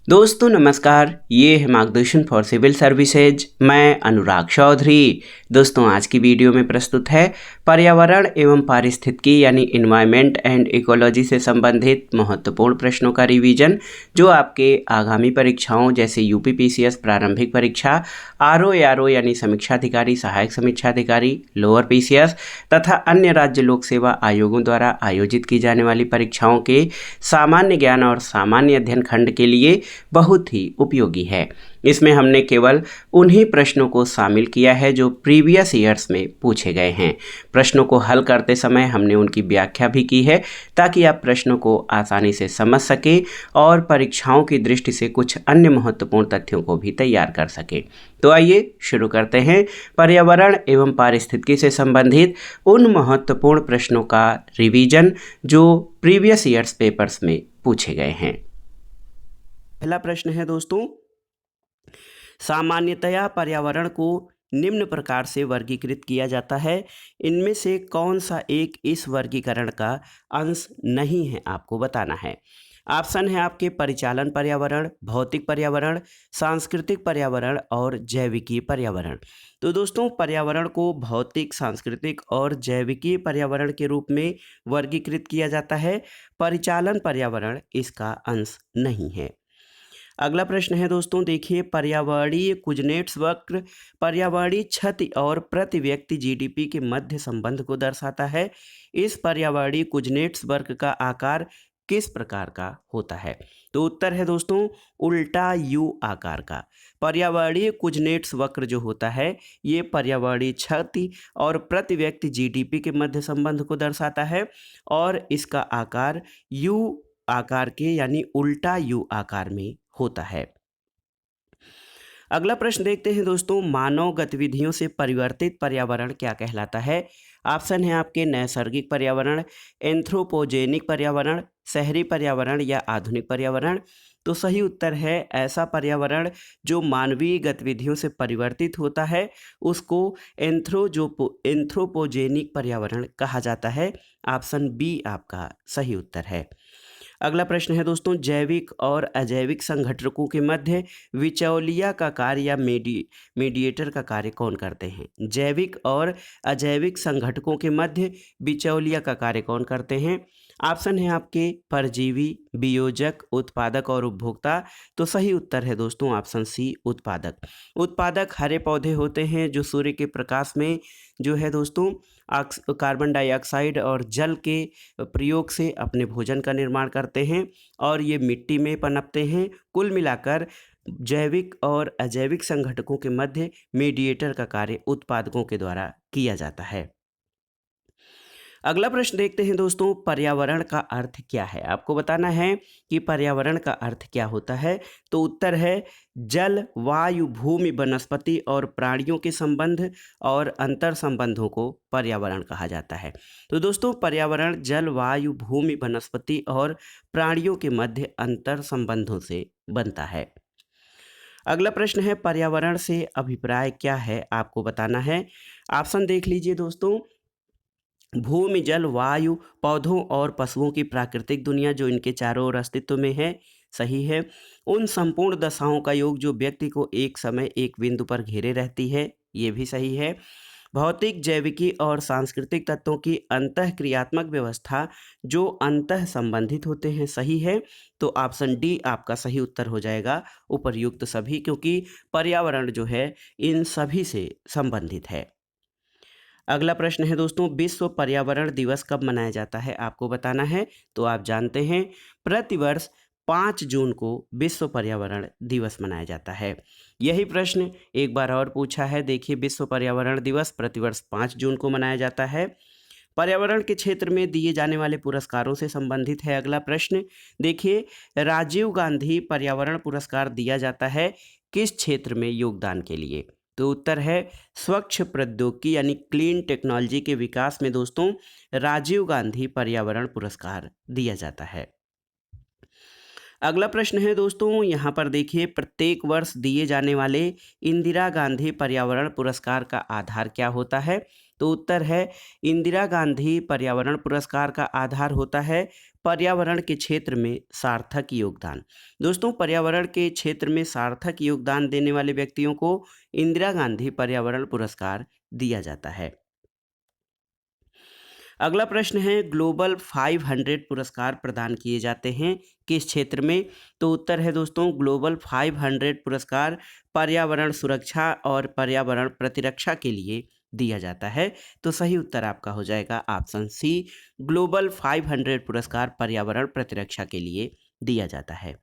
दोस्तों नमस्कार, ये है मार्गदर्शन फॉर सिविल सर्विसेज। मैं अनुराग चौधरी। दोस्तों आज की वीडियो में प्रस्तुत है पर्यावरण एवं पारिस्थितिकी यानी इन्वायरमेंट एंड इकोलॉजी से संबंधित महत्वपूर्ण प्रश्नों का रिवीजन, जो आपके आगामी परीक्षाओं जैसे यूपीपीसीएस प्रारंभिक परीक्षा, आरओ यानी समीक्षा अधिकारी, सहायक समीक्षा अधिकारी, लोअर पीसीएस तथा अन्य राज्य लोक सेवा आयोगों द्वारा आयोजित की जाने वाली परीक्षाओं के सामान्य ज्ञान और सामान्य अध्ययन खंड के लिए बहुत ही उपयोगी है। इसमें हमने केवल उन्हीं प्रश्नों को शामिल किया है जो प्रीवियस ईयर्स में पूछे गए हैं। प्रश्नों को हल करते समय हमने उनकी व्याख्या भी की है ताकि आप प्रश्नों को आसानी से समझ सकें और परीक्षाओं की दृष्टि से कुछ अन्य महत्वपूर्ण तथ्यों को भी तैयार कर सकें। तो आइए शुरू करते हैं पर्यावरण एवं पारिस्थितिकी से संबंधित उन महत्वपूर्ण प्रश्नों का रिवीजन जो प्रीवियस ईयर्स पेपर्स में पूछे गए हैं। पहला प्रश्न है दोस्तों, सामान्यतया पर्यावरण को निम्न प्रकार से वर्गीकृत किया जाता है, इनमें से कौन सा एक इस वर्गीकरण का अंश नहीं है, आपको बताना है। ऑप्शन है आपके परिचालन पर्यावरण, भौतिक पर्यावरण, सांस्कृतिक पर्यावरण और जैविकीय पर्यावरण। तो दोस्तों पर्यावरण को भौतिक, सांस्कृतिक और जैविकीय पर्यावरण के रूप में वर्गीकृत किया जाता है। परिचालन पर्यावरण इसका अंश नहीं है। अगला प्रश्न है दोस्तों, देखिए पर्यावरणीय कुजनेट्स वक्र पर्यावरणीय क्षति और प्रति व्यक्ति जीडीपी के मध्य संबंध को दर्शाता है। इस पर्यावरणीय कुजनेट्स वक्र का आकार किस प्रकार का होता है? तो उत्तर है दोस्तों उल्टा यू आकार का। पर्यावरणीय कुजनेट्स वक्र जो होता है ये पर्यावरणीय क्षति और प्रति व्यक्ति जीडीपी के मध्य संबंध को दर्शाता है और इसका आकार यू आकार के यानी उल्टा यू आकार में होता है। अगला प्रश्न देखते हैं दोस्तों, मानव गतिविधियों से परिवर्तित पर्यावरण क्या कहलाता है? ऑप्शन है आपके नैसर्गिक पर्यावरण, एंथ्रोपोजेनिक पर्यावरण, शहरी पर्यावरण या आधुनिक पर्यावरण। तो सही उत्तर है ऐसा पर्यावरण जो मानवीय गतिविधियों से परिवर्तित होता है उसको एंथ्रोपोजेनिक पर्यावरण कहा जाता है। ऑप्शन बी आपका सही उत्तर है। अगला प्रश्न है दोस्तों, जैविक और अजैविक संघटकों के मध्य बिचौलिया का कार्य या मीडिएटर का कार्य कौन करते हैं? जैविक और अजैविक संघटकों के मध्य बिचौलिया का कार्य कौन करते हैं? ऑप्शन है आपके परजीवी, वियोजक, उत्पादक और उपभोक्ता। तो सही उत्तर है दोस्तों ऑप्शन सी उत्पादक। उत्पादक हरे पौधे होते हैं जो सूर्य के प्रकाश में जो है दोस्तों कार्बन डाइऑक्साइड और जल के प्रयोग से अपने भोजन का निर्माण करते हैं और ये मिट्टी में पनपते हैं। कुल मिलाकर जैविक और अजैविक संघटकों के मध्य मीडिएटर का कार्य उत्पादकों के द्वारा किया जाता है। अगला प्रश्न देखते हैं दोस्तों, पर्यावरण का अर्थ क्या है? आपको बताना है कि पर्यावरण का अर्थ क्या होता है। तो उत्तर है जल, वायु, भूमि, वनस्पति और प्राणियों के संबंध और अंतर संबंधों को पर्यावरण कहा जाता है। तो दोस्तों पर्यावरण जल, वायु, भूमि, वनस्पति और प्राणियों के मध्य अंतर संबंधों से बनता है। अगला प्रश्न है, पर्यावरण से अभिप्राय क्या है? आपको बताना है। ऑप्शन देख लीजिए दोस्तों, भूमि, जल, वायु, पौधों और पशुओं की प्राकृतिक दुनिया जो इनके चारों ओर अस्तित्व में है, सही है। उन संपूर्ण दशाओं का योग जो व्यक्ति को एक समय एक बिंदु पर घेरे रहती है, ये भी सही है। भौतिक, जैविकी और सांस्कृतिक तत्वों की अंतःक्रियात्मक व्यवस्था जो अंतः संबंधित होते हैं, सही है। तो ऑप्शन डी आपका सही उत्तर हो जाएगा उपर्युक्त सभी, क्योंकि पर्यावरण जो है इन सभी से संबंधित है। अगला प्रश्न है दोस्तों, विश्व पर्यावरण दिवस कब मनाया जाता है? आपको बताना है। तो आप जानते हैं प्रतिवर्ष 5 जून को विश्व पर्यावरण दिवस मनाया जाता है। यही प्रश्न एक बार और पूछा है। देखिए विश्व पर्यावरण दिवस प्रतिवर्ष 5 जून को मनाया जाता है। पर्यावरण के क्षेत्र में दिए जाने वाले पुरस्कारों से संबंधित है अगला प्रश्न। देखिए राजीव गांधी पर्यावरण पुरस्कार दिया जाता है किस क्षेत्र में योगदान के लिए? तो उत्तर है स्वच्छ प्रौद्योगिकी यानी क्लीन टेक्नोलॉजी के विकास में दोस्तों राजीव गांधी पर्यावरण पुरस्कार दिया जाता है। अगला प्रश्न है दोस्तों, यहाँ पर देखिए प्रत्येक वर्ष दिए जाने वाले इंदिरा गांधी पर्यावरण पुरस्कार का आधार क्या होता है? तो उत्तर है इंदिरा गांधी पर्यावरण पुरस्कार का आधार होता है पर्यावरण के क्षेत्र में सार्थक योगदान। दोस्तों, पर्यावरण के क्षेत्र में सार्थक योगदान देने वाले व्यक्तियों को इंदिरा गांधी पर्यावरण पुरस्कार दिया जाता है। अगला प्रश्न है, ग्लोबल 500 पुरस्कार प्रदान किए जाते हैं किस क्षेत्र में? तो उत्तर है दोस्तों, ग्लोबल 500 पुरस्कार पर्यावरण सुरक्षा और पर्यावरण प्रतिरक्षा के लिए दिया जाता है। तो सही उत्तर आपका हो जाएगा ऑप्शन सी, ग्लोबल 500 पुरस्कार पर्यावरण प्रतिरक्षा के लिए दिया जाता है।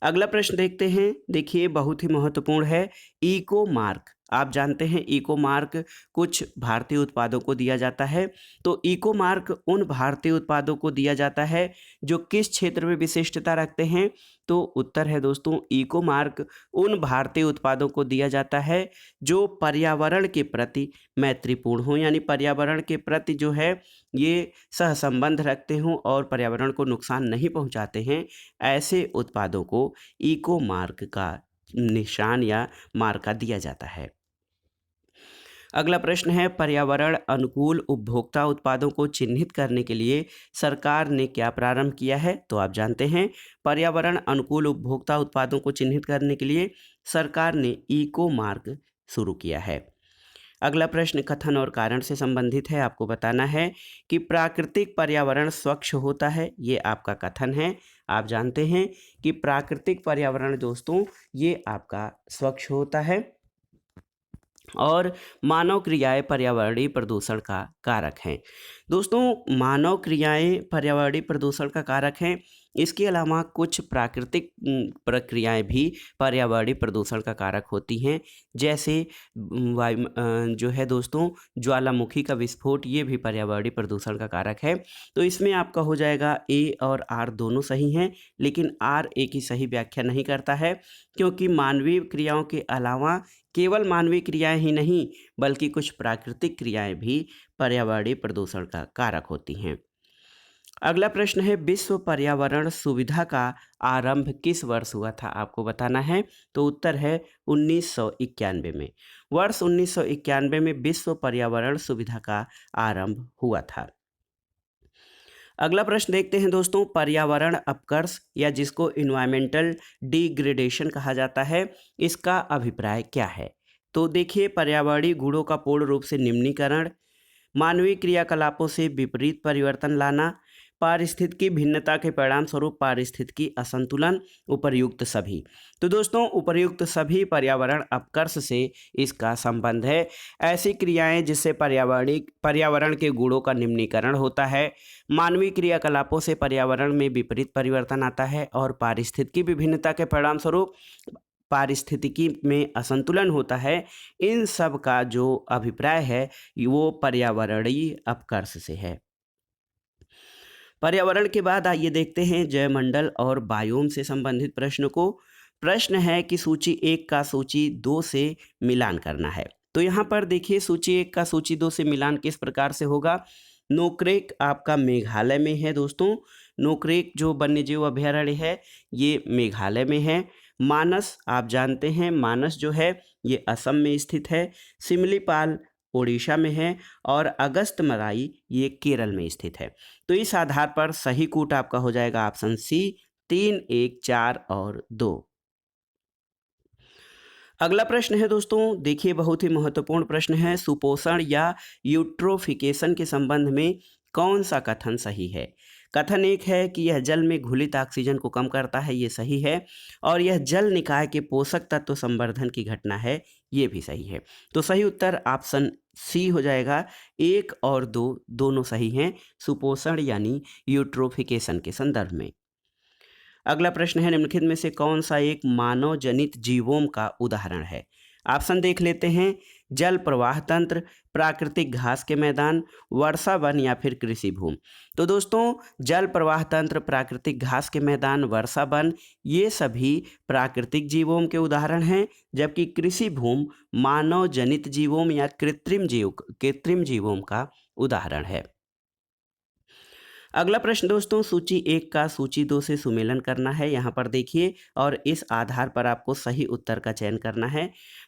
अगला प्रश्न देखते हैं। देखिए, बहुत ही महत्वपूर्ण है, इको मार्क। आप जानते हैं इको मार्क कुछ भारतीय उत्पादों को दिया जाता है। तो इको मार्क उन भारतीय उत्पादों को दिया जाता है जो किस क्षेत्र में विशिष्टता रखते हैं? तो उत्तर है दोस्तों, इको मार्क उन भारतीय उत्पादों को दिया जाता है जो पर्यावरण के प्रति मैत्रीपूर्ण हो, यानी पर्यावरण के प्रति जो है ये सहसंबंध रखते हों और पर्यावरण को नुकसान नहीं पहुंचाते हैं। ऐसे उत्पादों को इको मार्क का निशान या मार्का दिया जाता है। अगला प्रश्न है, पर्यावरण अनुकूल उपभोक्ता उत्पादों को चिन्हित करने के लिए सरकार ने क्या प्रारंभ किया है? तो आप जानते हैं, पर्यावरण अनुकूल उपभोक्ता उत्पादों को चिन्हित करने के लिए सरकार ने इको मार्क शुरू किया है। अगला प्रश्न कथन और कारण से संबंधित है। आपको बताना है कि प्राकृतिक पर्यावरण स्वच्छ होता है, ये आपका कथन है। आप जानते हैं कि प्राकृतिक पर्यावरण दोस्तों ये आपका स्वच्छ होता है और मानव क्रियाएं पर्यावरणीय प्रदूषण का कारक हैं। दोस्तों, मानव क्रियाएं पर्यावरणीय प्रदूषण का कारक हैं। इसके अलावा कुछ प्राकृतिक प्रक्रियाएं भी पर्यावरणीय प्रदूषण का कारक होती हैं, जैसे जो है दोस्तों ज्वालामुखी का विस्फोट, ये भी पर्यावरणीय प्रदूषण का कारक है। तो इसमें आपका हो जाएगा ए और आर दोनों सही हैं, लेकिन आर ए की सही व्याख्या नहीं करता है, क्योंकि मानवीय क्रियाओं के अलावा केवल मानवीय क्रियाएं ही नहीं बल्कि कुछ प्राकृतिक क्रियाएं भी पर्यावरणीय प्रदूषण का कारक होती हैं। अगला प्रश्न है, विश्व पर्यावरण सुविधा का आरंभ किस वर्ष हुआ था? आपको बताना है। तो उत्तर है 1991 में। वर्ष 1991 में विश्व पर्यावरण सुविधा का आरंभ हुआ था। अगला प्रश्न देखते हैं दोस्तों, पर्यावरण अपकर्ष या जिसको इन्वायरमेंटल डिग्रेडेशन कहा जाता है, इसका अभिप्राय क्या है? तो देखिए, पर्यावरणीय गुणों का पूर्ण रूप से निम्नीकरण, मानवीय क्रियाकलापों से विपरीत परिवर्तन लाना, पारिस्थितिकी भिन्नता के परिणाम स्वरूप पारिस्थितिकी असंतुलन, उपर्युक्त सभी। तो दोस्तों, उपर्युक्त सभी पर्यावरण अपकर्ष से इसका संबंध है। ऐसी क्रियाएं जिससे पर्यावरण के गुणों का निम्नीकरण होता है, मानवीय क्रियाकलापों से पर्यावरण में विपरीत परिवर्तन आता है और पारिस्थितिकी विभिन्नता के परिणाम स्वरूप पारिस्थितिकी में असंतुलन होता है, इन सब का जो अभिप्राय है वो पर्यावरणीय अपकर्ष से है। पर्यावरण के बाद आइए देखते हैं जैवमंडल और बायोम से संबंधित प्रश्न को। प्रश्न है कि सूची 1 का सूची 2 से मिलान करना है। तो यहाँ पर देखिए, सूची 1 का सूची 2 से मिलान किस प्रकार से होगा। नोक्रेक आपका मेघालय में है दोस्तों। नोक्रेक जो वन्यजीव अभयारण्य है ये मेघालय में है। मानस आप जानते हैं, मानस जो है ये असम में स्थित है। सिमलीपाल उड़ीसा में है और अगस्तमलाई ये केरल में स्थित है। तो इस आधार पर सही कूट आपका हो जाएगा ऑप्शन सी, 3, 1, 4 और 2। अगला प्रश्न है दोस्तों, देखिए बहुत ही महत्वपूर्ण प्रश्न है, सुपोषण या यूट्रोफिकेशन के संबंध में कौन सा कथन सही है? कथन 1 है कि यह जल में घुलित ऑक्सीजन को कम करता है, ये सही है। और यह जल निकाय के पोषक तत्व संवर्धन की घटना है, ये भी सही है। तो सही उत्तर ऑप्शन सी हो जाएगा। 1 और 2 दोनों सही हैं सुपोषण यानी यूट्रोफिकेशन के संदर्भ में। अगला प्रश्न है, निम्नलिखित में से कौन सा एक मानव जनित जीवों का उदाहरण है? ऑप्शन देख लेते हैं। जल प्रवाह तंत्र, प्राकृतिक घास के मैदान, वर्षा वन या फिर कृषि भूमि। तो दोस्तों, जल प्रवाह तंत्र, प्राकृतिक घास के मैदान, वर्षा वन ये सभी प्राकृतिक जीवों के उदाहरण हैं, जबकि कृषि भूमि मानव जनित जीवों या कृत्रिम जीवों का उदाहरण है। अगला प्रश्न दोस्तों, सूची 1 का सूची 2 से सुमेलन करना है। यहाँ पर देखिए और इस आधार पर आपको सही उत्तर का चयन करना है।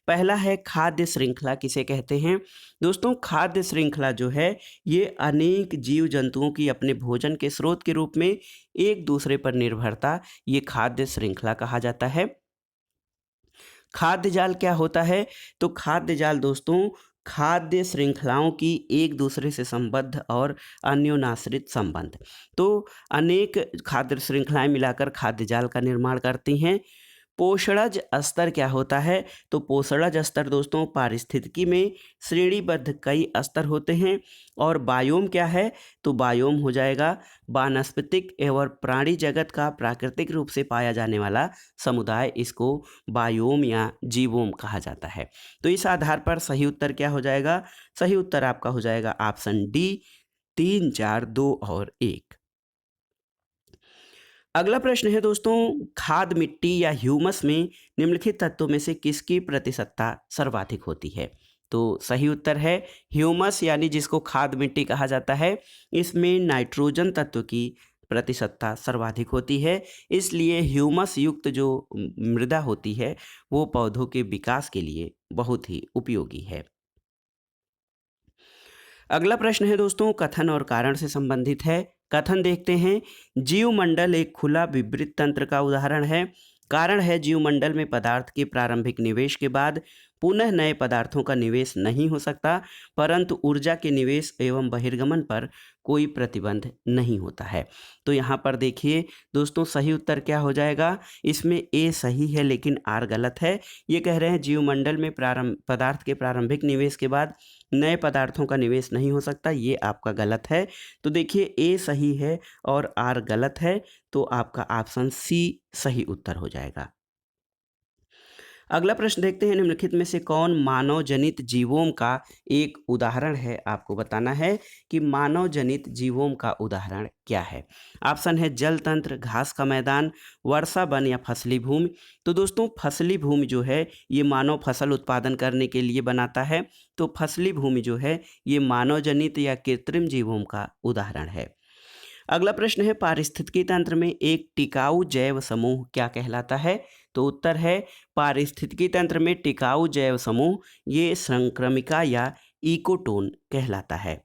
पहला है खाद्य श्रृंखला किसे कहते हैं? दोस्तों खाद्य श्रृंखला जो है ये अनेक जीव जंतुओं की अपने भोजन के स्रोत के रूप में एक दूसरे पर निर्भरता, ये खाद्य श्रृंखला कहा जाता है। खाद्य जाल क्या होता है? तो खाद्य जाल दोस्तों खाद्य श्रृंखलाओं की एक दूसरे से संबद्ध और अन्योनाश्रित संबंध। तो अनेक खाद्य श्रृंखलाएं मिलाकर खाद्य जाल का निर्माण करती हैं। पोषणज स्तर क्या होता है? तो पोषणज स्तर दोस्तों पारिस्थितिकी में श्रेणीबद्ध कई स्तर होते हैं। और बायोम क्या है? तो बायोम हो जाएगा वानस्पतिक एवं प्राणी जगत का प्राकृतिक रूप से पाया जाने वाला समुदाय, इसको बायोम या जीवोम कहा जाता है। तो इस आधार पर सही उत्तर क्या हो जाएगा? सही उत्तर आपका हो जाएगा ऑप्शन डी 3, 4, 2 और 1। अगला प्रश्न है दोस्तों, खाद मिट्टी या ह्यूमस में निम्नलिखित तत्वों में से किसकी प्रतिशतता सर्वाधिक होती है? तो सही उत्तर है ह्यूमस, यानी जिसको खाद मिट्टी कहा जाता है। इसमें नाइट्रोजन तत्व की प्रतिशतता सर्वाधिक होती है, इसलिए ह्यूमस युक्त जो मृदा होती है वो पौधों के विकास के लिए बहुत ही उपयोगी है। अगला प्रश्न है दोस्तों, कथन और कारण से संबंधित है। कथन देखते हैं, जीवमंडल एक खुला विवृत तंत्र का उदाहरण है। कारण है जीवमंडल में पदार्थ के प्रारंभिक निवेश के बाद पुनः नए पदार्थों का निवेश नहीं हो सकता, परंतु ऊर्जा के निवेश एवं बहिर्गमन पर कोई प्रतिबंध नहीं होता है। तो यहाँ पर देखिए दोस्तों सही उत्तर क्या हो जाएगा? इसमें ए सही है लेकिन आर गलत है। ये कह रहे हैं जीवमंडल में पदार्थ के प्रारंभिक निवेश के बाद नए पदार्थों का निवेश नहीं हो सकता, ये आपका गलत है। तो देखिए ए सही है और आर गलत है, तो आपका ऑप्शन सी सही उत्तर हो जाएगा। अगला प्रश्न देखते हैं, निम्नलिखित में से कौन मानव जनित जीवों का एक उदाहरण है? आपको बताना है कि मानव जनित जीवों का उदाहरण क्या है। ऑप्शन है जल तंत्र, घास का मैदान, वर्षा वन या फसली भूमि। तो दोस्तों फसली भूमि जो है ये मानव फसल उत्पादन करने के लिए बनाता है। तो फसली भूमि जो है ये मानव जनित या कृत्रिम जीवों का उदाहरण है। अगला प्रश्न है, पारिस्थितिकी तंत्र में एक टिकाऊ जैव समूह क्या कहलाता है? तो उत्तर है पारिस्थितिकी तंत्र में टिकाऊ जैव समूह ये संक्रमिका या इकोटोन कहलाता है।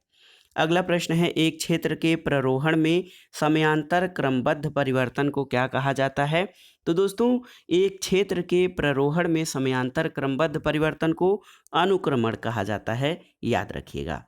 अगला प्रश्न है, एक क्षेत्र के प्ररोहण में समयांतर क्रमबद्ध परिवर्तन को क्या कहा जाता है? तो दोस्तों एक क्षेत्र के प्ररोहण में समयांतर क्रमबद्ध परिवर्तन को अनुक्रमण कहा जाता है, याद रखिएगा।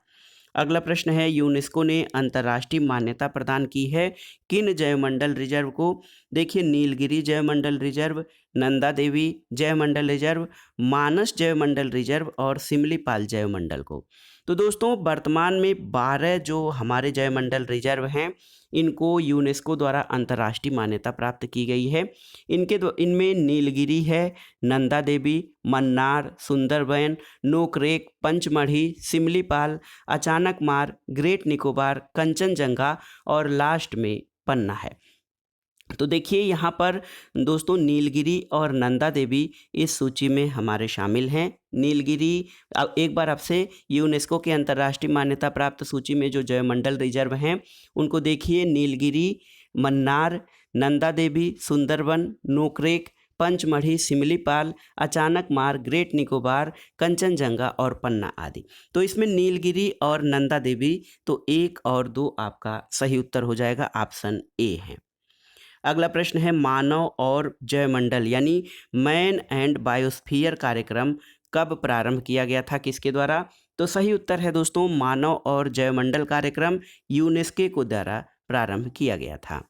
अगला प्रश्न है, यूनेस्को ने अंतर्राष्ट्रीय मान्यता प्रदान की है किन जैवमंडल रिजर्व को? देखिए नीलगिरी जैवमंडल रिजर्व, नंदा देवी जैवमंडल रिजर्व, मानस जैवमंडल रिजर्व और सिमलीपाल जैवमंडल को। तो दोस्तों वर्तमान में 12 जो हमारे जैवमंडल रिजर्व हैं इनको यूनेस्को द्वारा अंतर्राष्ट्रीय मान्यता प्राप्त की गई है। इनमें नीलगिरी है, नंदा देवी, मन्नार, सुंदरबन, नोकरेक, पंचमढ़ी, सिमलीपाल, अचानक मार, ग्रेट निकोबार, कंचनजंगा और लास्ट में पन्ना है। तो देखिए यहाँ पर दोस्तों नीलगिरी और नंदा देवी इस सूची में हमारे शामिल हैं। नीलगिरी अब एक बार आपसे यूनेस्को के अंतर्राष्ट्रीय मान्यता प्राप्त सूची में जो जैवमंडल रिजर्व हैं उनको देखिए, नीलगिरी, मन्नार, नंदा देवी, सुंदरबन, नोकरेक, पंचमढ़ी, सिमलीपाल, अचानक मार, ग्रेट निकोबार, कंचनजंगा और पन्ना आदि। तो इसमें नीलगिरी और नंदा देवी तो 1 और 2 आपका सही उत्तर हो जाएगा, ऑप्शन ए है। अगला प्रश्न है, मानव और जैवमंडल यानी मैन एंड बायोस्फीयर कार्यक्रम कब प्रारंभ किया गया था, किसके द्वारा? तो सही उत्तर है दोस्तों मानव और जैवमंडल कार्यक्रम यूनेस्को को द्वारा प्रारंभ किया गया था।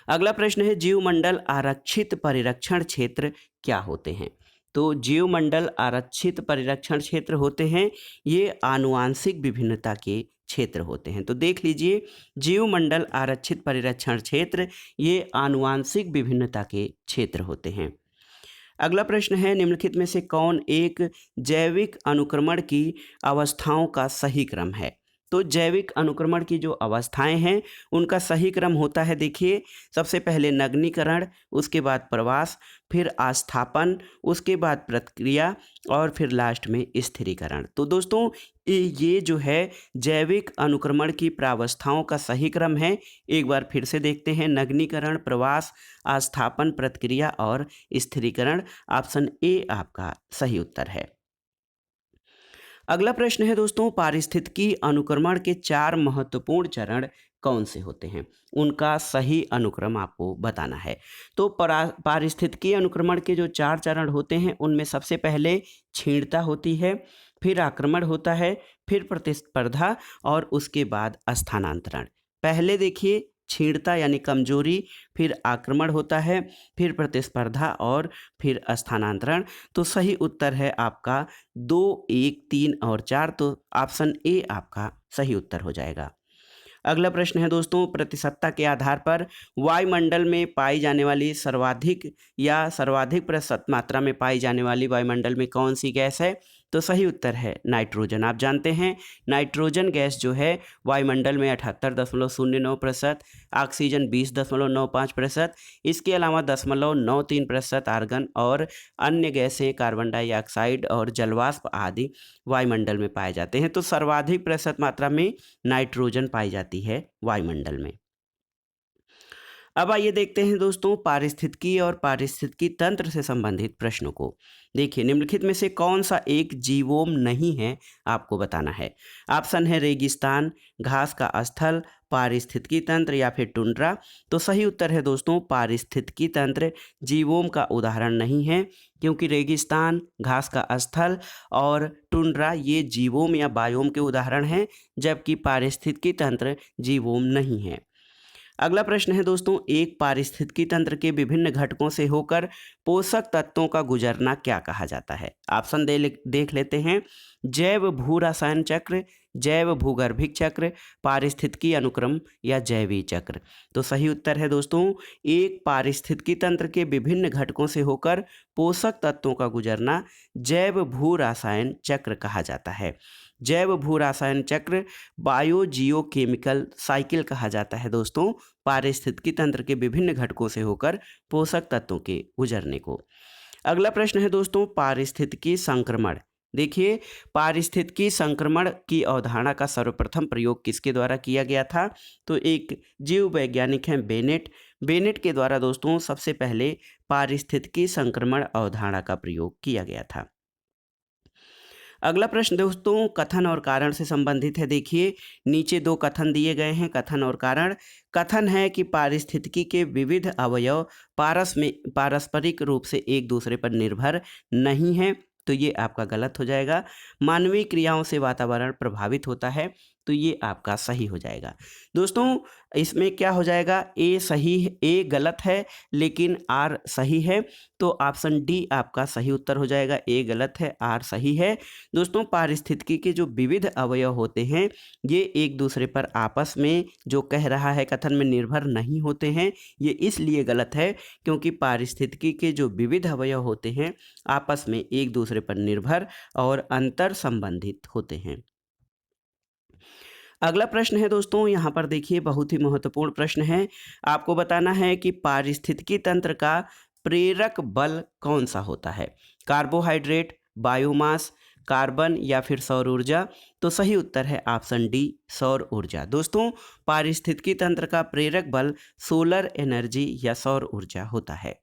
अगला प्रश्न है, जीवमंडल आरक्षित परिरक्षण क्षेत्र क्या होते हैं? तो जीवमंडल आरक्षित परिरक्षण क्षेत्र होते हैं ये आनुवांशिक विभिन्नता के क्षेत्र होते हैं। तो देख लीजिए जीवमंडल आरक्षित परिरक्षण क्षेत्र ये आनुवांशिक विभिन्नता के क्षेत्र होते हैं। अगला प्रश्न है, निम्नलिखित में से कौन एक जैविक अनुक्रमण की अवस्थाओं का सही क्रम है? तो जैविक अनुक्रमण की जो अवस्थाएं हैं उनका सही क्रम होता है, देखिए सबसे पहले नग्नीकरण, उसके बाद प्रवास, फिर आस्थापन, उसके बाद प्रतिक्रिया और फिर लास्ट में स्थिरीकरण। तो दोस्तों ये जो है जैविक अनुक्रमण की प्रावस्थाओं का सही क्रम है। एक बार फिर से देखते हैं, नग्नीकरण, प्रवास, आस्थापन, प्रतिक्रिया और स्थिरीकरण। ऑप्शन ए आपका सही उत्तर है। अगला प्रश्न है दोस्तों, पारिस्थितिकी अनुक्रमण के 4 महत्वपूर्ण चरण कौन से होते हैं, उनका सही अनुक्रम आपको बताना है। तो पारिस्थितिकी अनुक्रमण के जो 4 चरण होते हैं उनमें सबसे पहले क्षीणता होती है, फिर आक्रमण होता है, फिर प्रतिस्पर्धा और उसके बाद स्थानांतरण। पहले देखिए क्षीणता यानी कमजोरी, फिर आक्रमण होता है, फिर प्रतिस्पर्धा और फिर स्थानांतरण। तो सही उत्तर है आपका 2, 1, 3 और 4। तो ऑप्शन ए आपका सही उत्तर हो जाएगा। अगला प्रश्न है दोस्तों, प्रतिशतता के आधार पर वायुमंडल में पाई जाने वाली सर्वाधिक या सर्वाधिक प्रतिशत मात्रा में पाई जाने वाली वायुमंडल में कौन सी गैस है। तो सही उत्तर है नाइट्रोजन। आप जानते हैं नाइट्रोजन गैस जो है वायुमंडल में 78.09%, ऑक्सीजन 20.95%, इसके अलावा 0.93% आर्गन और अन्य गैसें कार्बन डाइऑक्साइड और जलवाष्प आदि वायुमंडल में पाए जाते हैं। तो सर्वाधिक प्रतिशत मात्रा में नाइट्रोजन पाई जाती है वायुमंडल में। अब आइए देखते हैं दोस्तों पारिस्थितिकी और पारिस्थितिकी तंत्र से संबंधित प्रश्नों को। देखिए निम्नलिखित में से कौन सा एक जीवोम नहीं है, आपको बताना है। ऑप्शन है रेगिस्तान, घास का स्थल, पारिस्थितिकी तंत्र या फिर टुंड्रा। तो सही उत्तर है दोस्तों पारिस्थितिकी तंत्र जीवोम का उदाहरण नहीं है, क्योंकि रेगिस्तान, घास का स्थल और टुंड्रा ये जीवोम या बायोम के उदाहरण हैं, जबकि पारिस्थितिकी तंत्र जीवोम नहीं है। अगला प्रश्न है दोस्तों, एक पारिस्थितिकी तंत्र के विभिन्न घटकों से होकर पोषक तत्वों का गुजरना क्या कहा जाता है। ऑप्शन देख लेते हैं। जैव भू रसायन चक्र, जैव भूगर्भिक चक्र, पारिस्थितिकी अनुक्रम या जैवी चक्र। तो सही उत्तर है दोस्तों एक पारिस्थितिकी तंत्र के विभिन्न घटकों से होकर पोषक तत्वों का गुजरना जैव भू रसायन चक्र कहा जाता है। जैव भू रसायन चक्र बायोजियोकेमिकल साइकिल कहा जाता है दोस्तों पारिस्थितिकी तंत्र के विभिन्न घटकों से होकर पोषक तत्वों के गुजरने को। अगला प्रश्न है दोस्तों पारिस्थितिकी संक्रमण। देखिए पारिस्थितिकी संक्रमण की अवधारणा का सर्वप्रथम प्रयोग किसके द्वारा किया गया था। तो एक जीव वैज्ञानिक हैं बेनेट के द्वारा दोस्तों सबसे पहले पारिस्थितिकी संक्रमण अवधारणा का प्रयोग किया गया था। अगला प्रश्न दोस्तों कथन और कारण से संबंधित है। देखिए नीचे 2 कथन दिए गए हैं, कथन और कारण। कथन है कि पारिस्थितिकी के विविध अवयव पारस्परिक रूप से एक दूसरे पर निर्भर नहीं है, तो ये आपका गलत हो जाएगा। मानवीय क्रियाओं से वातावरण प्रभावित होता है, तो ये आपका सही हो जाएगा। दोस्तों इसमें क्या हो जाएगा, ए सही, ए गलत है लेकिन आर सही है, तो ऑप्शन डी आपका सही उत्तर हो जाएगा। ए गलत है, आर सही है। दोस्तों पारिस्थितिकी के जो विविध अवयव होते हैं ये एक दूसरे पर आपस में जो कह रहा है कथन में निर्भर नहीं होते हैं, ये इसलिए गलत है क्योंकि पारिस्थितिकी के जो विविध अवयव होते हैं आपस में एक दूसरे पर निर्भर और अंतर संबंधित होते हैं। अगला प्रश्न है दोस्तों यहाँ पर देखिए बहुत ही महत्वपूर्ण प्रश्न है। आपको बताना है कि पारिस्थितिकी तंत्र का प्रेरक बल कौन सा होता है। कार्बोहाइड्रेट, बायोमास, कार्बन या फिर सौर ऊर्जा। तो सही उत्तर है ऑप्शन डी सौर ऊर्जा। दोस्तों पारिस्थितिकी तंत्र का प्रेरक बल सोलर एनर्जी या सौर ऊर्जा होता है।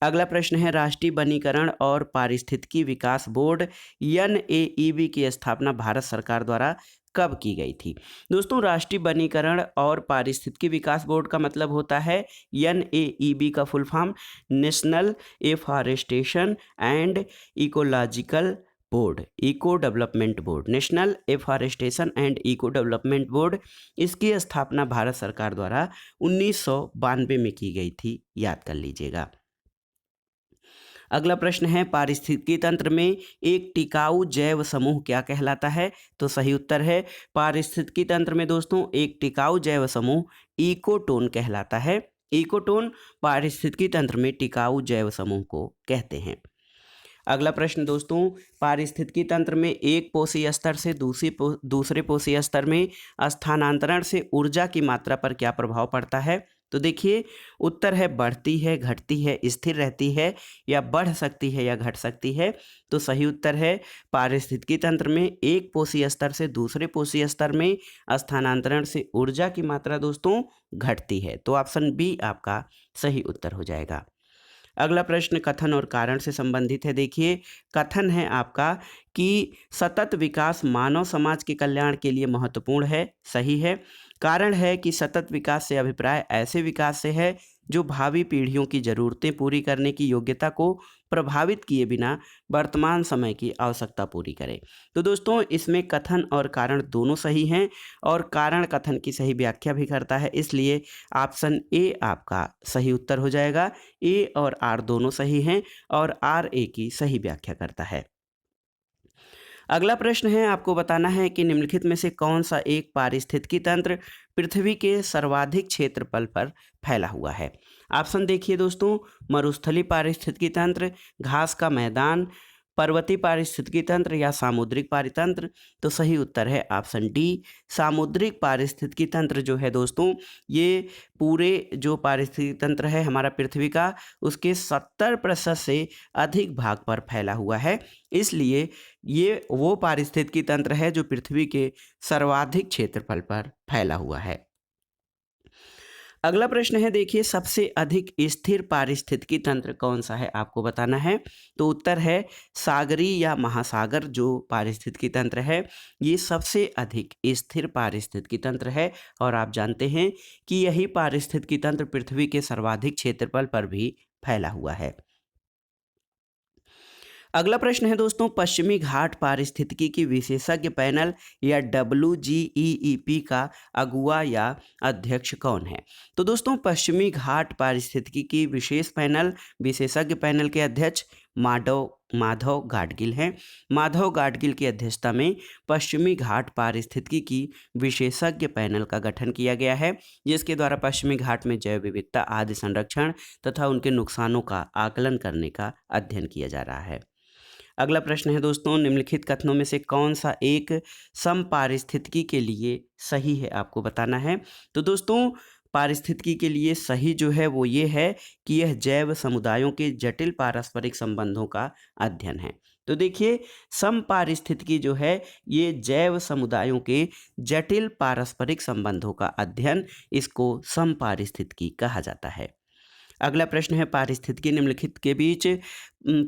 अगला प्रश्न है राष्ट्रीय वनीकरण और पारिस्थितिकी विकास बोर्ड NAEB की स्थापना भारत सरकार द्वारा कब की गई थी। दोस्तों राष्ट्रीय वनीकरण और पारिस्थितिकी विकास बोर्ड का मतलब होता है NAEB का full form national afforestation and ecological board, eco development board, national afforestation and eco development board. इसकी स्थापना भारत सरकार द्वारा 1992 में की गई थी, याद कर लीजिएगा। अगला प्रश्न है पारिस्थितिकी तंत्र में एक टिकाऊ जैव समूह क्या कहलाता है। तो सही उत्तर है पारिस्थितिकी तंत्र में दोस्तों एक टिकाऊ जैव समूह इकोटोन कहलाता है। इकोटोन पारिस्थितिकी तंत्र में टिकाऊ जैव समूह को कहते हैं। अगला प्रश्न दोस्तों, पारिस्थितिकी तंत्र में एक पोषी स्तर से दूसरे पोषी स्तर में स्थानांतरण से ऊर्जा की मात्रा पर क्या प्रभाव पड़ता है? तो देखिए, उत्तर है बढ़ती है, घटती है, स्थिर रहती है या बढ़ सकती है या घट सकती है। तो सही उत्तर है, पारिस्थितिकी तंत्र में एक पोषी स्तर से दूसरे पोषी स्तर में स्थानांतरण से ऊर्जा की मात्रा दोस्तों घटती है। तो ऑप्शन बी आपका सही उत्तर हो जाएगा। अगला प्रश्न कथन और कारण से संबंधित है। देखिए, कथन है आपका कि सतत विकास मानव समाज के कल्याण के लिए महत्वपूर्ण है, सही है। कारण है कि सतत विकास से अभिप्राय ऐसे विकास से है जो भावी पीढ़ियों की जरूरतें पूरी करने की योग्यता को प्रभावित किए बिना वर्तमान समय की आवश्यकता पूरी करे। तो दोस्तों, इसमें कथन और कारण दोनों सही हैं और कारण कथन की सही व्याख्या भी करता है, इसलिए ऑप्शन ए आपका सही उत्तर हो जाएगा। ए और आर दोनों सही हैं और आर ए की सही व्याख्या करता है। अगला प्रश्न है, आपको बताना है कि निम्नलिखित में से कौन सा एक पारिस्थितिकी तंत्र पृथ्वी के सर्वाधिक क्षेत्रफल पर फैला हुआ है? ऑप्शन देखिए दोस्तों, मरुस्थलीय पारिस्थितिकी तंत्र, घास का मैदान, पर्वतीय पारिस्थितिकी तंत्र या सामुद्रिक पारितंत्र। तो सही उत्तर है ऑप्शन डी, सामुद्रिक पारिस्थितिकी तंत्र जो है दोस्तों, ये पूरे जो पारिस्थितिकी तंत्र है हमारा पृथ्वी का, उसके 70% से अधिक भाग पर फैला हुआ है, इसलिए ये वो पारिस्थितिकी तंत्र है जो पृथ्वी के सर्वाधिक क्षेत्रफल पर फैला हुआ है। अगला प्रश्न है, देखिए, सबसे अधिक स्थिर पारिस्थितिकी तंत्र कौन सा है, आपको बताना है। तो उत्तर है सागरीय या महासागर जो पारिस्थितिकी तंत्र है, ये सबसे अधिक स्थिर पारिस्थितिकी तंत्र है और आप जानते हैं कि यही पारिस्थितिकी तंत्र पृथ्वी के सर्वाधिक क्षेत्रफल पर भी फैला हुआ है। अगला प्रश्न है दोस्तों, पश्चिमी घाट पारिस्थितिकी की विशेषज्ञ पैनल या WGEEP का अगुवा या अध्यक्ष कौन है? तो दोस्तों, पश्चिमी घाट पारिस्थितिकी की विशेष पैनल विशेषज्ञ पैनल के अध्यक्ष माधव गाडगिल हैं। माधव गाडगिल की अध्यक्षता में पश्चिमी घाट पारिस्थितिकी की विशेषज्ञ पैनल का गठन किया गया है, जिसके द्वारा पश्चिमी घाट में जैव विविधता आदि संरक्षण तथा उनके नुकसानों का आकलन करने का अध्ययन किया जा रहा है। अगला प्रश्न है दोस्तों, निम्नलिखित कथनों में से कौन सा एक समपारिस्थितिकी के लिए सही है, आपको बताना है। तो दोस्तों, पारिस्थितिकी के लिए सही जो है वो ये है कि यह जैव समुदायों के जटिल पारस्परिक संबंधों का अध्ययन है। तो देखिए, समपारिस्थितिकी जो है ये जैव समुदायों के जटिल पारस्परिक संबंधों का अध्ययन, इसको समपारिस्थितिकी कहा जाता है। अगला प्रश्न है, पारिस्थितिकी निम्नलिखित के बीच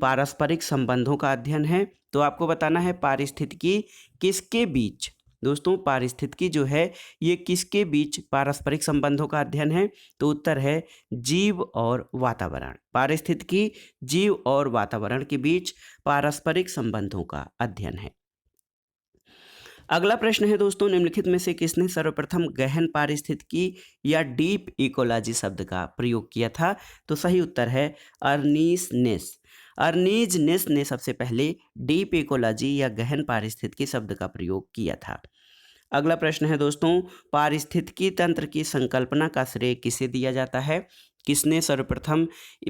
पारस्परिक संबंधों का अध्ययन है। तो आपको बताना है पारिस्थितिकी किसके बीच, दोस्तों पारिस्थितिकी जो है ये किसके बीच पारस्परिक संबंधों का अध्ययन है? तो उत्तर है जीव और वातावरण। पारिस्थितिकी जीव और वातावरण के बीच पारस्परिक संबंधों का अध्ययन है। अगला प्रश्न है दोस्तों, निम्नलिखित में से किसने सर्वप्रथम गहन पारिस्थितिकी या डीप इकोलॉजी शब्द का प्रयोग किया था? तो सही उत्तर है अर्नीस नेस। अर्नीज नेस ने सबसे पहले डीप इकोलॉजी या गहन पारिस्थितिकी शब्द का प्रयोग किया था। अगला प्रश्न है दोस्तों, पारिस्थितिकी तंत्र की संकल्पना का श्रेय किसे दिया जाता है? किसने सर्वप्रथम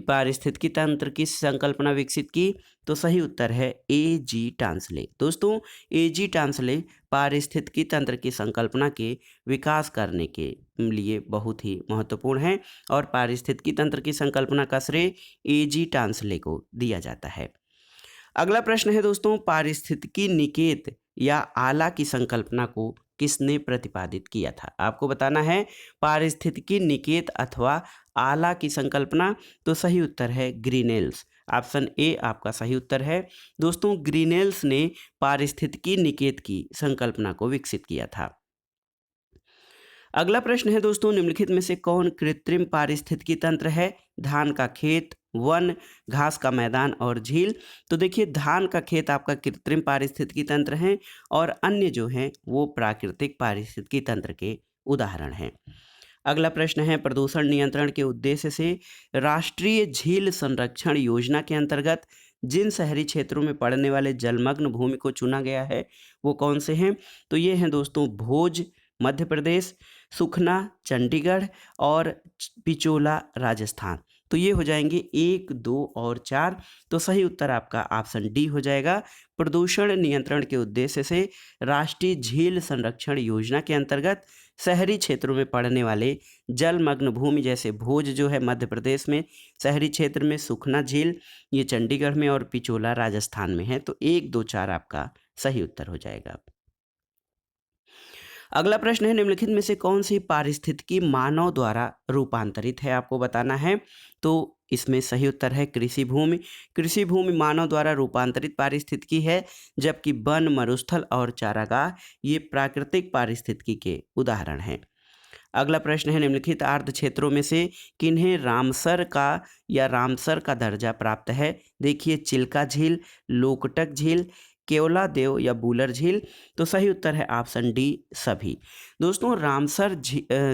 पारिस्थितिकी तंत्र की संकल्पना विकसित की? तो सही उत्तर है A.G. टांसले। दोस्तों, A.G. टांसले पारिस्थितिकी तंत्र की संकल्पना के विकास करने के लिए बहुत ही महत्वपूर्ण है और पारिस्थितिकी तंत्र की संकल्पना का श्रेय A.G. टांसले को दिया जाता है। अगला प्रश्न है दोस्तों, पारिस्थितिकी निकेत या आला की संकल्पना को किसने प्रतिपादित किया था? आपको बताना है पारिस्थितिकी निकेत अथवा आला की संकल्पना। तो सही उत्तर है ग्रीनेल्स। ऑप्शन ए आपका सही उत्तर है। दोस्तों, ग्रीनेल्स ने पारिस्थितिकी निकेत की संकल्पना को विकसित किया था। अगला प्रश्न है दोस्तों, निम्नलिखित में से कौन कृत्रिम पारिस्थितिकी तंत्र है? धान का खेत, वन, घास का मैदान और झील। तो देखिए, धान का खेत आपका कृत्रिम पारिस्थितिकी तंत्र है और अन्य जो हैं वो प्राकृतिक पारिस्थितिकी तंत्र के उदाहरण हैं। अगला प्रश्न है, प्रदूषण नियंत्रण के उद्देश्य से राष्ट्रीय झील संरक्षण योजना के अंतर्गत जिन शहरी क्षेत्रों में पड़ने वाले जलमग्न भूमि को चुना गया है वो कौन से हैं? तो ये हैं दोस्तों भोज मध्य प्रदेश, सुखना चंडीगढ़ और पिचोला राजस्थान। तो ये हो जाएंगे 1, 2 और 4। तो सही उत्तर आपका ऑप्शन डी हो जाएगा। प्रदूषण नियंत्रण के उद्देश्य से राष्ट्रीय झील संरक्षण योजना के अंतर्गत शहरी क्षेत्रों में पड़ने वाले जलमग्न भूमि जैसे भोज जो है मध्य प्रदेश में, शहरी क्षेत्र में सुखना झील ये चंडीगढ़ में और पिचोला राजस्थान में है। तो 1, 2, 4 आपका सही उत्तर हो जाएगा। अगला प्रश्न है, निम्नलिखित में से कौन सी पारिस्थितिकी मानव द्वारा रूपांतरित है, आपको बताना है। तो इसमें सही उत्तर है कृषि भूमि। कृषि भूमि मानव द्वारा रूपांतरित पारिस्थितिकी है, जबकि वन, मरुस्थल और चारागाह ये प्राकृतिक पारिस्थितिकी के उदाहरण हैं। अगला प्रश्न है, निम्नलिखित आर्द्र क्षेत्रों में से किन्हें रामसर का दर्जा प्राप्त है। देखिए, चिल्का झील, लोकटक झील, केवलादेव या बूलर झील। तो सही उत्तर है ऑप्शन डी सभी। दोस्तों,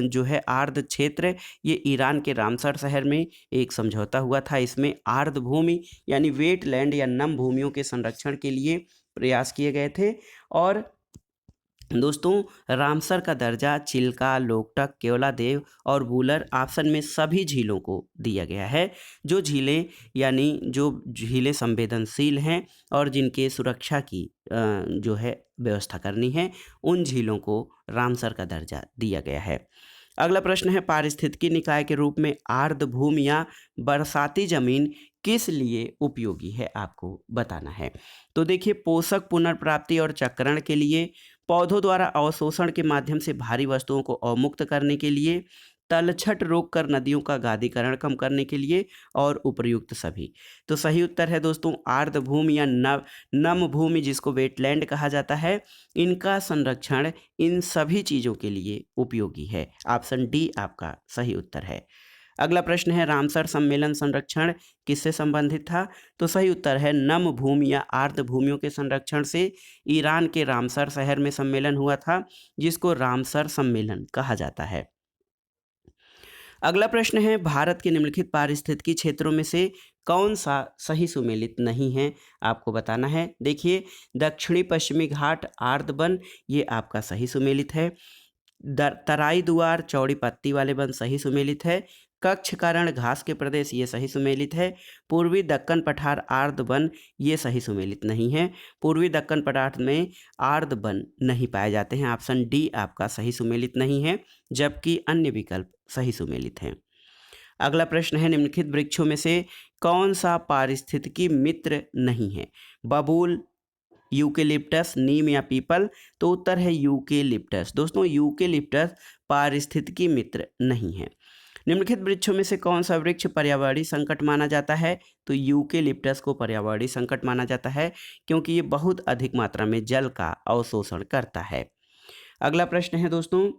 जो है आर्द्र क्षेत्र, ये ईरान के रामसर शहर में एक समझौता हुआ था। इसमें आर्द्र भूमि यानी वेटलैंड या नम भूमियों के संरक्षण के लिए प्रयास किए गए थे। और दोस्तों, रामसर का दर्जा चिल्का, लोकटक, केवलादेव और बूलर ऑप्शन में सभी झीलों को दिया गया है। जो झीलें संवेदनशील हैं और जिनके सुरक्षा की जो है व्यवस्था करनी है, उन झीलों को रामसर का दर्जा दिया गया है। अगला प्रश्न है, पारिस्थितिकी निकाय के रूप में आर्द्र भूमि या बरसाती जमीन किस लिए उपयोगी है, आपको बताना है। तो देखिए, पोषक पुनर्प्राप्ति और चक्रण के लिए, पौधों द्वारा अवशोषण के माध्यम से भारी वस्तुओं को अवमुक्त करने के लिए, तलछट रोककर नदियों का गादीकरण कम करने के लिए और उपर्युक्त सभी। तो सही उत्तर है दोस्तों आर्द्र भूमि या नम भूमि जिसको वेटलैंड कहा जाता है, इनका संरक्षण इन सभी चीज़ों के लिए उपयोगी है। ऑप्शन डी आपका सही उत्तर है। अगला प्रश्न है, रामसर सम्मेलन संरक्षण किससे संबंधित था। तो सही उत्तर है नम भूमि या आर्द्र भूमियों के संरक्षण से ईरान के रामसर शहर में सम्मेलन हुआ था, जिसको रामसर सम्मेलन कहा जाता है। अगला प्रश्न है, भारत के निम्नलिखित पारिस्थितिकी क्षेत्रों में से कौन सा सही सुमेलित नहीं है, आपको बताना है। देखिए, दक्षिणी पश्चिमी घाट आर्द्र वन ये आपका सही सुमेलित है। तराई दुआर चौड़ी पत्ती वाले वन सही सुमेलित है। कच्छ का रण घास के प्रदेश ये सही सुमेलित है। पूर्वी दक्कन पठार आर्द्र वन ये सही सुमेलित नहीं है। पूर्वी दक्कन पठार में आर्द्र वन नहीं पाए जाते हैं। ऑप्शन डी आपका सही सुमेलित नहीं है, जबकि अन्य विकल्प सही सुमेलित हैं। अगला प्रश्न है, निम्नलिखित वृक्षों में से कौन सा पारिस्थितिकी मित्र नहीं है। बबूल, यूकेलिप्टस, नीम या पीपल। तो उत्तर है यूकेलिप्टस। दोस्तों, यूकेलिप्टस पारिस्थितिकी मित्र नहीं है। निम्नलिखित वृक्षों में से कौन सा वृक्ष पर्यावरणीय संकट माना जाता है। तो यूकेलिप्टस को पर्यावरणीय संकट माना जाता है, क्योंकि ये बहुत अधिक मात्रा में जल का अवशोषण करता है। अगला प्रश्न है दोस्तों,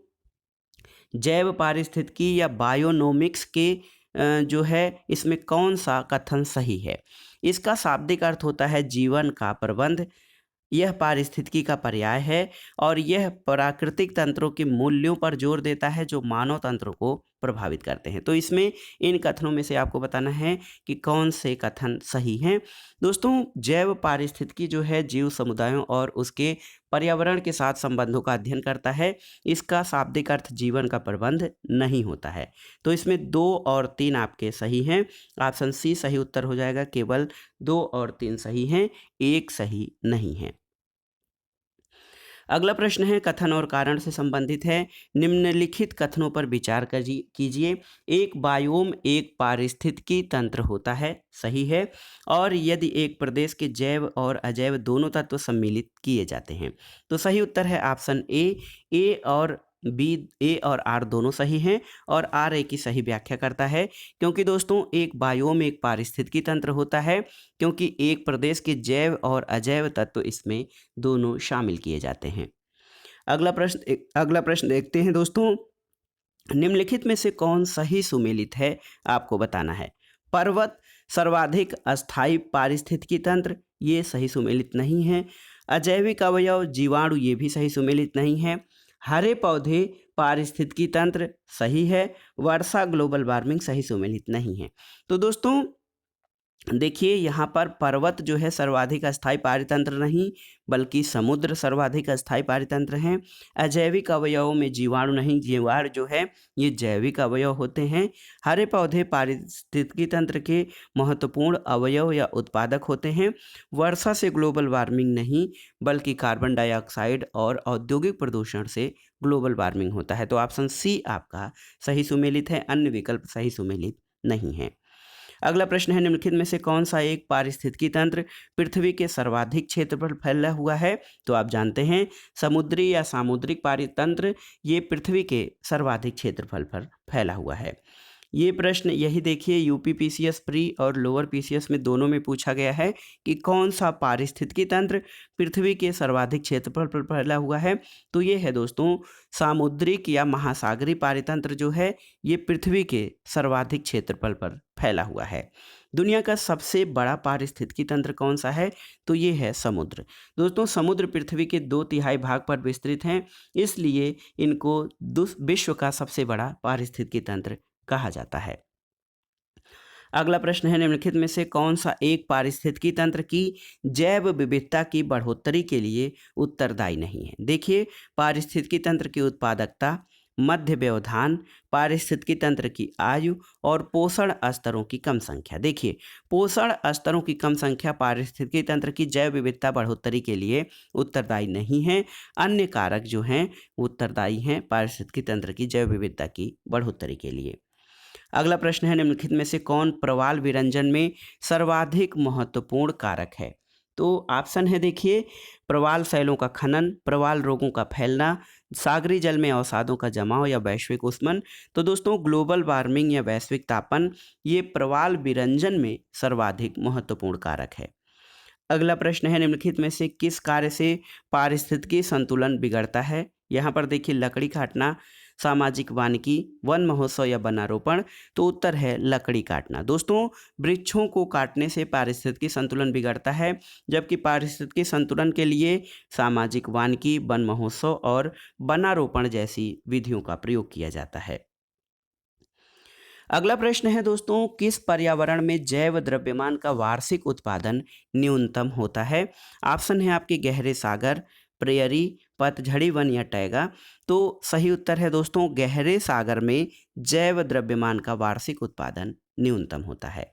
जैव पारिस्थितिकी या बायोनोमिक्स के जो है इसमें कौन सा कथन सही है। इसका शाब्दिक अर्थ होता है जीवन का प्रबंध। यह पारिस्थितिकी का पर्याय है और यह प्राकृतिक तंत्रों के मूल्यों पर जोर देता है जो मानव तंत्रों को प्रभावित करते हैं। तो इसमें इन कथनों में से आपको बताना है कि कौन से कथन सही हैं। दोस्तों, जैव पारिस्थितिकी जो है जीव समुदायों और उसके पर्यावरण के साथ संबंधों का अध्ययन करता है। इसका शाब्दिक अर्थ जीवन का प्रबंध नहीं होता है। तो इसमें 2 और 3 आपके सही हैं। ऑप्शन सी सही उत्तर हो जाएगा। केवल 2 और 3 सही हैं, 1 सही नहीं है। अगला प्रश्न है, कथन और कारण से संबंधित है। निम्नलिखित कथनों पर विचार कीजिए। एक बायोम एक पारिस्थितिकी तंत्र होता है, सही है। और यदि एक प्रदेश के जैव और अजैव दोनों तत्व सम्मिलित किए जाते हैं। तो सही उत्तर है ऑप्शन ए और बी, ए और आर दोनों सही हैं और आर ए की सही व्याख्या करता है। क्योंकि दोस्तों, एक बायोम एक पारिस्थितिकी तंत्र होता है, क्योंकि एक प्रदेश के जैव और अजैव तत्व इसमें दोनों शामिल किए जाते हैं। अगला प्रश्न देखते हैं दोस्तों, निम्नलिखित में से कौन सही सुमेलित है, आपको बताना है। पर्वत सर्वाधिक अस्थायी पारिस्थितिकी तंत्र ये सही सुमेलित नहीं है। अजैविक अवयव जीवाणु ये भी सही सुमेलित नहीं है। हरे पौधे पारिस्थितिकी तंत्र सही है। वर्षा ग्लोबल वार्मिंग सही सुमेलित नहीं है। तो दोस्तों, देखिए यहाँ पर पर्वत जो है सर्वाधिक अस्थायी पारितंत्र नहीं, बल्कि समुद्र सर्वाधिक अस्थायी पारितंत्र हैं। अजैविक अवयवों में जीवाणु नहीं, जीवाणु जो है ये जैविक अवयव होते हैं। हरे पौधे पारिस्थितिकी तंत्र के महत्वपूर्ण अवयव या उत्पादक होते हैं। वर्षा से ग्लोबल वार्मिंग नहीं, बल्कि कार्बन डाइऑक्साइड और औद्योगिक प्रदूषण से ग्लोबल वार्मिंग होता है। तो ऑप्शन सी आपका सही सुमेलित है, अन्य विकल्प सही सुमेलित नहीं है। अगला प्रश्न है, निम्नलिखित में से कौन सा एक पारिस्थितिकी तंत्र पृथ्वी के सर्वाधिक क्षेत्र पर फैला हुआ है? तो आप जानते हैं समुद्री या सामुद्रिक पारितंत्र ये पृथ्वी के सर्वाधिक क्षेत्रफल पर फैला हुआ है। ये प्रश्न यही देखिए यूपी पीसीएस प्री और लोअर पीसीएस में दोनों में पूछा गया है कि कौन सा पारिस्थितिकी तंत्र पृथ्वी के सर्वाधिक क्षेत्रफल पर फैला हुआ है। तो ये है दोस्तों सामुद्रिक या महासागरीय पारितंत्र जो है ये पृथ्वी के सर्वाधिक क्षेत्रफल पर फैला हुआ है। दुनिया का सबसे बड़ा पारिस्थितिकी तंत्र कौन सा है? तो ये है समुद्र। दोस्तों समुद्र पृथ्वी के 2/3 भाग पर विस्तृत हैं, इसलिए इनको विश्व का सबसे बड़ा पारिस्थितिकी तंत्र कहा जाता है। अगला प्रश्न है, निम्नलिखित में से कौन सा एक पारिस्थितिकी तंत्र की जैव विविधता की बढ़ोतरी के लिए उत्तरदायी नहीं है? देखिए पारिस्थितिकी तंत्र की उत्पादकता, मध्य व्यवधान, पारिस्थितिकी तंत्र की आयु और पोषण स्तरों की कम संख्या। देखिए पोषण स्तरों की कम संख्या पारिस्थितिकी तंत्र की जैव विविधता बढ़ोतरी के लिए उत्तरदायी नहीं है। अन्य कारक जो हैं उत्तरदायी हैं पारिस्थितिकी तंत्र की जैव विविधता की बढ़ोतरी के लिए। अगला प्रश्न है, निम्नलिखित में से कौन प्रवाल विरंजन में सर्वाधिक महत्वपूर्ण कारक है? तो ऑप्शन है देखिए प्रवाल शैलों का खनन, प्रवाल रोगों का फैलना, सागरी जल में अवसादों का जमाव या वैश्विक उष्मन। तो दोस्तों ग्लोबल वार्मिंग या वैश्विक तापन ये प्रवाल विरंजन में सर्वाधिक महत्वपूर्ण कारक है। अगला प्रश्न है, निम्नलिखित में से किस कार्य से पारिस्थितिकी संतुलन बिगड़ता है? यहाँ पर देखिए लकड़ी काटना, सामाजिक वानिकी, वन महोत्सव या वनारोपण। तो उत्तर है लकड़ी काटना। दोस्तों वृक्षों को काटने से पारिस्थितिकी संतुलन बिगड़ता है, जबकि पारिस्थितिकी संतुलन के लिए सामाजिक वानिकी, वन महोत्सव और वनारोपण जैसी विधियों का प्रयोग किया जाता है। अगला प्रश्न है दोस्तों, किस पर्यावरण में जैव द्रव्यमान का वार्षिक उत्पादन न्यूनतम होता है? ऑप्शन है आपके गहरे सागर, प्रेयरी, पतझड़ी वन या टैगा। तो सही उत्तर है दोस्तों गहरे सागर में जैव द्रव्यमान का वार्षिक उत्पादन न्यूनतम होता है।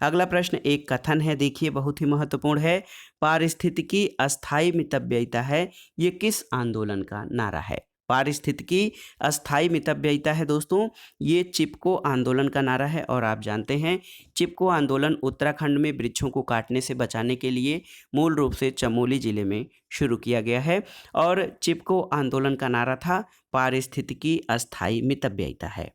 अगला प्रश्न एक कथन है, देखिए बहुत ही महत्वपूर्ण है। पारिस्थितिकी अस्थायी मितव्ययिता है, ये किस आंदोलन का नारा है? पारिस्थितिकी अस्थायी मितव्ययिता है दोस्तों ये चिपको आंदोलन का नारा है। और आप जानते हैं चिपको आंदोलन उत्तराखंड में वृक्षों को काटने से बचाने के लिए मूल रूप से चमोली जिले में शुरू किया गया है और चिपको आंदोलन का नारा था पारिस्थितिकी अस्थायी मितव्ययिता है।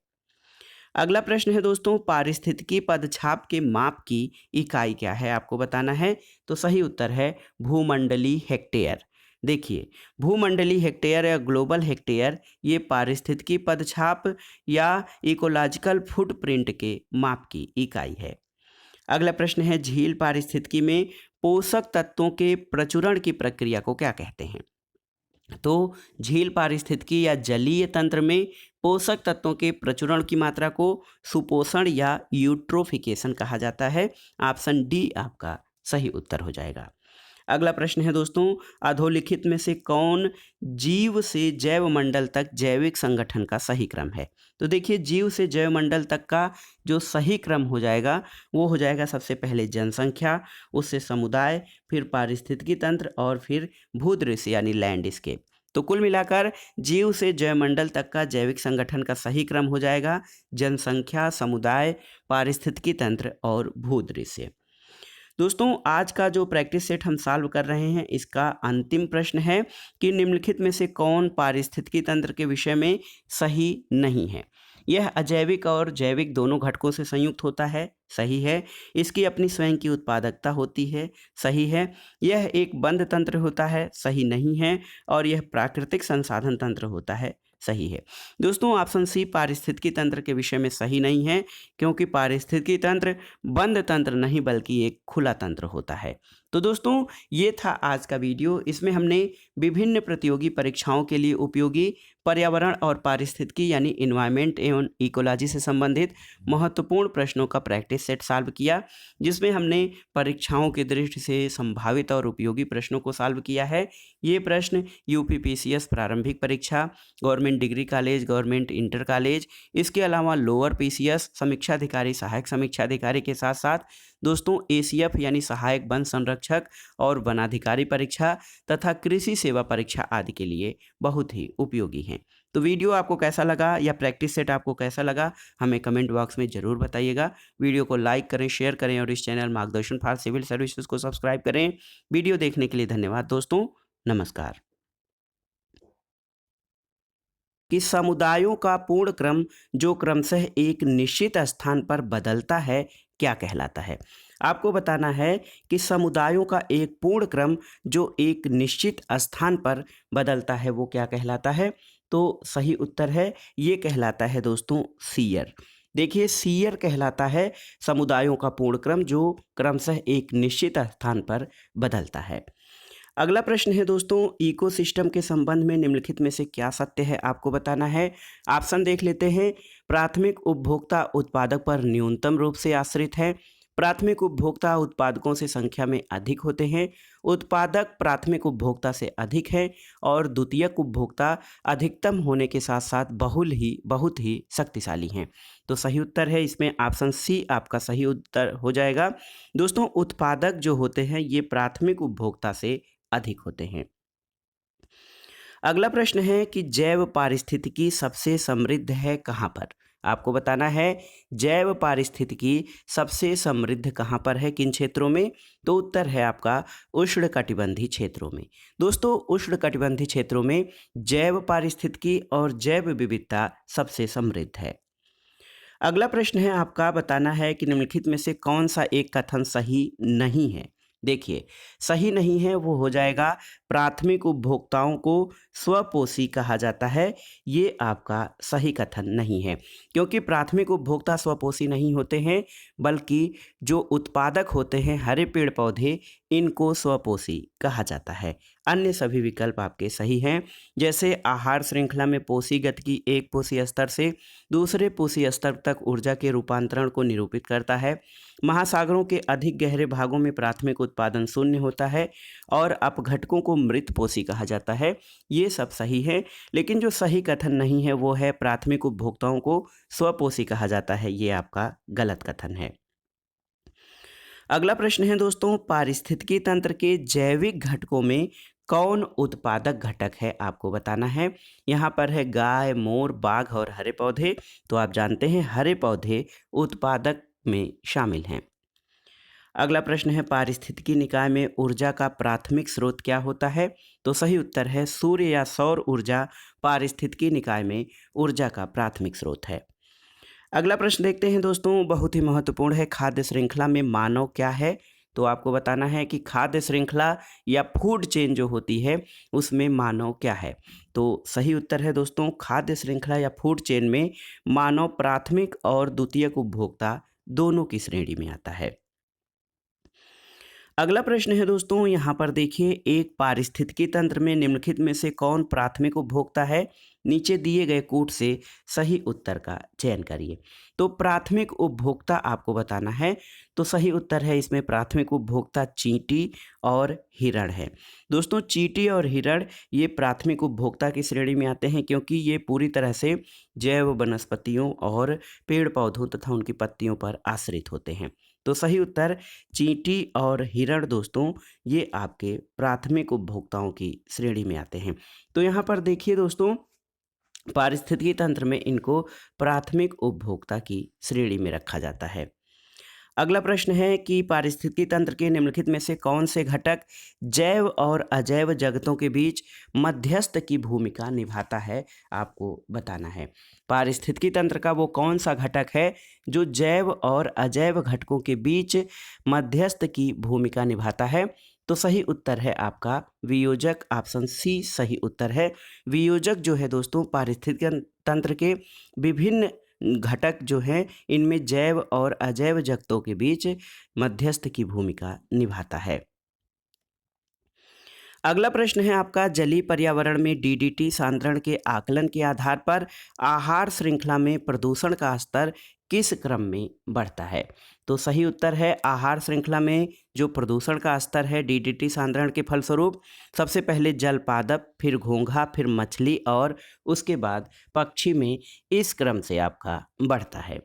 अगला प्रश्न है दोस्तों, पारिस्थितिकी पदछाप के माप की इकाई क्या है? आपको बताना है। तो सही उत्तर है भूमंडलीय हेक्टेयर। देखिए भूमंडलीय हेक्टेयर या ग्लोबल हेक्टेयर ये पारिस्थितिकी पदछाप या इकोलॉजिकल फुटप्रिंट के माप की इकाई है। अगला प्रश्न है, झील पारिस्थितिकी में पोषक तत्वों के प्रचुरण की प्रक्रिया को क्या कहते हैं? तो झील पारिस्थितिकी या जलीय तंत्र में पोषक तत्वों के प्रचुरण की मात्रा को सुपोषण या यूट्रोफिकेशन कहा जाता है। ऑप्शन डी आपका सही उत्तर हो जाएगा। अगला प्रश्न है दोस्तों, अधोलिखित में से कौन जीव से जैवमंडल तक जैविक संगठन का सही क्रम है? तो देखिए जीव से जैवमंडल तक का जो सही क्रम हो जाएगा वो हो जाएगा सबसे पहले जनसंख्या, उससे समुदाय, फिर पारिस्थितिकी तंत्र और फिर भूदृश्य यानी लैंडस्केप। तो कुल मिलाकर जीव से जैवमंडल तक का जैविक संगठन का सही क्रम हो जाएगा जनसंख्या, समुदाय, पारिस्थितिकी तंत्र और भूदृश्य। दोस्तों आज का जो प्रैक्टिस सेट हम सॉल्व कर रहे हैं इसका अंतिम प्रश्न है कि निम्नलिखित में से कौन पारिस्थितिकी तंत्र के विषय में सही नहीं है? यह अजैविक और जैविक दोनों घटकों से संयुक्त होता है, सही है। इसकी अपनी स्वयं की उत्पादकता होती है, सही है। यह एक बंद तंत्र होता है, सही नहीं है। और यह प्राकृतिक संसाधन तंत्र होता है, सही है। दोस्तों ऑप्शन सी पारिस्थितिकी तंत्र के विषय में सही नहीं है, क्योंकि पारिस्थितिकी तंत्र बंद तंत्र नहीं बल्कि एक खुला तंत्र होता है। तो दोस्तों ये था आज का वीडियो। इसमें हमने विभिन्न प्रतियोगी परीक्षाओं के लिए उपयोगी पर्यावरण और पारिस्थितिकी यानी इन्वायरमेंट एवं इकोलॉजी से संबंधित महत्वपूर्ण प्रश्नों का प्रैक्टिस सेट सॉल्व किया, जिसमें हमने परीक्षाओं की दृष्टि से संभावित और उपयोगी प्रश्नों को सॉल्व किया है। ये प्रश्न यूपीपीसीएस प्रारंभिक परीक्षा, government degree college, government inter college, इसके अलावा लोअर पीसीएस, समीक्षा अधिकारी, सहायक समीक्षा अधिकारी के साथ साथ दोस्तों एसीएफ यानी सहायक वन संरक्षक और वनाधिकारी परीक्षा तथा कृषि सेवा परीक्षा आदि के लिए बहुत ही उपयोगी हैं। तो वीडियो आपको कैसा लगा या प्रैक्टिस सेट आपको कैसा लगा, हमें कमेंट बॉक्स में ज़रूर बताइएगा। वीडियो को लाइक करें, शेयर करें और इस चैनल मार्गदर्शन फॉर सिविल सर्विसेज को सब्सक्राइब करें। वीडियो देखने के लिए धन्यवाद दोस्तों, नमस्कार। कि समुदायों का पूर्ण क्रम जो क्रमशः एक निश्चित स्थान पर बदलता है क्या कहलाता है। आपको बताना है कि समुदायों का एक पूर्ण क्रम जो एक निश्चित स्थान पर बदलता है वो क्या कहलाता है। तो सही उत्तर है ये कहलाता है दोस्तों सीयर। देखिए सीयर कहलाता है समुदायों का पूर्ण क्रम जो क्रमशः एक निश्चित स्थान पर बदलता है। अगला प्रश्न है दोस्तों, इकोसिस्टम के संबंध में निम्नलिखित में से क्या सत्य है आपको बताना है। ऑप्शन देख लेते हैं। प्राथमिक उपभोक्ता उत्पादक पर न्यूनतम रूप से आश्रित है। प्राथमिक उपभोक्ता उत्पादकों से संख्या में अधिक होते हैं। उत्पादक प्राथमिक उपभोक्ता से अधिक है और द्वितीयक उपभोक्ता अधिकतम होने के साथ साथ बहुत ही शक्तिशाली हैं। तो सही उत्तर है इसमें ऑप्शन सी आपका सही उत्तर हो जाएगा। दोस्तों उत्पादक जो होते हैं ये प्राथमिक उपभोक्ता से अधिक होते हैं। अगला प्रश्न है कि जैव पारिस्थितिकी सबसे समृद्ध है कहाँ पर। आपको बताना है जैव पारिस्थितिकी सबसे समृद्ध कहाँ पर है, किन क्षेत्रों में। तो उत्तर है आपका उष्णकटिबंधीय क्षेत्रों में। दोस्तों उष्णकटिबंधीय क्षेत्रों में जैव पारिस्थितिकी और जैव विविधता सबसे समृद्ध है। अगला प्रश्न है आपका बताना है कि निम्नलिखित में से कौन सा एक कथन सही नहीं है। देखिए सही नहीं है वो हो जाएगा प्राथमिक उपभोक्ताओं को स्वपोषी कहा जाता है। ये आपका सही कथन नहीं है क्योंकि प्राथमिक उपभोक्ता स्वपोषी नहीं होते हैं बल्कि जो उत्पादक होते हैं हरे पेड़ पौधे इनको स्वपोषी कहा जाता है। अन्य सभी विकल्प आपके सही हैं। जैसे आहार श्रृंखला में पोषी गतिकी एक पोषी स्तर से दूसरे पोषी स्तर तक ऊर्जा के रूपांतरण को निरूपित करता है। महासागरों के अधिक गहरे भागों में प्राथमिक उत्पादन शून्य होता है और अपघटकों को मृत पोषी कहा जाता है। ये सब सही है, लेकिन जो सही कथन नहीं है वो है प्राथमिक उपभोक्ताओं को स्वपोषी कहा जाता है। ये आपका गलत कथन है। अगला प्रश्न है दोस्तों, पारिस्थितिकी तंत्र के जैविक घटकों में कौन उत्पादक घटक है आपको बताना है। यहाँ पर है गाय, मोर, बाघ और हरे पौधे। तो आप जानते हैं हरे पौधे उत्पादक में शामिल हैं। अगला प्रश्न है पारिस्थितिकी निकाय में ऊर्जा का प्राथमिक स्रोत क्या होता है। तो सही उत्तर है सूर्य या सौर ऊर्जा पारिस्थितिकी निकाय में ऊर्जा का प्राथमिक स्रोत है। अगला प्रश्न देखते हैं दोस्तों, बहुत ही महत्वपूर्ण है, खाद्य श्रृंखला में मानव क्या है। तो आपको बताना है कि खाद्य श्रृंखला या फूड चेन जो होती है उसमें मानव क्या है। तो सही उत्तर है दोस्तों खाद्य श्रृंखला या फूड चेन में मानव प्राथमिक और द्वितीयक उपभोक्ता दोनों की श्रेणी में आता है। अगला प्रश्न है दोस्तों, यहाँ पर देखिए एक पारिस्थितिकी तंत्र में निम्नलिखित में से कौन प्राथमिक उपभोक्ता है। नीचे दिए गए कूट से सही उत्तर का चयन करिए। तो प्राथमिक उपभोक्ता आपको बताना है। तो सही उत्तर है इसमें प्राथमिक उपभोक्ता चींटी और हिरण है। दोस्तों चींटी और हिरण ये प्राथमिक उपभोक्ता की श्रेणी में आते हैं क्योंकि ये पूरी तरह से जैव वनस्पतियों और पेड़ पौधों तथा उनकी पत्तियों पर आश्रित होते हैं। तो सही उत्तर चींटी और हिरण दोस्तों ये आपके प्राथमिक उपभोक्ताओं की श्रेणी में आते हैं। तो यहाँ पर देखिए दोस्तों पारिस्थितिकी तंत्र में इनको प्राथमिक उपभोक्ता की श्रेणी में रखा जाता है। अगला प्रश्न है कि पारिस्थितिकी तंत्र के निम्नलिखित में से कौन से घटक जैव और अजैव जगतों के बीच मध्यस्थ की भूमिका निभाता है आपको बताना है। पारिस्थितिकी तंत्र का वो कौन सा घटक है जो जैव और अजैव घटकों के बीच मध्यस्थ की भूमिका निभाता है। तो सही उत्तर है आपका वियोजक, ऑप्शन सी सही उत्तर है। वियोजक जो है दोस्तों पारिस्थितिकी तंत्र के विभिन्न घटक जो हैं इनमें जैव और अजैव जगतों के बीच मध्यस्थ की भूमिका निभाता है। अगला प्रश्न है आपका, जलीय पर्यावरण में डीडीटी सांद्रण के आकलन के आधार पर आहार श्रृंखला में प्रदूषण का स्तर किस क्रम में बढ़ता है? तो सही उत्तर है, आहार श्रृंखला में जो प्रदूषण का स्तर है डीडीटी सांद्रण के फलस्वरूप सबसे पहले जल पादप, फिर घोंघा, फिर मछली और उसके बाद पक्षी में इस क्रम से आपका बढ़ता है।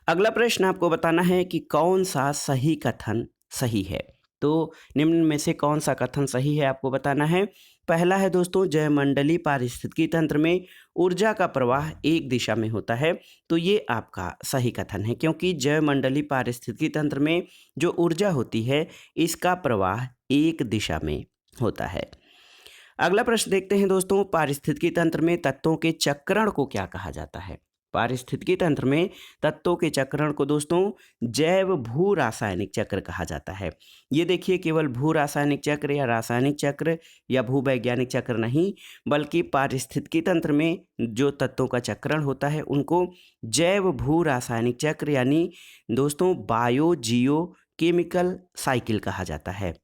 अगला प्रश्न आपको बताना है कि कौन सा सही कथन सही है। तो निम्न में से कौन सा कथन सही है आपको बताना है। पहला है दोस्तों, जयमंडलीय पारिस्थितिकी तंत्र में ऊर्जा का प्रवाह एक दिशा में होता है। तो ये आपका सही कथन है, क्योंकि जयमंडलीय पारिस्थितिकी तंत्र में जो ऊर्जा होती है इसका प्रवाह एक दिशा में होता है। अगला प्रश्न देखते हैं दोस्तों, पारिस्थितिकी तंत्र में तत्वों के चक्रण को क्या कहा जाता है? पारिस्थितिकी तंत्र में तत्वों के चक्रण को दोस्तों जैव भू रासायनिक चक्र कहा जाता है। ये देखिए, केवल भू रासायनिक चक्र या रासायनिक चक्र या भूवैज्ञानिक चक्र नहीं, बल्कि पारिस्थितिकी तंत्र में जो तत्वों का चक्रण होता है उनको जैव भू रासायनिक चक्र यानी दोस्तों बायो जियो केमिकल साइकिल कहा जाता है।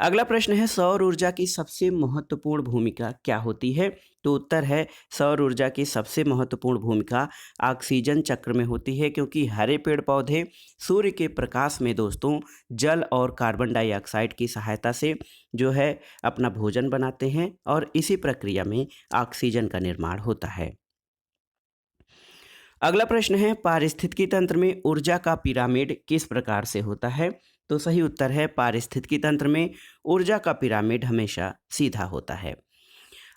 अगला प्रश्न है, सौर ऊर्जा की सबसे महत्वपूर्ण भूमिका क्या होती है? तो उत्तर है, सौर ऊर्जा की सबसे महत्वपूर्ण भूमिका ऑक्सीजन चक्र में होती है, क्योंकि हरे पेड़ पौधे सूर्य के प्रकाश में दोस्तों जल और कार्बन डाइऑक्साइड की सहायता से जो है अपना भोजन बनाते हैं और इसी प्रक्रिया में ऑक्सीजन का निर्माण होता है। अगला प्रश्न है, पारिस्थितिकी तंत्र में ऊर्जा का पिरामिड किस प्रकार से होता है? तो सही उत्तर है, पारिस्थितिकी तंत्र में ऊर्जा का पिरामिड हमेशा सीधा होता है।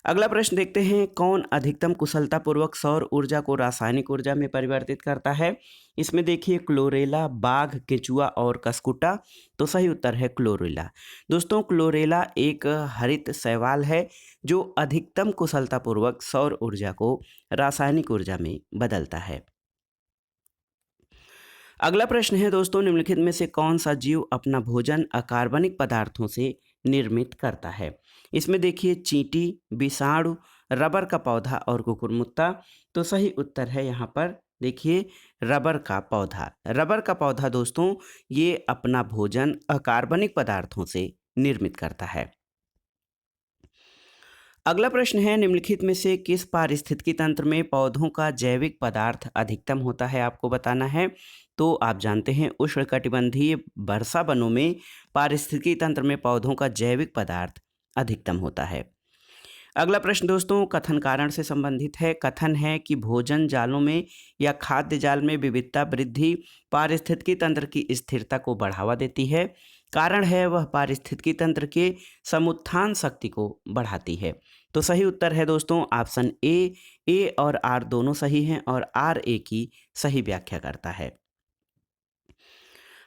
अगला प्रश्न देखते हैं, कौन अधिकतम कुशलतापूर्वक सौर ऊर्जा को रासायनिक ऊर्जा में परिवर्तित करता है? इसमें देखिए, क्लोरेला, बाघ, केंचुआ और कस्कुटा। तो सही उत्तर है क्लोरेला। दोस्तों क्लोरेला एक हरित शैवाल है जो अधिकतम कुशलतापूर्वक सौर ऊर्जा को रासायनिक ऊर्जा में बदलता है। अगला प्रश्न है दोस्तों, निम्नलिखित में से कौन सा जीव अपना भोजन अकार्बनिक पदार्थों से निर्मित करता है? इसमें देखिए, चींटी, विषाणु, रबर का पौधा और कुकुरमुत्ता। तो सही उत्तर है यहाँ पर देखिए रबर का पौधा। रबर का पौधा दोस्तों ये अपना भोजन अकार्बनिक पदार्थों से निर्मित करता है। अगला प्रश्न है, निम्नलिखित में से किस पारिस्थितिकी तंत्र में पौधों का जैविक पदार्थ अधिकतम होता है आपको बताना है। तो आप जानते हैं उष्णकटिबंधीय वर्षा वनों में पारिस्थितिकी तंत्र में पौधों का जैविक पदार्थ अधिकतम होता है। अगला प्रश्न दोस्तों कथन कारण से संबंधित है। कथन है कि भोजन जालों में या खाद्य जाल में विविधता वृद्धि पारिस्थितिकी तंत्र की स्थिरता को बढ़ावा देती है। कारण है वह पारिस्थितिकी तंत्र के समुत्थान शक्ति को बढ़ाती है। तो सही उत्तर है दोस्तों ऑप्शन ए और आर दोनों सही हैं और आर ए की सही व्याख्या करता है।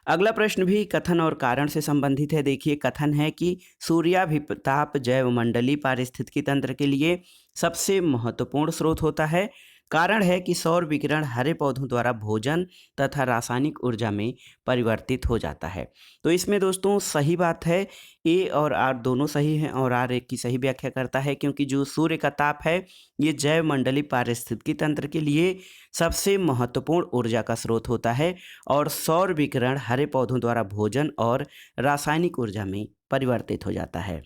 अगला प्रश्न भी कथन और कारण से संबंधित है। देखिए, कथन है कि सूर्याभिताप जैवमंडलीय पारिस्थितिकी तंत्र के लिए सबसे महत्वपूर्ण स्रोत होता है। कारण है कि सौर विकिरण हरे पौधों द्वारा भोजन तथा रासायनिक ऊर्जा में परिवर्तित हो जाता है। तो इसमें दोस्तों सही बात है, ए और आर दोनों सही हैं और आर एक की सही व्याख्या करता है, क्योंकि जो सूर्य का ताप है ये जैवमंडलीय पारिस्थितिकी तंत्र के लिए सबसे महत्वपूर्ण ऊर्जा का स्रोत होता है और सौर विकिरण हरे पौधों द्वारा भोजन और रासायनिक ऊर्जा में परिवर्तित हो जाता है।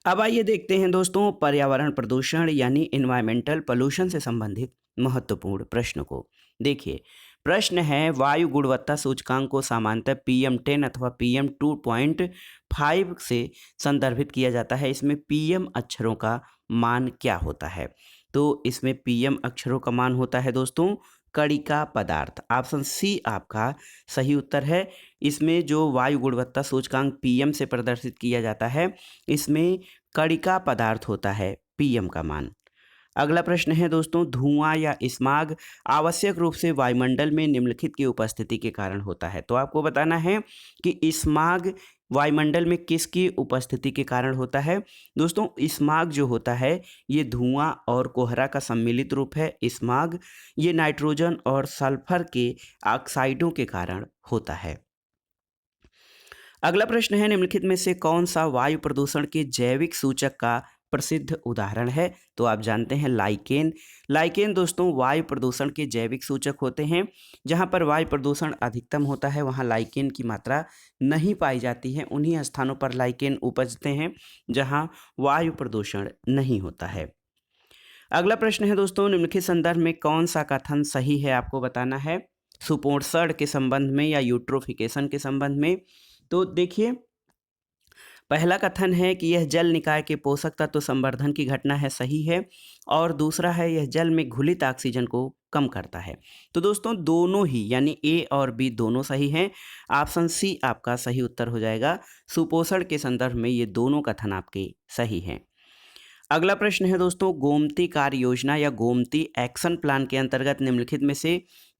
अब आइए देखते हैं दोस्तों पर्यावरण प्रदूषण यानी इन्वायरमेंटल पोल्यूशन से संबंधित महत्वपूर्ण प्रश्न को। देखिए, प्रश्न है वायु गुणवत्ता सूचकांक को सामान्यतः PM10 अथवा PM2.5 से संदर्भित किया जाता है। इसमें PM अक्षरों का मान क्या होता है? तो इसमें PM अक्षरों का मान होता है दोस्तों कणिका पदार्थ। ऑप्शन सी आपका सही उत्तर है। इसमें जो वायु गुणवत्ता सूचकांक PM से प्रदर्शित किया जाता है इसमें कणिका पदार्थ होता है PM का मान। अगला प्रश्न है दोस्तों, धुआं या स्माग आवश्यक रूप से वायुमंडल में निम्नलिखित की उपस्थिति के कारण होता है। तो आपको बताना है कि स्माग वायुमंडल में किसकी उपस्थिति के कारण होता है। दोस्तों स्माग जो होता है ये धुआं और कोहरा का सम्मिलित रूप है। स्माग ये नाइट्रोजन और सल्फर के ऑक्साइडों के कारण होता है। अगला प्रश्न है, निम्नलिखित में से कौन सा वायु प्रदूषण के जैविक सूचक का प्रसिद्ध उदाहरण है तो आप जानते हैं लाइकेन। लाइकेन दोस्तों वायु प्रदूषण के जैविक सूचक होते हैं। जहाँ पर वायु प्रदूषण अधिकतम होता है वहाँ लाइकेन की मात्रा नहीं पाई जाती है। उन्हीं स्थानों पर लाइकेन उपजते हैं जहाँ वायु प्रदूषण नहीं होता है। अगला प्रश्न है दोस्तों, निम्नलिखित संदर्भ में कौन सा कथन सही है आपको बताना है, सुपोषण के संबंध में या यूट्रोफिकेशन के संबंध में। तो देखिए, पहला कथन है कि यह जल निकाय के पोषक तत्व संवर्धन की घटना है, सही है। और दूसरा है यह जल में घुलित ऑक्सीजन को कम करता है। तो दोस्तों दोनों ही यानी ए और बी दोनों सही हैं। ऑप्शन सी आपका सही उत्तर हो जाएगा। सुपोषण के संदर्भ में ये दोनों कथन आपके सही हैं। अगला प्रश्न है दोस्तों, गोमती कार्य योजना या गोमती एक्शन प्लान के अंतर्गत निम्नलिखित में से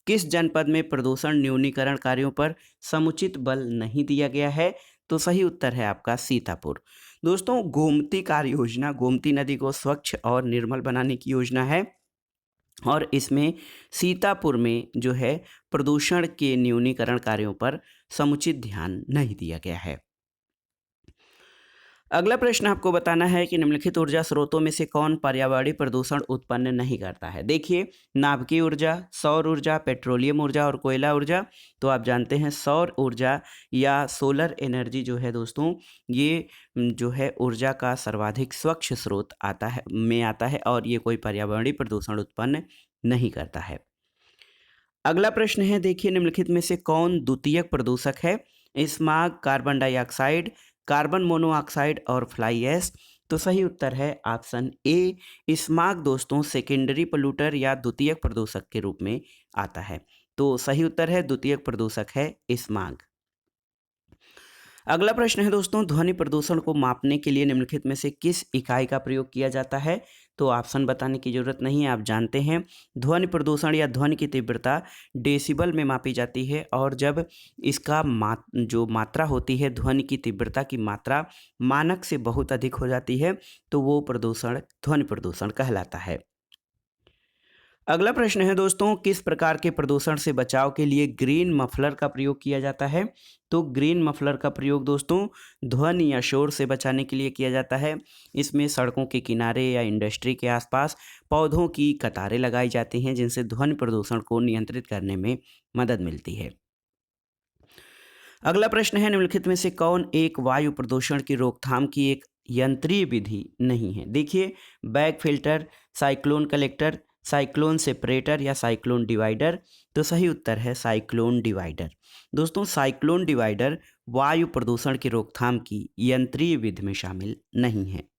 किस जनपद में प्रदूषण न्यूनीकरण कार्यों पर समुचित बल नहीं दिया गया है। तो सही उत्तर है आपका सीतापुर। दोस्तों गोमती कार्य योजना गोमती नदी को स्वच्छ और निर्मल बनाने की योजना है और इसमें सीतापुर में जो है प्रदूषण के न्यूनीकरण कार्यों पर समुचित ध्यान नहीं दिया गया है। अगला प्रश्न आपको बताना है कि निम्नलिखित ऊर्जा स्रोतों में से कौन पर्यावरणीय प्रदूषण उत्पन्न नहीं करता है। देखिए, नाभिकीय ऊर्जा, सौर ऊर्जा, पेट्रोलियम ऊर्जा और कोयला ऊर्जा। तो आप जानते हैं सौर ऊर्जा या सोलर एनर्जी जो है दोस्तों, ये जो है ऊर्जा का सर्वाधिक स्वच्छ स्रोत आता है और ये कोई पर्यावरणीय प्रदूषण उत्पन्न नहीं करता है। अगला प्रश्न है, देखिए निम्नलिखित में से कौन द्वितीयक प्रदूषक है। Smog, carbon dioxide, carbon monoxide और फ्लाई ऐश। तो सही उत्तर है ऑप्शन ए। स्मॉग दोस्तों सेकेंडरी पोल्यूटर या द्वितीयक प्रदूषक के रूप में आता है। तो सही उत्तर है द्वितीयक प्रदूषक है स्मॉग। अगला प्रश्न है दोस्तों, ध्वनि प्रदूषण को मापने के लिए निम्नलिखित में से किस इकाई का प्रयोग किया जाता है। तो ऑप्शन बताने की जरूरत नहीं है, आप जानते हैं ध्वनि प्रदूषण या ध्वनि की तीव्रता डेसिबल में मापी जाती है और जब इसका जो मात्रा होती है, ध्वनि की तीव्रता की मात्रा मानक से बहुत अधिक हो जाती है तो वो प्रदूषण ध्वनि प्रदूषण कहलाता है। अगला प्रश्न है दोस्तों, किस प्रकार के प्रदूषण से बचाव के लिए ग्रीन मफलर का प्रयोग किया जाता है। तो ग्रीन मफलर का प्रयोग दोस्तों ध्वनि या शोर से बचाने के लिए किया जाता है। इसमें सड़कों के किनारे या इंडस्ट्री के आसपास पौधों की कतारें लगाई जाती हैं जिनसे ध्वनि प्रदूषण को नियंत्रित करने में मदद मिलती है। अगला प्रश्न है, निम्नलिखित में से कौन एक वायु प्रदूषण की रोकथाम की एक यंत्रीय विधि नहीं है। देखिए, bag filter, cyclone collector, cyclone separator या साइक्लोन डिवाइडर। तो सही उत्तर है साइक्लोन डिवाइडर। दोस्तों साइक्लोन डिवाइडर वायु प्रदूषण की रोकथाम की यंत्रीय विधि में शामिल नहीं है।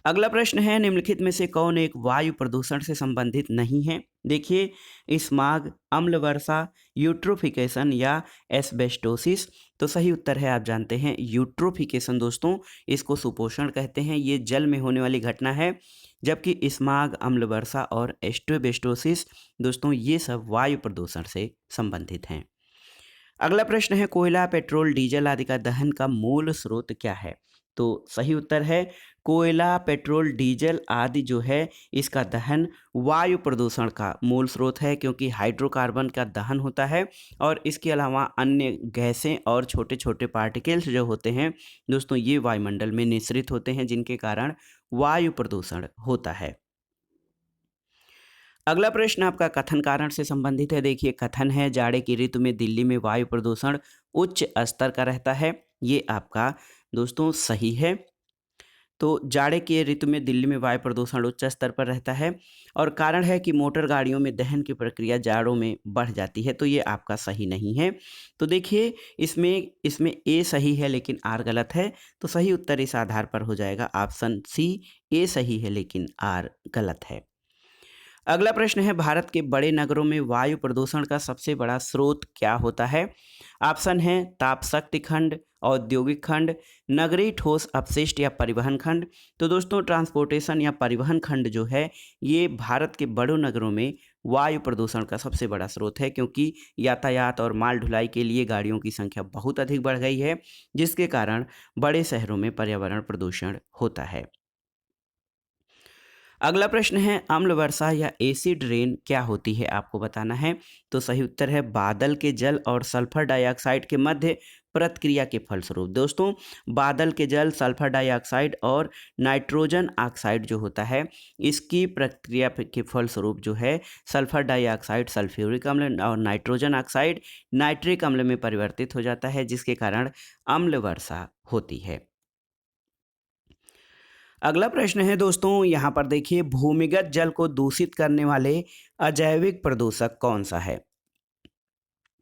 अगला प्रश्न है, निम्नलिखित में से कौन एक वायु प्रदूषण से संबंधित नहीं है। देखिए, स्मॉग, अम्ल वर्षा, यूट्रोफिकेशन या एस्बेस्टोसिस। तो सही उत्तर है आप जानते हैं यूट्रोफिकेशन। दोस्तों इसको सुपोषण कहते हैं, ये जल में होने वाली घटना है, जबकि स्मॉग, अम्ल वर्षा और एस्बेस्टोसिस दोस्तों ये सब वायु प्रदूषण से संबंधित हैं। अगला प्रश्न है, कोयला, पेट्रोल, डीजल आदि का दहन का मूल स्रोत क्या है। तो सही उत्तर है कोयला, पेट्रोल, डीजल आदि जो है इसका दहन वायु प्रदूषण का मूल स्रोत है, क्योंकि हाइड्रोकार्बन का दहन होता है और इसके अलावा अन्य गैसें और छोटे छोटे पार्टिकल्स जो होते हैं दोस्तों ये वायुमंडल में निःसृत होते हैं, जिनके कारण वायु प्रदूषण होता है। अगला प्रश्न आपका कथन कारण से संबंधित है। देखिए, कथन है जाड़े की ऋतु में दिल्ली में वायु प्रदूषण उच्च स्तर का रहता है। ये आपका दोस्तों सही है। तो जाड़े के ऋतु में दिल्ली में वायु प्रदूषण उच्च स्तर पर रहता है और कारण है कि मोटर गाड़ियों में दहन की प्रक्रिया जाड़ों में बढ़ जाती है। तो ये आपका सही नहीं है। तो देखिए, इसमें ए सही है लेकिन आर गलत है। तो सही उत्तर इस आधार पर हो जाएगा ऑप्शन सी, ए सही है लेकिन आर गलत है। अगला प्रश्न है, भारत के बड़े नगरों में वायु प्रदूषण का सबसे बड़ा स्रोत क्या होता है। ऑप्शन है ताप शक्ति खंड, औद्योगिक खंड, नगरीय ठोस अपशिष्ट या परिवहन खंड। तो दोस्तों ट्रांसपोर्टेशन या परिवहन खंड जो है ये भारत के बड़ों नगरों में वायु प्रदूषण का सबसे बड़ा स्रोत है, क्योंकि यातायात और माल ढुलाई के लिए गाड़ियों की संख्या बहुत अधिक बढ़ गई है, जिसके कारण बड़े शहरों में पर्यावरण प्रदूषण होता है। अगला प्रश्न है, अम्ल वर्षा या एसिड रेन क्या होती है, आपको बताना है। तो सही उत्तर है बादल के जल और सल्फर डाइऑक्साइड के मध्य प्रक्रिया के फलस्वरूप। दोस्तों, बादल के जल, सल्फर डाइऑक्साइड और नाइट्रोजन ऑक्साइड जो होता है, इसकी प्रक्रिया के फलस्वरूप जो है सल्फर डाइऑक्साइड सल्फ्यूरिक अम्ल और नाइट्रोजन ऑक्साइड नाइट्रिक अम्ल में परिवर्तित हो जाता है, जिसके कारण अम्ल वर्षा होती है। अगला प्रश्न है दोस्तों, यहाँ पर देखिए, भूमिगत जल को दूषित करने वाले अजैविक प्रदूषक कौन सा है?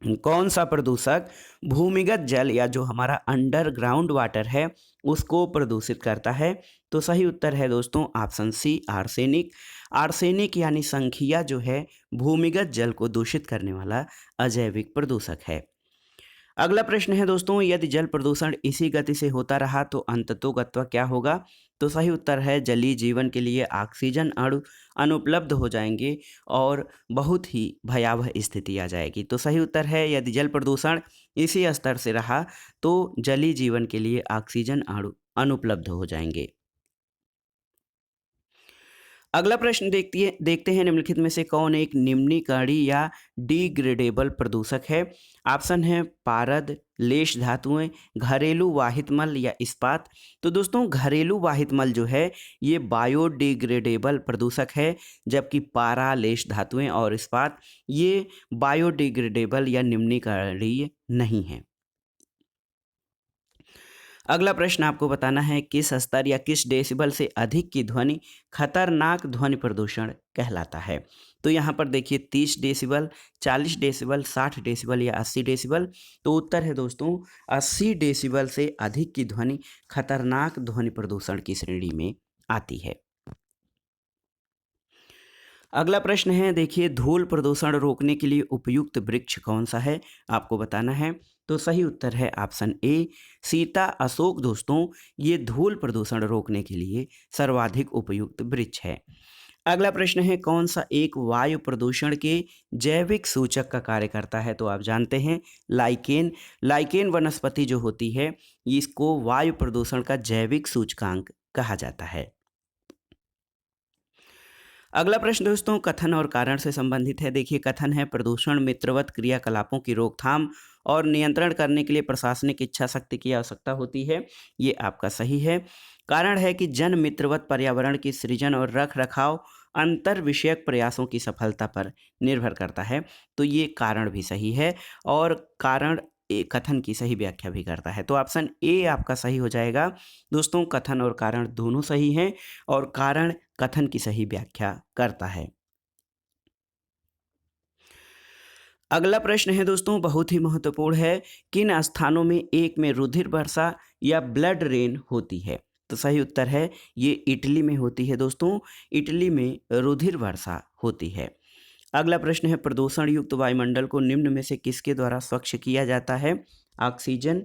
कौन सा प्रदूषक भूमिगत जल या जो हमारा अंडरग्राउंड वाटर है उसको प्रदूषित करता है? तो सही उत्तर है दोस्तों ऑप्शन सी, आर्सेनिक। आर्सेनिक यानी संखिया जो है भूमिगत जल को दूषित करने वाला अजैविक प्रदूषक है। अगला प्रश्न है दोस्तों, यदि जल प्रदूषण इसी गति से होता रहा तो अंततोगत्वा क्या होगा? तो सही उत्तर है जलीय जीवन के लिए ऑक्सीजन अणु अनुपलब्ध हो जाएंगे और बहुत ही भयावह स्थिति आ जाएगी। तो सही उत्तर है यदि जल प्रदूषण इसी स्तर से रहा तो जलीय जीवन के लिए ऑक्सीजन अणु अनुपलब्ध हो जाएंगे। अगला प्रश्न देखते हैं निम्नलिखित में से कौन एक निम्नीकरणीय या डिग्रेडेबल प्रदूषक है? ऑप्शन है पारद, लेश धातुएं, घरेलू वाहित मल या इस्पात। तो दोस्तों, घरेलू वाहित मल जो है ये बायोडिग्रेडेबल प्रदूषक है, जबकि पारा, लेश धातुएं और इस्पात ये बायोडिग्रेडेबल या निम्नीकरणीय नहीं है। अगला प्रश्न आपको बताना है किस स्तर या किस डेसिबल से अधिक की ध्वनि खतरनाक ध्वनि प्रदूषण कहलाता है? तो यहाँ पर देखिए 30 डेसिबल, 40 डेसिबल, 60 डेसिबल या 80 डेसिबल। तो उत्तर है दोस्तों 80 डेसिबल से अधिक की ध्वनि खतरनाक ध्वनि प्रदूषण की श्रेणी में आती है। अगला प्रश्न है देखिए, धूल प्रदूषण रोकने के लिए उपयुक्त वृक्ष कौन सा है? आपको बताना है। तो सही उत्तर है ऑप्शन ए, सीता अशोक। दोस्तों, ये धूल प्रदूषण रोकने के लिए सर्वाधिक उपयुक्त वृक्ष है। अगला प्रश्न है कौन सा एक वायु प्रदूषण के जैविक सूचक का कार्य करता है? तो आप जानते हैं लाइकेन। लाइकेन वनस्पति जो होती है इसको वायु प्रदूषण का जैविक सूचकांक कहा जाता है। अगला प्रश्न दोस्तों कथन और कारण से संबंधित है। देखिए, कथन है प्रदूषण मित्रवत क्रियाकलापों की रोकथाम और नियंत्रण करने के लिए प्रशासनिक इच्छा शक्ति की आवश्यकता होती है। ये आपका सही है। कारण है कि जन मित्रवत पर्यावरण की सृजन और रख रखाव अंतर विषयक प्रयासों की सफलता पर निर्भर करता है। तो ये कारण भी सही है और कारण कथन की सही व्याख्या भी करता है। तो ऑप्शन ए आपका सही हो जाएगा। दोस्तों, कथन और कारण दोनों सही हैं और कारण कथन की सही व्याख्या करता है। अगला प्रश्न है दोस्तों बहुत ही महत्वपूर्ण है, किन स्थानों में एक में रुधिर वर्षा या ब्लड रेन होती है? तो सही उत्तर है ये इटली में होती है। दोस्तों, इटली में रुधिर वर्षा होती है। अगला प्रश्न है प्रदूषण युक्त वायुमंडल को निम्न में से किसके द्वारा स्वच्छ किया जाता है? ऑक्सीजन,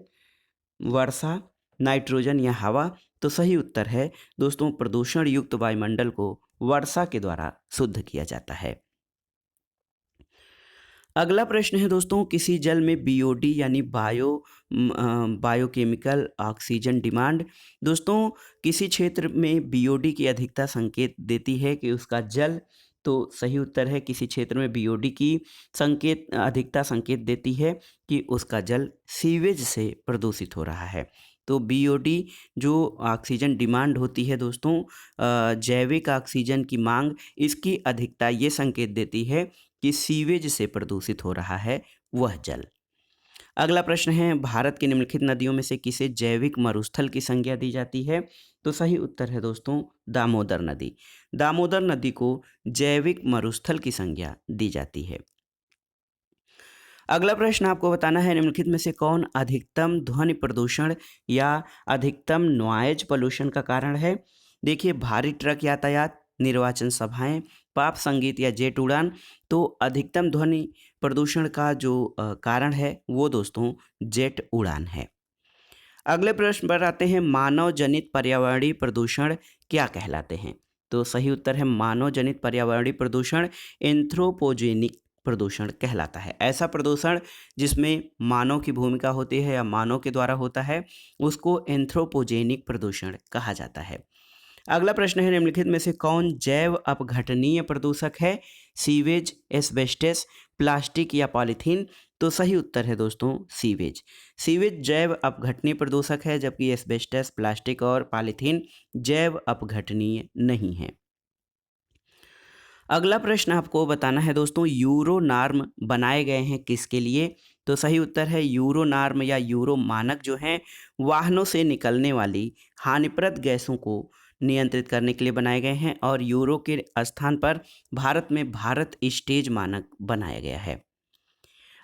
वर्षा, नाइट्रोजन या हवा। तो सही उत्तर है दोस्तों प्रदूषण युक्त वायुमंडल को वर्षा के द्वारा शुद्ध किया जाता है। अगला प्रश्न है दोस्तों किसी जल में बीओडी यानी बायोकेमिकल ऑक्सीजन डिमांड। दोस्तों, किसी क्षेत्र में बीओडी की अधिकता संकेत देती है कि उसका जल, तो सही उत्तर है किसी क्षेत्र में बीओडी की अधिकता संकेत देती है कि उसका जल सीवेज से प्रदूषित हो रहा है। तो बीओडी जो ऑक्सीजन डिमांड होती है दोस्तों, जैविक ऑक्सीजन की मांग, इसकी अधिकता ये संकेत देती है कि सीवेज से प्रदूषित हो रहा है वह जल। अगला प्रश्न है भारत की निम्नलिखित नदियों में से किसे जैविक मरुस्थल की संज्ञा दी जाती है? तो सही उत्तर है दोस्तों दामोदर नदी। दामोदर नदी को जैविक मरुस्थल की संज्ञा दी जाती है। अगला प्रश्न आपको बताना है निम्नलिखित में से कौन अधिकतम ध्वनि प्रदूषण या अधिकतम नॉइज पोल्यूशन का कारण है? देखिए, भारी ट्रक यातायात, निर्वाचन सभाएं, पॉप संगीत या जेट उड़ान। तो अधिकतम ध्वनि प्रदूषण का जो कारण है वो दोस्तों जेट उड़ान है। अगले प्रश्न पर आते हैं मानव जनित पर्यावरणीय प्रदूषण क्या कहलाते हैं? तो सही उत्तर है मानव जनित पर्यावरणीय प्रदूषण एंथ्रोपोजेनिक प्रदूषण कहलाता है। ऐसा प्रदूषण जिसमें मानव की भूमिका होती है या मानव के द्वारा होता है उसको एंथ्रोपोजेनिक प्रदूषण कहा जाता है। अगला प्रश्न है निम्नलिखित में से कौन जैव अपघटनीय प्रदूषक है? सीवेज, एस्बेस्टस, प्लास्टिक या पॉलीथीन। तो सही उत्तर है दोस्तों सीवेज। सीवेज जैव अपघटनीय प्रदूषक है, जबकि एस्बेस्टस, प्लास्टिक और पॉलीथीन जैव अपघटनीय नहीं है। अगला प्रश्न आपको बताना है दोस्तों, यूरो नॉर्म बनाए गए हैं किसके लिए? तो सही उत्तर है यूरो नॉर्म या यूरो मानक जो हैं वाहनों से निकलने वाली हानिप्रद गैसों को नियंत्रित करने के लिए बनाए गए हैं, और यूरो के स्थान पर भारत में भारत स्टेज मानक बनाया गया है।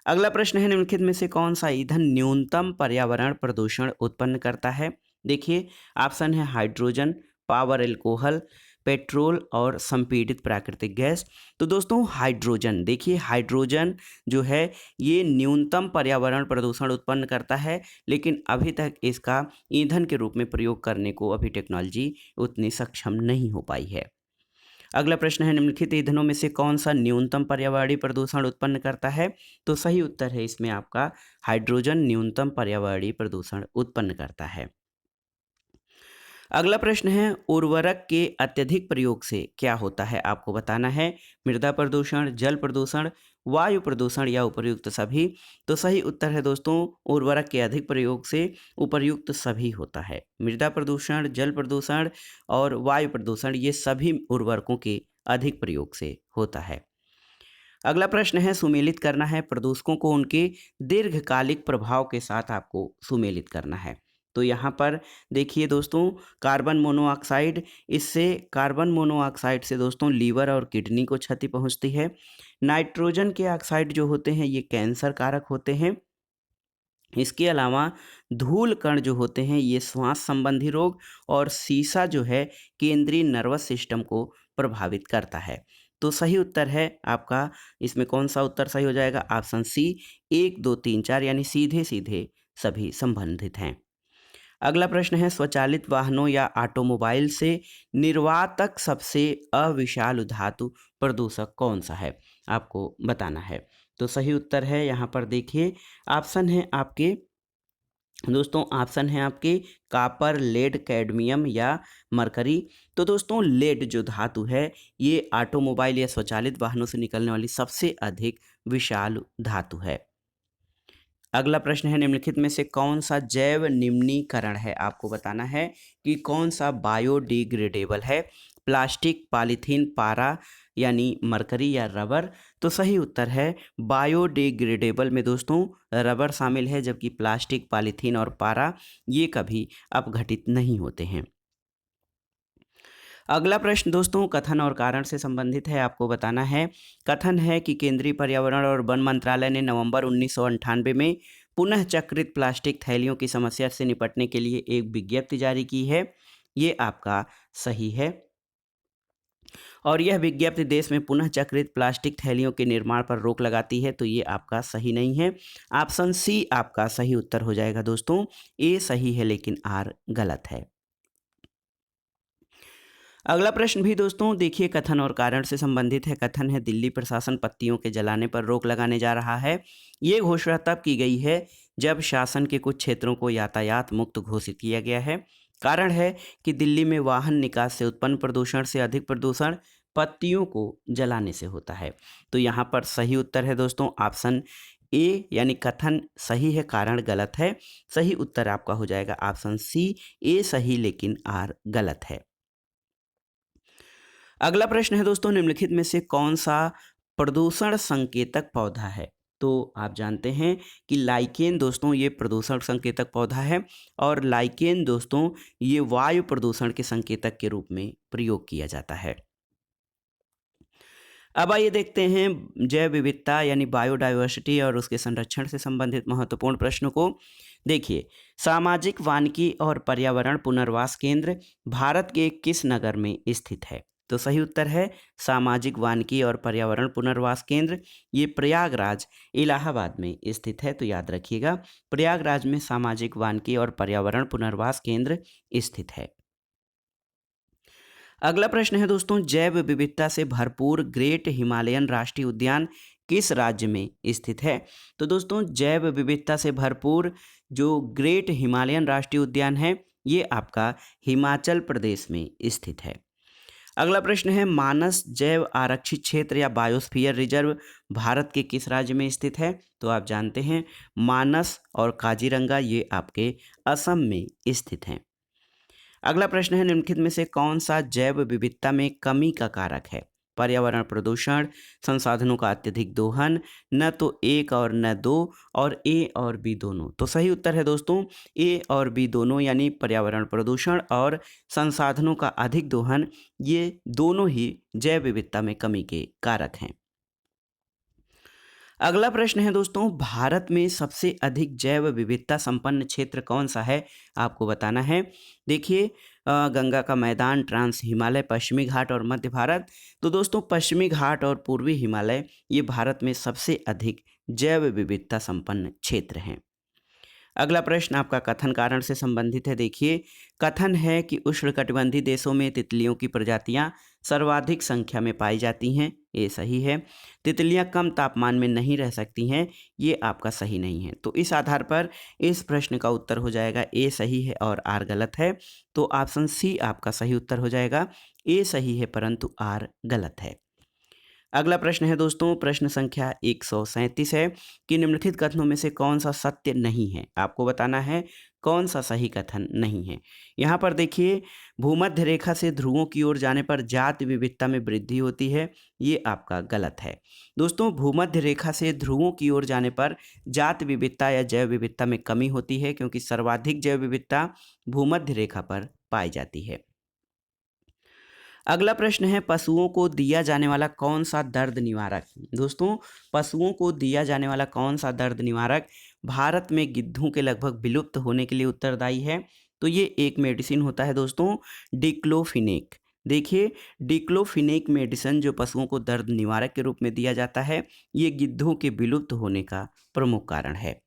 अगला प्रश्न है, निम्नलिखित में से कौन सा ईंधन न्यूनतम पर्यावरण प्रदूषण उत्पन्न करता है? देखिए, ऑप्शन है हाइड्रोजन, पावर एल्कोहल, पेट्रोल और संपीड़ित प्राकृतिक गैस। तो दोस्तों हाइड्रोजन, देखिए हाइड्रोजन जो है ये न्यूनतम पर्यावरण प्रदूषण उत्पन्न करता है, लेकिन अभी तक इसका ईंधन के रूप में प्रयोग करने को अभी टेक्नोलॉजी उतनी सक्षम नहीं हो पाई है। अगला प्रश्न है, निम्नलिखित ईंधनों में से कौन सा न्यूनतम पर्यावरणीय प्रदूषण उत्पन्न करता है? तो सही उत्तर है इसमें आपका हाइड्रोजन न्यूनतम पर्यावरणीय प्रदूषण उत्पन्न करता है। अगला प्रश्न है, उर्वरक के अत्यधिक प्रयोग से क्या होता है? आपको बताना है। मृदा प्रदूषण, जल प्रदूषण, वायु प्रदूषण या उपर्युक्त सभी? तो सही उत्तर है दोस्तों उर्वरक के अधिक प्रयोग से उपर्युक्त सभी होता है। मृदा प्रदूषण, जल प्रदूषण और वायु प्रदूषण ये सभी उर्वरकों के अधिक प्रयोग से होता है। अगला प्रश्न है, सुमेलित करना है। प्रदूषकों को उनके दीर्घकालिक प्रभाव के साथ आपको सुमेलित करना है। तो यहाँ पर देखिए दोस्तों, कार्बन मोनोऑक्साइड, इससे कार्बन मोनोऑक्साइड से दोस्तों लीवर और किडनी को क्षति पहुँचती है। नाइट्रोजन के ऑक्साइड जो होते हैं ये कैंसर कारक होते हैं। इसके अलावा धूल कण जो होते हैं ये श्वास संबंधी रोग, और सीसा जो है केंद्रीय नर्वस सिस्टम को प्रभावित करता है। तो सही उत्तर है आपका, इसमें कौन सा उत्तर सही हो जाएगा? ऑप्शन सी 1, 2, 3, 4 यानी सीधे सीधे सभी संबंधित हैं। अगला प्रश्न है, स्वचालित वाहनों या ऑटोमोबाइल से निर्वातक सबसे अविषालु धातु प्रदूषक कौन सा है? आपको बताना है। तो सही उत्तर है यहाँ पर देखिए, ऑप्शन है आपके दोस्तों, ऑप्शन है आपके कापर, लेड, कैडमियम या मरकरी। तो दोस्तों लेड जो धातु है ये ऑटोमोबाइल या स्वचालित वाहनों से निकलने वाली सबसे अधिक विशाल धातु है। अगला प्रश्न है, निम्नलिखित में से कौन सा जैव निम्नीकरण है? आपको बताना है कि कौन सा बायोडिग्रेडेबल है। प्लास्टिक, पॉलीथीन, पारा यानी मरकरी या रबर? तो सही उत्तर है बायोडिग्रेडेबल में दोस्तों रबर शामिल है, जबकि प्लास्टिक, पॉलीथीन और पारा ये कभी अपघटित नहीं होते हैं। अगला प्रश्न दोस्तों कथन और कारण से संबंधित है। आपको बताना है, कथन है कि केंद्रीय पर्यावरण और वन मंत्रालय ने नवंबर 1998 में पुनः चक्रित प्लास्टिक थैलियों की समस्या से निपटने के लिए एक विज्ञप्ति जारी की है। ये आपका सही है, और यह विज्ञप्ति देश में पुनः चक्रित प्लास्टिक थैलियों के निर्माण पर रोक लगाती है। तो ये आपका सही नहीं है। ऑप्शन सी आपका सही उत्तर हो जाएगा दोस्तों। ए सही है लेकिन आर गलत है। अगला प्रश्न भी दोस्तों देखिए कथन और कारण से संबंधित है। कथन है, दिल्ली प्रशासन पत्तियों के जलाने पर रोक लगाने जा रहा है। ये घोषणा तब की गई है जब शासन के कुछ क्षेत्रों को यातायात मुक्त घोषित किया गया है। कारण है कि दिल्ली में वाहन निकास से उत्पन्न प्रदूषण से अधिक प्रदूषण पत्तियों को जलाने से होता है। तो यहाँ पर सही उत्तर है दोस्तों ऑप्शन ए, यानी कथन सही है, कारण गलत है। सही उत्तर आपका हो जाएगा ऑप्शन सी, ए सही लेकिन आर गलत है। अगला प्रश्न है दोस्तों, निम्नलिखित में से कौन सा प्रदूषण संकेतक पौधा है? तो आप जानते हैं कि लाइकेन दोस्तों ये प्रदूषण संकेतक पौधा है, और लाइकेन दोस्तों ये वायु प्रदूषण के संकेतक के रूप में प्रयोग किया जाता है। अब आइए देखते हैं जैव विविधता यानी बायोडाइवर्सिटी और उसके संरक्षण से संबंधित महत्वपूर्ण प्रश्नों को। देखिए, सामाजिक वानिकी और पर्यावरण पुनर्वास केंद्र भारत के किस नगर में स्थित है? तो सही उत्तर है सामाजिक वानिकी और पर्यावरण पुनर्वास केंद्र, ये प्रयागराज इलाहाबाद में स्थित है। तो याद रखिएगा, प्रयागराज में सामाजिक वानिकी और पर्यावरण पुनर्वास केंद्र स्थित है। अगला प्रश्न है दोस्तों, जैव विविधता से भरपूर ग्रेट हिमालयन राष्ट्रीय उद्यान किस राज्य में स्थित है? तो दोस्तों जैव विविधता से भरपूर जो ग्रेट हिमालयन राष्ट्रीय उद्यान है ये आपका हिमाचल प्रदेश में स्थित है। अगला प्रश्न है मानस जैव आरक्षित क्षेत्र या बायोस्फीयर रिजर्व भारत के किस राज्य में स्थित है? तो आप जानते हैं मानस और काजीरंगा ये आपके असम में स्थित हैं। अगला प्रश्न है निम्नलिखित में से कौन सा जैव विविधता में कमी का कारक है? पर्यावरण प्रदूषण, संसाधनों का अत्यधिक दोहन, न तो एक और न दो, और ए और बी दोनों। तो सही उत्तर है दोस्तों ए और बी दोनों, यानी पर्यावरण प्रदूषण और संसाधनों का अधिक दोहन, ये दोनों ही जैव विविधता में कमी के कारक हैं। अगला प्रश्न है दोस्तों भारत में सबसे अधिक जैव विविधता संपन्न क्षेत्र कौन सा है? आपको बताना है। देखिए गंगा का मैदान, ट्रांस हिमालय, पश्चिमी घाट और मध्य भारत। तो दोस्तों पश्चिमी घाट और पूर्वी हिमालय ये भारत में सबसे अधिक जैव विविधता संपन्न क्षेत्र हैं। अगला प्रश्न आपका कथन कारण से संबंधित है। देखिए कथन है कि उष्णकटिबंधीय देशों में तितलियों की प्रजातियां सर्वाधिक संख्या में पाई जाती हैं, ये सही है। तितलियां कम तापमान में नहीं रह सकती हैं, ये आपका सही नहीं है। तो इस आधार पर इस प्रश्न का उत्तर हो जाएगा ए सही है और आर गलत है। तो ऑप्शन सी आपका सही उत्तर हो जाएगा। ए सही है परंतु आर गलत है। अगला प्रश्न है दोस्तों प्रश्न संख्या 137 है कि निम्नलिखित कथनों में से कौन सा सत्य नहीं है? आपको बताना है कौन सा सही कथन नहीं है। यहाँ पर देखिए भूमध्य रेखा से ध्रुवों की ओर जाने पर जाति विविधता में वृद्धि होती है, ये आपका गलत है। दोस्तों भूमध्य रेखा से ध्रुवों की ओर जाने पर जाति विविधता या जैव विविधता में कमी होती है, क्योंकि सर्वाधिक जैव विविधता भूमध्य रेखा पर पाई जाती है। अगला प्रश्न है पशुओं को दिया जाने वाला कौन सा दर्द निवारक? दोस्तों पशुओं को दिया जाने वाला कौन सा दर्द निवारक भारत में गिद्धों के लगभग विलुप्त होने के लिए उत्तरदायी है? तो ये एक मेडिसिन होता है दोस्तों डिक्लोफिनेक। देखिए डिक्लोफिनेक मेडिसिन जो पशुओं को दर्द निवारक के रूप में दिया जाता है, ये गिद्धों के विलुप्त होने का प्रमुख कारण है।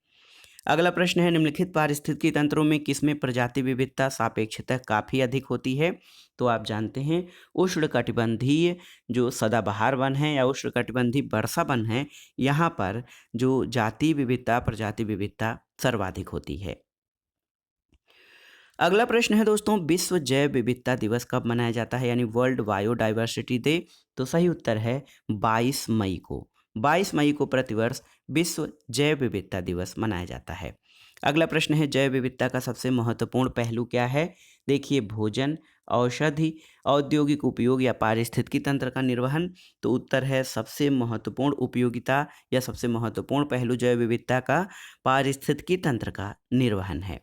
अगला प्रश्न है निम्नलिखित पारिस्थितिकी तंत्रों में किसमें प्रजाति विविधता सापेक्षतः काफ़ी अधिक होती है? तो आप जानते हैं उष्णकटिबंधीय जो सदाबहार वन है या उष्णकटिबंधीय वर्षा वन है, यहाँ पर जो जाति विविधता प्रजाति विविधता सर्वाधिक होती है। अगला प्रश्न है दोस्तों विश्व जैव विविधता दिवस कब मनाया जाता है, यानी वर्ल्ड बायोडाइवर्सिटी डे? तो सही उत्तर है 22 मई को। 22 मई को प्रतिवर्ष विश्व जैव विविधता दिवस मनाया जाता है। अगला प्रश्न है जैव विविधता का सबसे महत्वपूर्ण पहलू क्या है? देखिए भोजन, औषधि, औद्योगिक उपयोग या पारिस्थितिकी तंत्र का निर्वहन। तो उत्तर है सबसे महत्वपूर्ण उपयोगिता या सबसे महत्वपूर्ण पहलू जैव विविधता का पारिस्थितिकी तंत्र का निर्वहन है।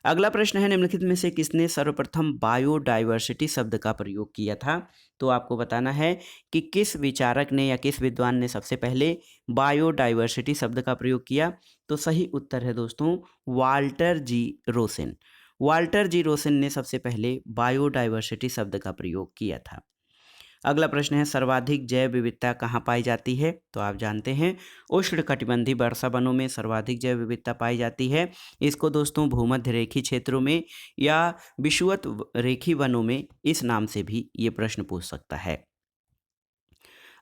अगला प्रश्न है निम्नलिखित में से किसने सर्वप्रथम बायोडाइवर्सिटी शब्द का प्रयोग किया था? तो आपको बताना है कि किस विचारक ने या किस विद्वान ने सबसे पहले बायोडाइवर्सिटी शब्द का प्रयोग किया। तो सही उत्तर है दोस्तों Walter G Rosen. Walter G Rosen ने सबसे पहले बायोडाइवर्सिटी शब्द का प्रयोग किया था। अगला प्रश्न है सर्वाधिक जैव विविधता कहाँ पाई जाती है? तो आप जानते हैं उष्णकटिबंधीय वर्षा वनों में सर्वाधिक जैव विविधता पाई जाती है। इसको दोस्तों भूमध्य रेखीय क्षेत्रों में या विषुवत रेखीय वनों में इस नाम से भी ये प्रश्न पूछ सकता है।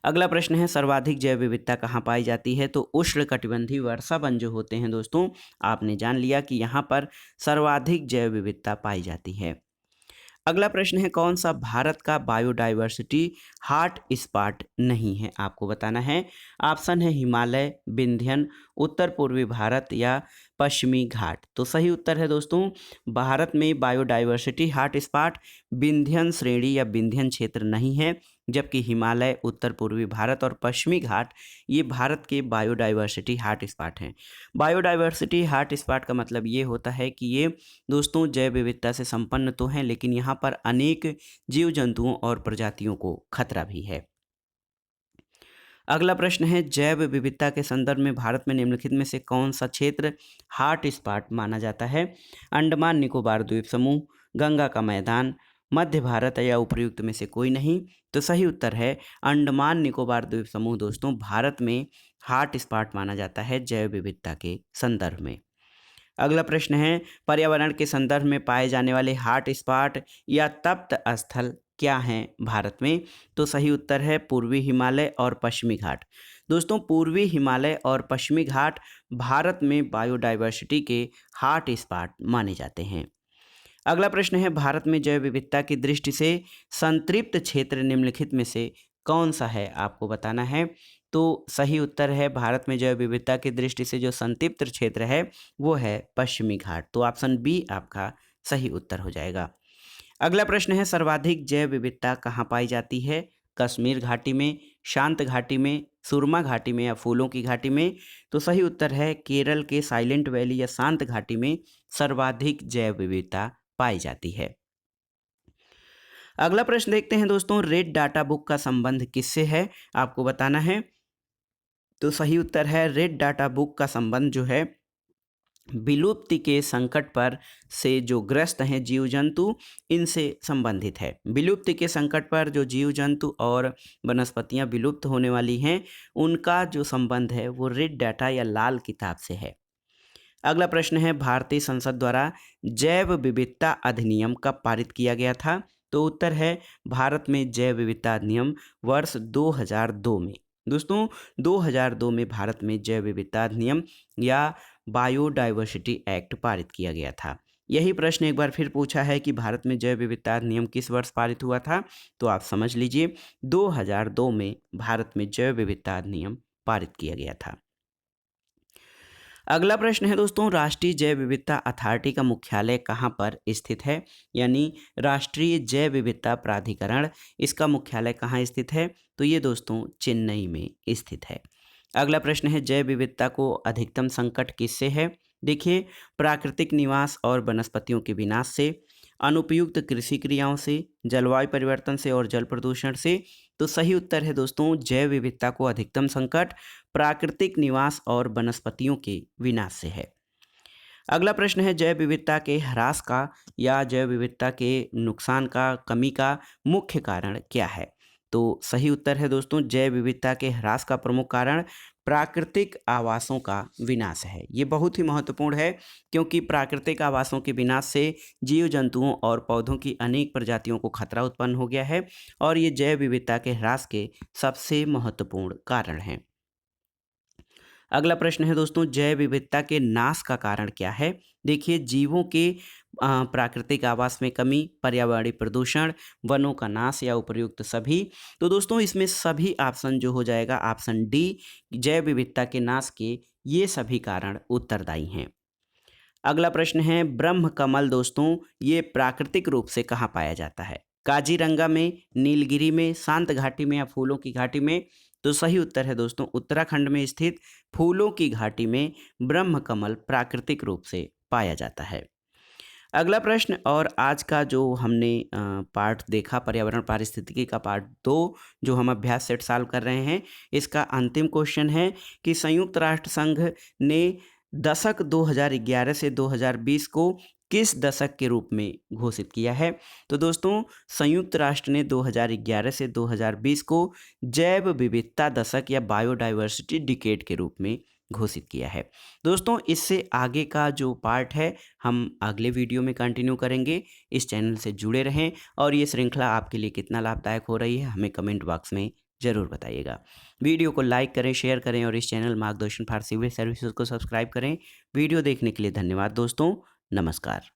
अगला प्रश्न है सर्वाधिक जैव विविधता कहाँ पाई जाती है? तो उष्णकटिबंधीय वर्षा वन जो होते हैं दोस्तों, आपने जान लिया कि यहाँ पर सर्वाधिक जैव विविधता पाई जाती है। अगला प्रश्न है कौन सा भारत का बायोडाइवर्सिटी हॉट स्पॉट नहीं है? आपको बताना है। ऑप्शन है हिमालय, विंध्यन, उत्तर पूर्वी भारत या पश्चिमी घाट। तो सही उत्तर है दोस्तों भारत में बायोडाइवर्सिटी हॉट स्पॉट विंध्यन श्रेणी या विंध्यन क्षेत्र नहीं है, जबकि हिमालय, उत्तर पूर्वी भारत और पश्चिमी घाट ये भारत के बायोडाइवर्सिटी हॉट स्पॉट हैं। बायोडाइवर्सिटी हॉट स्पॉट का मतलब ये होता है कि ये दोस्तों जैव विविधता से संपन्न तो हैं, लेकिन यहाँ पर अनेक जीव जंतुओं और प्रजातियों को खतरा भी है। अगला प्रश्न है जैव विविधता के संदर्भ में भारत में निम्नलिखित में से कौन सा क्षेत्र हॉट स्पॉट माना जाता है? अंडमान निकोबार द्वीप समूह, गंगा का मैदान, मध्य भारत या उपर्युक्त में से कोई नहीं। तो सही उत्तर है अंडमान निकोबार द्वीप समूह दोस्तों भारत में हॉट स्पॉट माना जाता है जैव विविधता के संदर्भ में। अगला प्रश्न है पर्यावरण के संदर्भ में पाए जाने वाले हॉट स्पॉट या तप्त स्थल क्या हैं भारत में? तो सही उत्तर है पूर्वी हिमालय और पश्चिमी घाट। दोस्तों पूर्वी हिमालय और पश्चिमी घाट भारत में बायोडाइवर्सिटी के हॉट स्पॉट माने जाते हैं। अगला प्रश्न है, भारत में जैव विविधता की दृष्टि से संतृप्त क्षेत्र निम्नलिखित में से कौन सा है, आपको बताना है। तो सही उत्तर है, भारत में जैव विविधता की दृष्टि से जो संतृप्त क्षेत्र है वो है पश्चिमी घाट। तो ऑप्शन बी आपका सही उत्तर हो जाएगा। अगला प्रश्न है, सर्वाधिक जैव विविधता कहाँ पाई जाती है? कश्मीर घाटी में, शांत घाटी में, सुरमा घाटी में या फूलों की घाटी में? तो सही उत्तर है, केरल के साइलेंट वैली या शांत घाटी में सर्वाधिक जैव विविधता पाई जाती है। अगला प्रश्न देखते हैं दोस्तों, रेड डाटा बुक का संबंध किससे है, आपको बताना है। तो सही उत्तर है, रेड डाटा बुक का संबंध जो है विलुप्ति के संकट पर से जो ग्रस्त हैं जीव जंतु, इनसे संबंधित है। विलुप्ति के संकट पर जो जीव जंतु और वनस्पतियां विलुप्त होने वाली हैं, उनका जो संबंध है वो रेड डाटा या लाल किताब से है। अगला प्रश्न है, भारतीय संसद द्वारा जैव विविधता अधिनियम कब पारित किया गया था? तो उत्तर है, भारत में जैव विविधता अधिनियम वर्ष 2002 में। दोस्तों 2002 में भारत में जैव विविधता अधिनियम या बायोडाइवर्सिटी एक्ट पारित किया गया था। यही प्रश्न एक बार फिर पूछा है कि भारत में जैव विविधता अधिनियम किस वर्ष पारित हुआ था? तो आप समझ लीजिए 2002 में भारत में जैव विविधता अधिनियम पारित किया गया था। अगला प्रश्न है दोस्तों, राष्ट्रीय जैव विविधता अथॉरिटी का मुख्यालय कहाँ पर स्थित है? यानी राष्ट्रीय जैव विविधता प्राधिकरण, इसका मुख्यालय कहाँ स्थित है? तो ये दोस्तों चेन्नई में स्थित है। अगला प्रश्न है, जैव विविधता को अधिकतम संकट किससे है? देखिए, प्राकृतिक निवास और वनस्पतियों के विनाश से, अनुपयुक्त कृषि क्रियाओं से, जलवायु परिवर्तन से और जल प्रदूषण से। तो सही उत्तर है दोस्तों, जैव विविधता को अधिकतम संकट प्राकृतिक निवास और वनस्पतियों के विनाश से है। अगला प्रश्न है, जैव विविधता के ह्रास का या जैव विविधता के नुकसान का कमी का मुख्य कारण क्या है? तो सही उत्तर है दोस्तों, जैव विविधता के ह्रास का प्रमुख कारण प्राकृतिक आवासों का विनाश है। ये बहुत ही महत्वपूर्ण है, क्योंकि प्राकृतिक आवासों के विनाश से जीव जंतुओं और पौधों की अनेक प्रजातियों को खतरा उत्पन्न हो गया है और ये जैव विविधता के ह्रास के सबसे महत्वपूर्ण कारण हैं। अगला प्रश्न है दोस्तों, जैव विविधता के नाश का कारण क्या है? देखिए, जीवों के प्राकृतिक आवास में कमी, पर्यावरणीय प्रदूषण, वनों का नाश या उपर्युक्त सभी। तो दोस्तों इसमें सभी ऑप्शन जो हो जाएगा ऑप्शन डी, जैव विविधता के नाश के ये सभी कारण उत्तरदायी हैं। अगला प्रश्न है, ब्रह्म कमल दोस्तों ये प्राकृतिक रूप से कहाँ पाया जाता है? काजीरंगा में, नीलगिरी में, शांत घाटी में या फूलों की घाटी में? तो सही उत्तर है दोस्तों, उत्तराखंड में स्थित फूलों की घाटी में ब्रह्म कमल प्राकृतिक रूप से पाया जाता है। अगला प्रश्न, और आज का जो हमने पार्ट देखा पर्यावरण पारिस्थितिकी का पार्ट 2 जो हम अभ्यास सेट सॉल्व कर रहे हैं, इसका अंतिम क्वेश्चन है कि संयुक्त राष्ट्र संघ ने दशक 2011 से 2020 को किस दशक के रूप में घोषित किया है? तो दोस्तों संयुक्त राष्ट्र ने 2011 से 2020 को जैव विविधता दशक या बायोडाइवर्सिटी डिकेड के रूप में घोषित किया है। दोस्तों इससे आगे का जो पार्ट है हम अगले वीडियो में कंटिन्यू करेंगे। इस चैनल से जुड़े रहें और ये श्रृंखला आपके लिए कितना लाभदायक हो रही है हमें कमेंट बॉक्स में ज़रूर बताइएगा। वीडियो को लाइक करें, शेयर करें और इस चैनल मार्गदर्शन फॉर सिविल सर्विसेज को सब्सक्राइब करें। वीडियो देखने के लिए धन्यवाद दोस्तों, नमस्कार।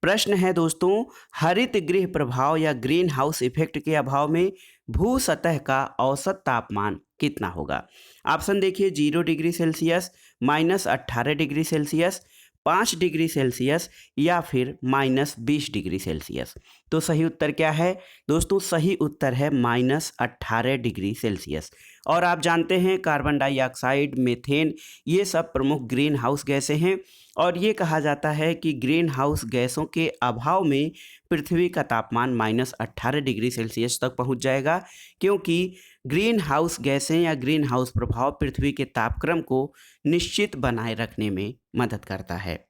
प्रश्न है दोस्तों, हरित गृह प्रभाव या ग्रीन हाउस इफेक्ट के अभाव में भू सतह का औसत तापमान कितना होगा? ऑप्शन देखिए, 0 degree Celsius, -18 degree Celsius, 5 degree Celsius या फिर -20 डिग्री सेल्सियस। तो सही उत्तर क्या है दोस्तों? सही उत्तर है -18 डिग्री सेल्सियस। और आप जानते हैं कार्बन डाइऑक्साइड, मीथेन ये सब प्रमुख ग्रीन हाउस गैसें हैं और ये कहा जाता है कि ग्रीन हाउस गैसों के अभाव में पृथ्वी का तापमान -18 डिग्री सेल्सियस तक पहुंच जाएगा, क्योंकि ग्रीन हाउस गैसें या ग्रीन हाउस प्रभाव पृथ्वी के तापक्रम को निश्चित बनाए रखने में मदद करता है।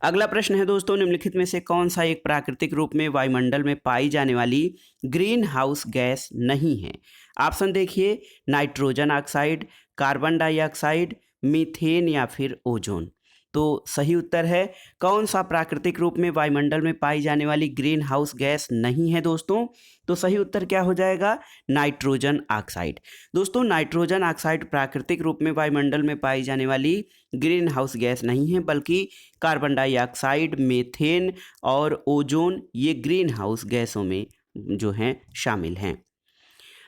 अगला प्रश्न है दोस्तों, निम्नलिखित में से कौन सा एक प्राकृतिक रूप में वायुमंडल में पाई जाने वाली ग्रीन हाउस गैस नहीं है? ऑप्शन देखिए, nitrogen oxide, carbon dioxide, methane या फिर ओजोन। तो सही उत्तर है कौन सा प्राकृतिक रूप में वायुमंडल में पाई जाने वाली ग्रीन हाउस गैस नहीं है दोस्तों? तो सही उत्तर क्या हो जाएगा? Nitrogen oxide. दोस्तों नाइट्रोजन ऑक्साइड प्राकृतिक रूप में वायुमंडल में पाई जाने वाली ग्रीन हाउस गैस नहीं है, बल्कि कार्बन डाइऑक्साइड, मीथेन और ओजोन ये ग्रीन हाउस गैसों में जो हैं शामिल हैं।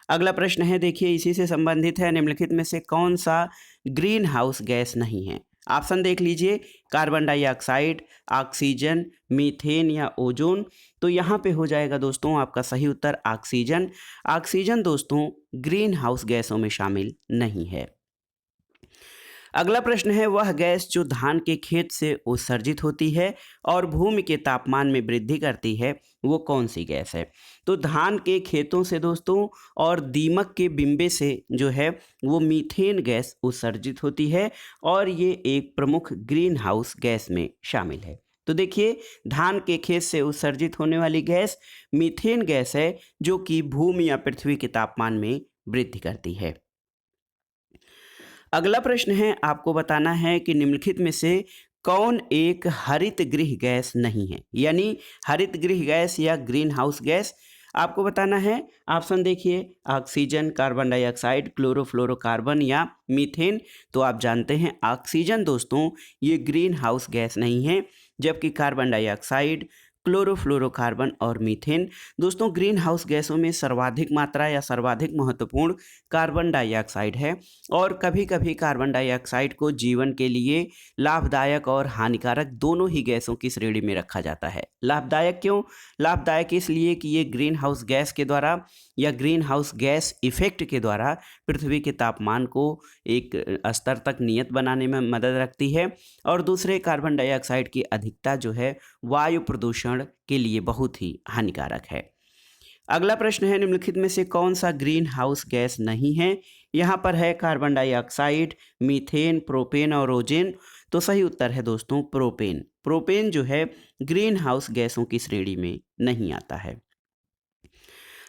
अगला प्रश्न है, देखिए इसी से संबंधित है, निम्नलिखित में से कौन सा ग्रीन हाउस गैस नहीं है? ऑप्शन देख लीजिए, कार्बन डाइऑक्साइड, ऑक्सीजन, मीथेन या ओजोन। तो यहाँ पे हो जाएगा दोस्तों आपका सही उत्तर ऑक्सीजन। ऑक्सीजन दोस्तों ग्रीन हाउस गैसों में शामिल नहीं है। अगला प्रश्न है, वह गैस जो धान के खेत से उत्सर्जित होती है और भूमि के तापमान में वृद्धि करती है, वो कौन सी गैस है? तो धान के खेतों से दोस्तों और दीमक के बिंबे से जो है वो मीथेन गैस उत्सर्जित होती है और ये एक प्रमुख ग्रीन हाउस गैस में शामिल है। तो देखिए धान के खेत से उत्सर्जित होने वाली गैस मीथेन गैस है, जो कि भूमि या पृथ्वी के तापमान में वृद्धि करती है। अगला प्रश्न है, आपको बताना है कि निम्नलिखित में से कौन एक हरित गृह गैस नहीं है? यानी हरित गृह गैस या ग्रीन हाउस गैस आपको बताना है। ऑप्शन देखिए, ऑक्सीजन, कार्बन डाइऑक्साइड, क्लोरोफ्लोरोकार्बन या मीथेन। तो आप जानते हैं ऑक्सीजन दोस्तों ये ग्रीन हाउस गैस नहीं है, जबकि कार्बन डाइऑक्साइड, क्लोरोफ्लोरोकार्बन और मीथेन दोस्तों ग्रीन हाउस गैसों में सर्वाधिक मात्रा या सर्वाधिक महत्वपूर्ण कार्बन डाइऑक्साइड है। और कभी कभी कार्बन डाइऑक्साइड को जीवन के लिए लाभदायक और हानिकारक दोनों ही गैसों की श्रेणी में रखा जाता है। लाभदायक क्यों? लाभदायक इसलिए कि ये ग्रीन हाउस गैस के द्वारा या ग्रीन हाउस गैस इफेक्ट के द्वारा पृथ्वी के तापमान को एक स्तर तक नियत बनाने में मदद रखती है। और दूसरे कार्बन डाइऑक्साइड की अधिकता जो है वायु प्रदूषण के लिए बहुत ही हानिकारक है। अगला प्रश्न है, निम्नलिखित में से कौन सा ग्रीन हाउस गैस नहीं है? यहाँ पर है कार्बन डाइऑक्साइड, मीथेन, प्रोपेन और ओजोन। तो सही उत्तर है दोस्तों प्रोपेन। प्रोपेन जो है ग्रीन हाउस गैसों की श्रेणी में नहीं आता है।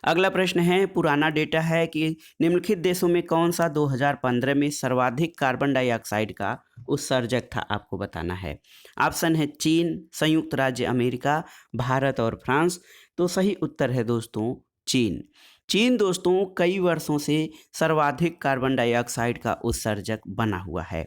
अगला प्रश्न है, पुराना डेटा है कि निम्नलिखित देशों में कौन सा 2015 में सर्वाधिक कार्बन डाइऑक्साइड का उत्सर्जक था? आपको बताना है। ऑप्शन है चीन, संयुक्त राज्य अमेरिका, भारत और फ्रांस। तो सही उत्तर है दोस्तों चीन। चीन दोस्तों कई वर्षों से सर्वाधिक कार्बन डाइऑक्साइड का उत्सर्जक बना हुआ है।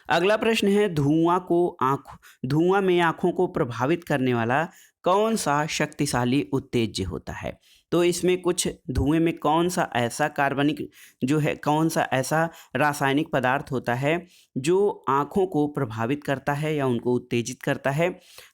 अगला प्रश्न है, धुआं में आँखों को प्रभावित करने वाला कौन सा शक्तिशाली उत्तेज्य होता है? तो इसमें कुछ धुएं में कौन सा ऐसा कार्बनिक जो है, कौन सा ऐसा रासायनिक पदार्थ होता है जो आँखों को प्रभावित करता है या उनको उत्तेजित करता है?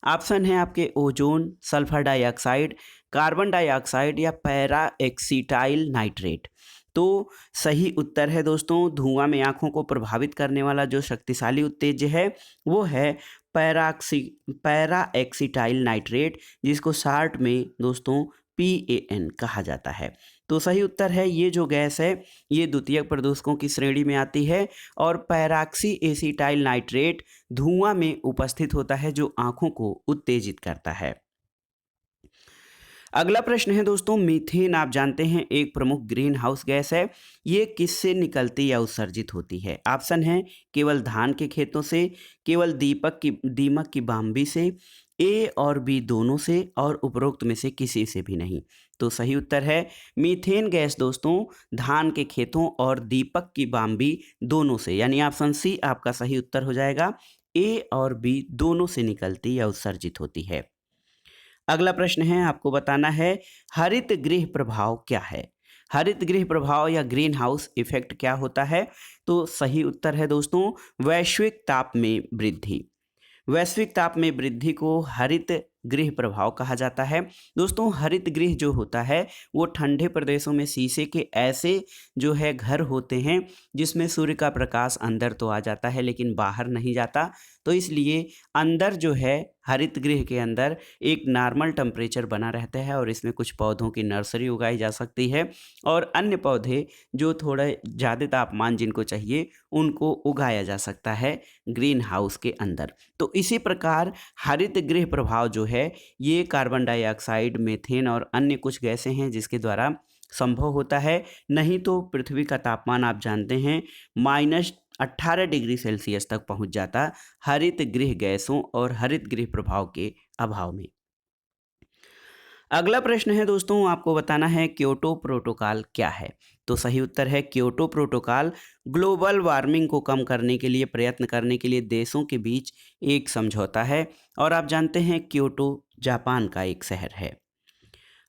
ऑप्शन है आपके ozone, sulphur dioxide, carbon dioxide या पैरा एक्सीटाइल नाइट्रेट। तो सही उत्तर है दोस्तों धुआं में आँखों को प्रभावित करने वाला जो शक्तिशाली उत्तेज्य है वो है पैरा एक्सीटाइल नाइट्रेट, जिसको शार्ट में दोस्तों PAN कहा जाता है। तो सही उत्तर है ये जो गैस है ये द्वितीयक प्रदूषकों की श्रेणी में आती है और पैराक्सी एसिटाइल नाइट्रेट धुआं में उपस्थित होता है जो आँखों को उत्तेजित करता है। अगला प्रश्न है दोस्तों, मीथेन आप जानते हैं एक प्रमुख ग्रीन हाउस गैस है। ये किससे निकलती या उत्सर्जित होती है? ऑप्शन है केवल धान के खेतों से, केवल दीमक की बाम्बी से, A और B दोनों से और उपरोक्त में से किसी से भी नहीं। तो सही उत्तर है मीथेन गैस दोस्तों धान के खेतों और दीपक की बाम्बी दोनों से, यानी ऑप्शन सी आपका सही उत्तर हो जाएगा। A और B दोनों से निकलती या उत्सर्जित होती है। अगला प्रश्न है, आपको बताना है हरित गृह प्रभाव क्या है? हरित गृह प्रभाव या ग्रीन हाउस इफेक्ट क्या होता है? तो सही उत्तर है दोस्तों वैश्विक ताप में वृद्धि। वैश्विक ताप में वृद्धि को हरित गृह प्रभाव कहा जाता है। दोस्तों हरित गृह जो होता है वो ठंडे प्रदेशों में शीशे के ऐसे जो है घर होते हैं जिसमें सूर्य का प्रकाश अंदर तो आ जाता है लेकिन बाहर नहीं जाता। तो इसलिए अंदर जो है हरित गृह के अंदर एक नॉर्मल टेम्परेचर बना रहता है और इसमें कुछ पौधों की नर्सरी उगाई जा सकती है और अन्य पौधे जो थोड़ा ज़्यादा तापमान जिनको चाहिए उनको उगाया जा सकता है ग्रीन हाउस के अंदर। तो इसी प्रकार हरित गृह प्रभाव जो है ये कार्बन डाइऑक्साइड, मीथेन और अन्य कुछ गैसें हैं जिसके द्वारा संभव होता है। नहीं तो पृथ्वी का तापमान आप जानते हैं 18 डिग्री सेल्सियस तक पहुंच जाता हरित गृह गैसों और हरित गृह प्रभाव के अभाव में। अगला प्रश्न है दोस्तों, आपको बताना है क्योटो प्रोटोकॉल क्या है। तो सही उत्तर है क्योटो प्रोटोकॉल ग्लोबल वार्मिंग को कम करने के लिए प्रयत्न करने के लिए देशों के बीच एक समझौता है और आप जानते हैं क्योटो जापान का एक शहर है।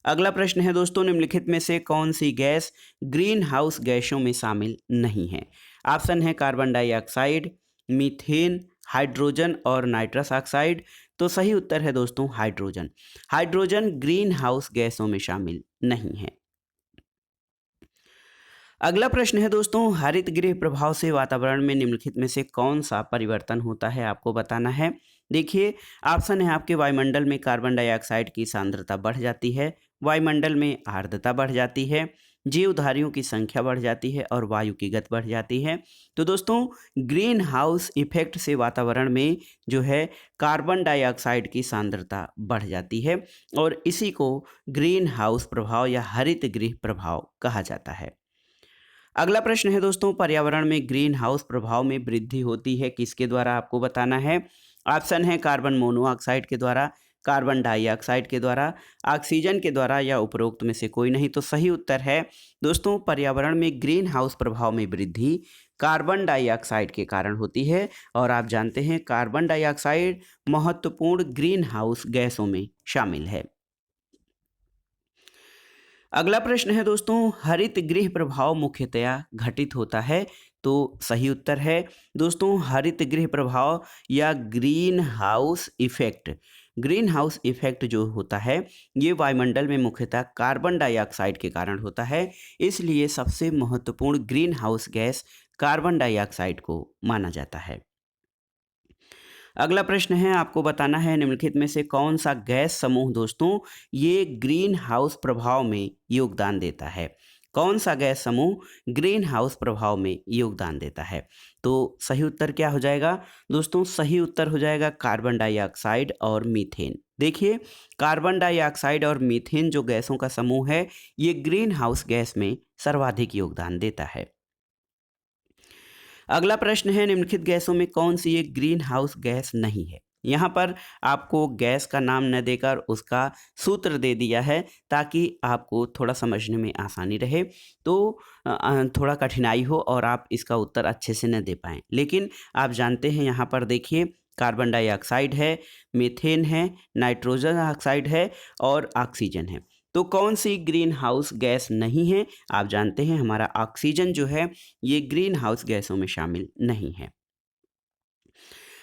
अगला प्रश्न है दोस्तों, निम्नलिखित में से कौन सी गैस ग्रीन हाउस गैसों में शामिल नहीं है। ऑप्शन है कार्बन डाइऑक्साइड, मीथेन, हाइड्रोजन और नाइट्रस ऑक्साइड। तो सही उत्तर है दोस्तों हाइड्रोजन। हाइड्रोजन ग्रीन हाउस गैसों में शामिल नहीं है। अगला प्रश्न है दोस्तों, हरित गृह प्रभाव से वातावरण में निम्नलिखित में से कौन सा परिवर्तन होता है, आपको बताना है। देखिए, ऑप्शन है आपके वायुमंडल में कार्बन डाइऑक्साइड की सांद्रता बढ़ जाती है, वायुमंडल में आर्द्रता बढ़ जाती है, जीवधारियों की संख्या बढ़ जाती है और वायु की गति बढ़ जाती है। तो दोस्तों, ग्रीन हाउस इफेक्ट से वातावरण में जो है कार्बन डाइऑक्साइड की सांद्रता बढ़ जाती है और इसी को ग्रीन हाउस प्रभाव या हरित गृह प्रभाव कहा जाता है। अगला प्रश्न है दोस्तों, पर्यावरण में ग्रीन हाउस प्रभाव में वृद्धि होती है किसके द्वारा, आपको बताना है। ऑप्शन है कार्बन मोनोऑक्साइड के द्वारा, कार्बन डाइऑक्साइड के द्वारा, ऑक्सीजन के द्वारा या उपरोक्त में से कोई नहीं। तो सही उत्तर है दोस्तों, पर्यावरण में ग्रीन हाउस प्रभाव में वृद्धि कार्बन डाइऑक्साइड के कारण होती है और आप जानते हैं कार्बन डाइऑक्साइड महत्वपूर्ण ग्रीन हाउस गैसों में शामिल है। अगला प्रश्न है दोस्तों, हरित गृह प्रभाव मुख्यतया घटित होता है। तो सही उत्तर है दोस्तों हरित गृह प्रभाव या ग्रीन हाउस इफेक्ट जो होता है ये वायुमंडल में मुख्यतः कार्बन डाइऑक्साइड के कारण होता है, इसलिए सबसे महत्वपूर्ण green house gas carbon dioxide को माना जाता है। अगला प्रश्न है, आपको बताना है निम्नलिखित में से कौन सा गैस समूह दोस्तों ये ग्रीन हाउस प्रभाव में योगदान देता है। कौन सा गैस समूह ग्रीन हाउस प्रभाव में योगदान देता है। तो सही उत्तर क्या हो जाएगा दोस्तों, सही उत्तर हो जाएगा कार्बन डाइऑक्साइड और मीथेन। देखिए, कार्बन डाइऑक्साइड और मीथेन जो गैसों का समूह है ये ग्रीन हाउस गैस में सर्वाधिक योगदान देता है। अगला प्रश्न है, निम्नलिखित गैसों में कौन सी एक ग्रीन हाउस गैस नहीं है। यहाँ पर आपको गैस का नाम न देकर उसका सूत्र दे दिया है ताकि आपको थोड़ा समझने में आसानी रहे, तो थोड़ा कठिनाई हो और आप इसका उत्तर अच्छे से न दे पाएँ। लेकिन आप जानते हैं यहाँ पर देखिए कार्बन डाइऑक्साइड है, मीथेन है, नाइट्रोजन ऑक्साइड है और ऑक्सीजन है। तो कौन सी ग्रीन हाउस गैस नहीं है, आप जानते हैं हमारा ऑक्सीजन जो है ये ग्रीन हाउस गैसों में शामिल नहीं है।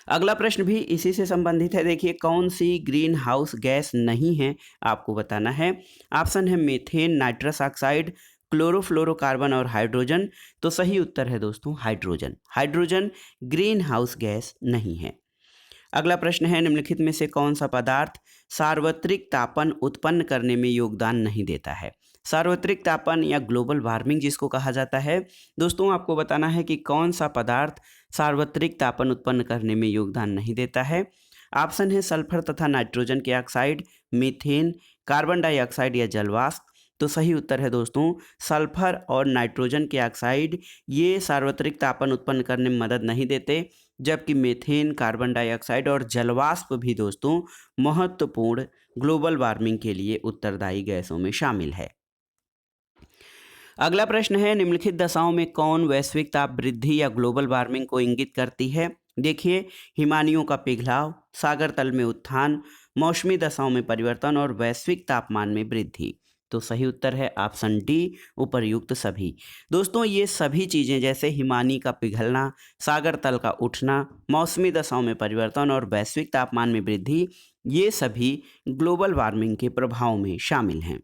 अगला प्रश्न भी इसी से संबंधित है। देखिए, कौन सी ग्रीन हाउस गैस नहीं है, आपको बताना है। ऑप्शन है मीथेन, नाइट्रस ऑक्साइड, क्लोरोफ्लोरोकार्बन और हाइड्रोजन। तो सही उत्तर है दोस्तों hydrogen. Hydrogen green house gas नहीं है। अगला प्रश्न है, निम्नलिखित में से कौन सा पदार्थ सार्वत्रिक तापन उत्पन्न करने में योगदान नहीं देता है। सार्वत्रिक तापन या ग्लोबल वार्मिंग जिसको कहा जाता है, दोस्तों आपको बताना है कि कौन सा पदार्थ सार्वत्रिक तापन उत्पन्न करने में योगदान नहीं देता है। ऑप्शन है सल्फर तथा नाइट्रोजन के ऑक्साइड, मीथेन, कार्बन डाइऑक्साइड या जलवाष्प। तो सही उत्तर है दोस्तों सल्फर और नाइट्रोजन के ऑक्साइड ये सार्वत्रिक तापन उत्पन्न करने में मदद नहीं देते, जबकि मीथेन, कार्बन डाइऑक्साइड और जलवाष्प भी दोस्तों महत्वपूर्ण ग्लोबल वार्मिंग के लिए उत्तरदायी गैसों में शामिल है। अगला प्रश्न है, निम्नलिखित दशाओं में कौन वैश्विक ताप वृद्धि या ग्लोबल वार्मिंग को इंगित करती है। देखिए, हिमानियों का पिघलाव, सागर तल में उत्थान, मौसमी दशाओं में परिवर्तन और वैश्विक तापमान में वृद्धि। तो सही उत्तर है ऑप्शन डी, उपर्युक्त सभी। दोस्तों ये सभी चीज़ें जैसे हिमानी का पिघलना, सागर तल का उठना, मौसमी दशाओं में परिवर्तन और वैश्विक तापमान में वृद्धि, ये सभी ग्लोबल वार्मिंग के प्रभाव में शामिल हैं।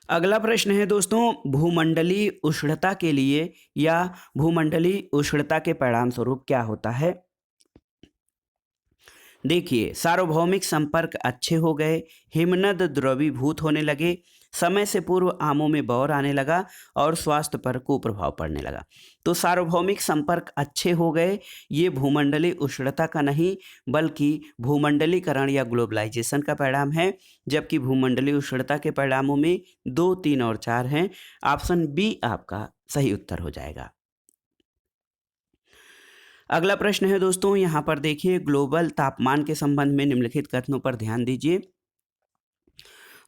अगला प्रश्न है दोस्तों, भूमंडलीय उष्णता के लिए या भूमंडलीय उष्णता के परिणाम स्वरूप क्या होता है। देखिए, सार्वभौमिक संपर्क अच्छे हो गए, हिमनद द्रवीभूत होने लगे, समय से पूर्व आमों में बौर आने लगा और स्वास्थ्य पर कुप्रभाव पड़ने लगा। तो सार्वभौमिक संपर्क अच्छे हो गए, ये भूमंडलीय उष्णता का नहीं बल्कि भूमंडलीकरण या ग्लोबलाइजेशन का परिणाम है, जबकि भूमंडलीय उष्णता के परिणामों में 2, 3 और 4 हैं। ऑप्शन बी आपका सही उत्तर हो जाएगा। अगला प्रश्न है दोस्तों, यहाँ पर देखिए ग्लोबल तापमान के संबंध में निम्नलिखित कथनों पर ध्यान दीजिए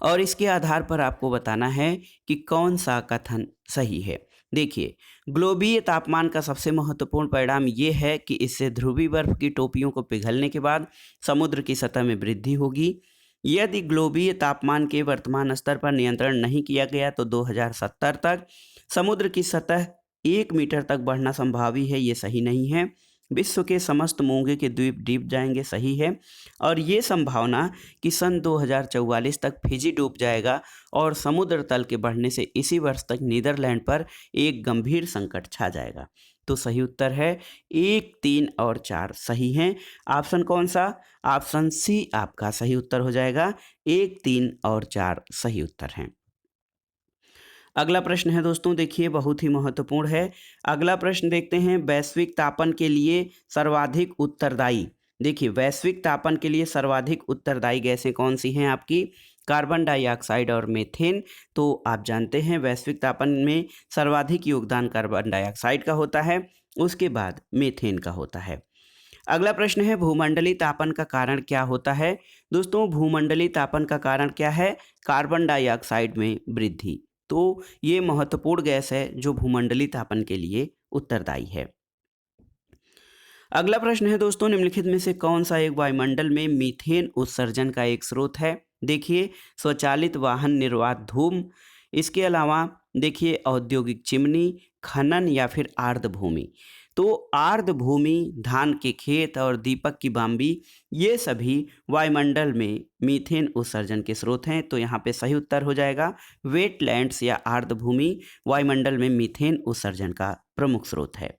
और इसके आधार पर आपको बताना है कि कौन सा कथन सही है। देखिए, ग्लोबीय तापमान का सबसे महत्वपूर्ण परिणाम ये है कि इससे ध्रुवीय बर्फ की टोपियों को पिघलने के बाद समुद्र की सतह में वृद्धि होगी। यदि ग्लोबीय तापमान के वर्तमान स्तर पर नियंत्रण नहीं किया गया तो 2070 तक समुद्र की सतह 1 मीटर तक बढ़ना संभावी है, ये सही नहीं है। विश्व के समस्त मूंगे के द्वीप डूब जाएंगे, सही है। और ये संभावना कि सन 2044 तक फिजी डूब जाएगा और समुद्र तल के बढ़ने से इसी वर्ष तक नीदरलैंड पर एक गंभीर संकट छा जाएगा। तो सही उत्तर है 1, 3 और 4 सही हैं। ऑप्शन कौन सा? ऑप्शन सी आपका सही उत्तर हो जाएगा। 1, 3 और 4 सही उत्तर हैं। अगला प्रश्न है दोस्तों, देखिए बहुत ही महत्वपूर्ण है। अगला प्रश्न देखते हैं, वैश्विक तापन के लिए सर्वाधिक उत्तरदायी। देखिए, वैश्विक तापन के लिए सर्वाधिक उत्तरदायी गैसें कौन सी हैं आपकी? कार्बन डाइऑक्साइड और मीथेन। तो आप जानते हैं वैश्विक तापन में सर्वाधिक योगदान कार्बन डाइऑक्साइड का होता है, उसके बाद मीथेन का होता है। अगला प्रश्न है, भूमंडलीय तापन का कारण क्या होता है? दोस्तों, भूमंडलीय तापन का कारण क्या है? कार्बन डाइऑक्साइड में वृद्धि। तो ये महत्वपूर्ण गैस है जो भूमंडलीय तापन के लिए उत्तरदायी है। अगला प्रश्न है दोस्तों, निम्नलिखित में से कौन सा एक वायुमंडल में मीथेन उत्सर्जन का एक स्रोत है? देखिए, स्वचालित वाहन निर्वात धूम, इसके अलावा देखिए औद्योगिक चिमनी, खनन या फिर आर्द्रभूमि। तो आर्द्रभूमि, धान के खेत और दीपक की बाम्बी, ये सभी वायुमंडल में मीथेन उत्सर्जन के स्रोत हैं। तो यहाँ पे सही उत्तर हो जाएगा वेटलैंड्स या आर्द्रभूमि वायुमंडल में मीथेन उत्सर्जन का प्रमुख स्रोत है।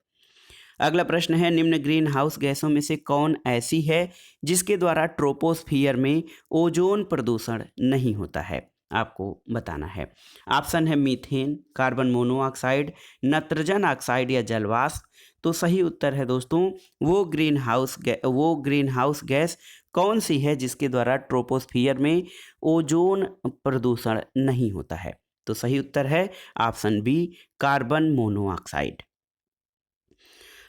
अगला प्रश्न है, निम्न ग्रीन हाउस गैसों में से कौन ऐसी है जिसके द्वारा ट्रोपोस्फियर में ओजोन प्रदूषण नहीं होता है? आपको बताना है। ऑप्शन है methane, carbon monoxide, nitrogen oxide या जलवाष्प। तो सही उत्तर है दोस्तों वो ग्रीन हाउस गैस कौन सी है जिसके द्वारा ट्रोपोस्फियर में ओजोन प्रदूषण नहीं होता है? तो सही उत्तर है ऑप्शन बी, कार्बन मोनोऑक्साइड।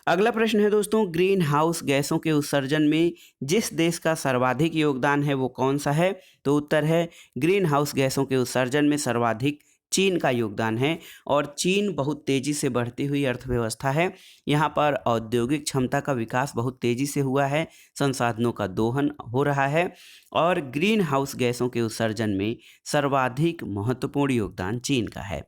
अगला प्रश्न है दोस्तों, ग्रीन हाउस गैसों के उत्सर्जन में जिस देश का सर्वाधिक योगदान है वो कौन सा है? तो उत्तर है ग्रीन हाउस गैसों के उत्सर्जन में सर्वाधिक चीन का योगदान है। और चीन बहुत तेजी से बढ़ती हुई अर्थव्यवस्था है। यहाँ पर औद्योगिक क्षमता का विकास बहुत तेजी से हुआ है, संसाधनों का दोहन हो रहा है और ग्रीन हाउस गैसों के उत्सर्जन में सर्वाधिक महत्वपूर्ण योगदान चीन का है।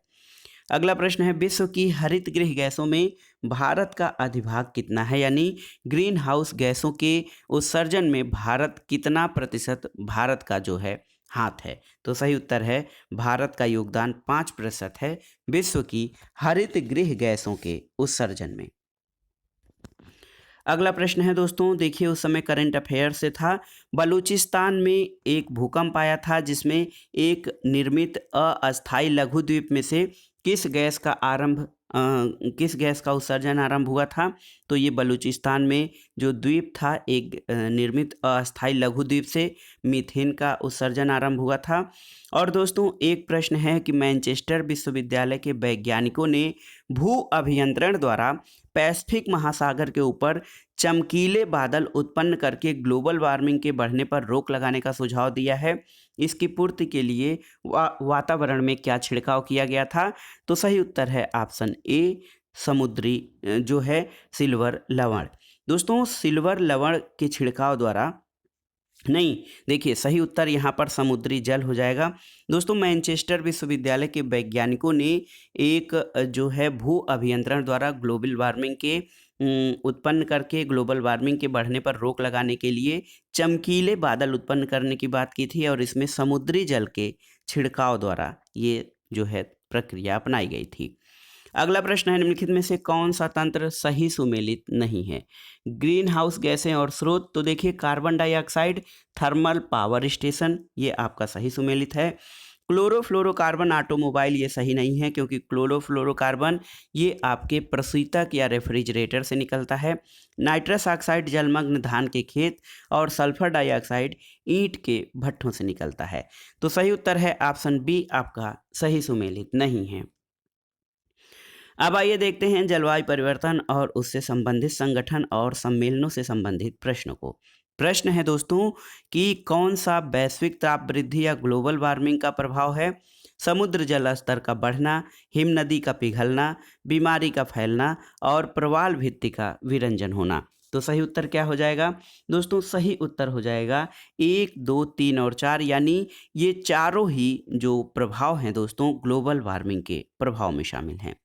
अगला प्रश्न है, विश्व की हरित गृह गैसों में भारत का अधिभाग कितना है? यानी ग्रीन हाउस गैसों के उत्सर्जन में भारत कितना प्रतिशत भारत का जो है हाथ है? तो सही उत्तर है भारत का योगदान 5% है विश्व की हरित गृह गैसों के उत्सर्जन में। अगला प्रश्न है दोस्तों, देखिए उस समय करंट अफेयर से था। बलूचिस्तान में एक भूकंप आया था जिसमें एक निर्मित अस्थायी लघु द्वीप में से किस गैस का उत्सर्जन आरंभ हुआ था? तो ये बलूचिस्तान में जो द्वीप था, एक निर्मित अस्थायी लघु द्वीप से मीथेन का उत्सर्जन आरंभ हुआ था। और दोस्तों एक प्रश्न है कि मैनचेस्टर विश्वविद्यालय के वैज्ञानिकों ने भू अभियंत्रण द्वारा पैसिफिक महासागर के ऊपर चमकीले बादल उत्पन्न करके ग्लोबल वार्मिंग के बढ़ने पर रोक लगाने का सुझाव दिया है। इसकी पूर्ति के लिए वातावरण में क्या छिड़काव किया गया था? तो सही उत्तर है ऑप्शन ए, समुद्री जो है सिल्वर लवण। दोस्तों सिल्वर लवण के छिड़काव द्वारा नहीं, देखिए सही उत्तर यहाँ पर समुद्री जल हो जाएगा। दोस्तों मैनचेस्टर विश्वविद्यालय के वैज्ञानिकों ने एक जो है भू अभियंत्रण द्वारा ग्लोबल वार्मिंग के उत्पन्न करके ग्लोबल वार्मिंग के बढ़ने पर रोक लगाने के लिए चमकीले बादल उत्पन्न करने की बात की थी और इसमें समुद्री जल के छिड़काव द्वारा ये जो है प्रक्रिया अपनाई गई थी। अगला प्रश्न है, निम्नलिखित में से कौन सा तंत्र सही सुमेलित नहीं है? ग्रीन हाउस गैसें और स्रोत। तो देखिए carbon dioxide, thermal power station, ये आपका सही सुमेलित है। क्लोरोफ्लोरोकार्बन ऑटोमोबाइल, ये सही नहीं है क्योंकि क्लोरोफ्लोरोकार्बन ये आपके प्रशीतक या रेफ्रिजरेटर से निकलता है। नाइट्रस ऑक्साइड जलमग्न धान के खेत और सल्फर डाइऑक्साइड ईंट के भट्ठों से निकलता है। तो सही उत्तर है ऑप्शन बी आपका सही सुमेलित नहीं है। अब आइए देखते हैं जलवायु परिवर्तन और उससे संबंधित संगठन और सम्मेलनों से संबंधित प्रश्नों को। प्रश्न है दोस्तों कि कौन सा वैश्विक ताप वृद्धि या ग्लोबल वार्मिंग का प्रभाव है? समुद्र जल स्तर का बढ़ना, हिम नदी का पिघलना, बीमारी का फैलना और प्रवाल भित्ति का विरंजन होना। तो सही उत्तर क्या हो जाएगा दोस्तों? सही उत्तर हो जाएगा 1, 2, 3 और 4, यानी ये चारों ही जो प्रभाव हैं दोस्तों ग्लोबल वार्मिंग के प्रभाव में शामिल हैं।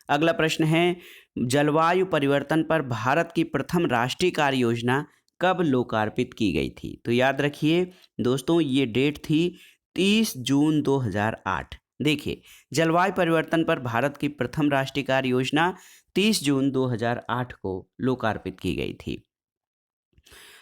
अगला प्रश्न है, जलवायु परिवर्तन पर भारत की प्रथम राष्ट्रीय कार्य योजना कब लोकार्पित की गई थी? तो याद रखिए दोस्तों, ये डेट थी 30 जून 2008। देखिए, जलवायु परिवर्तन पर भारत की प्रथम राष्ट्रीय कार्य योजना 30 जून 2008 को लोकार्पित की गई थी।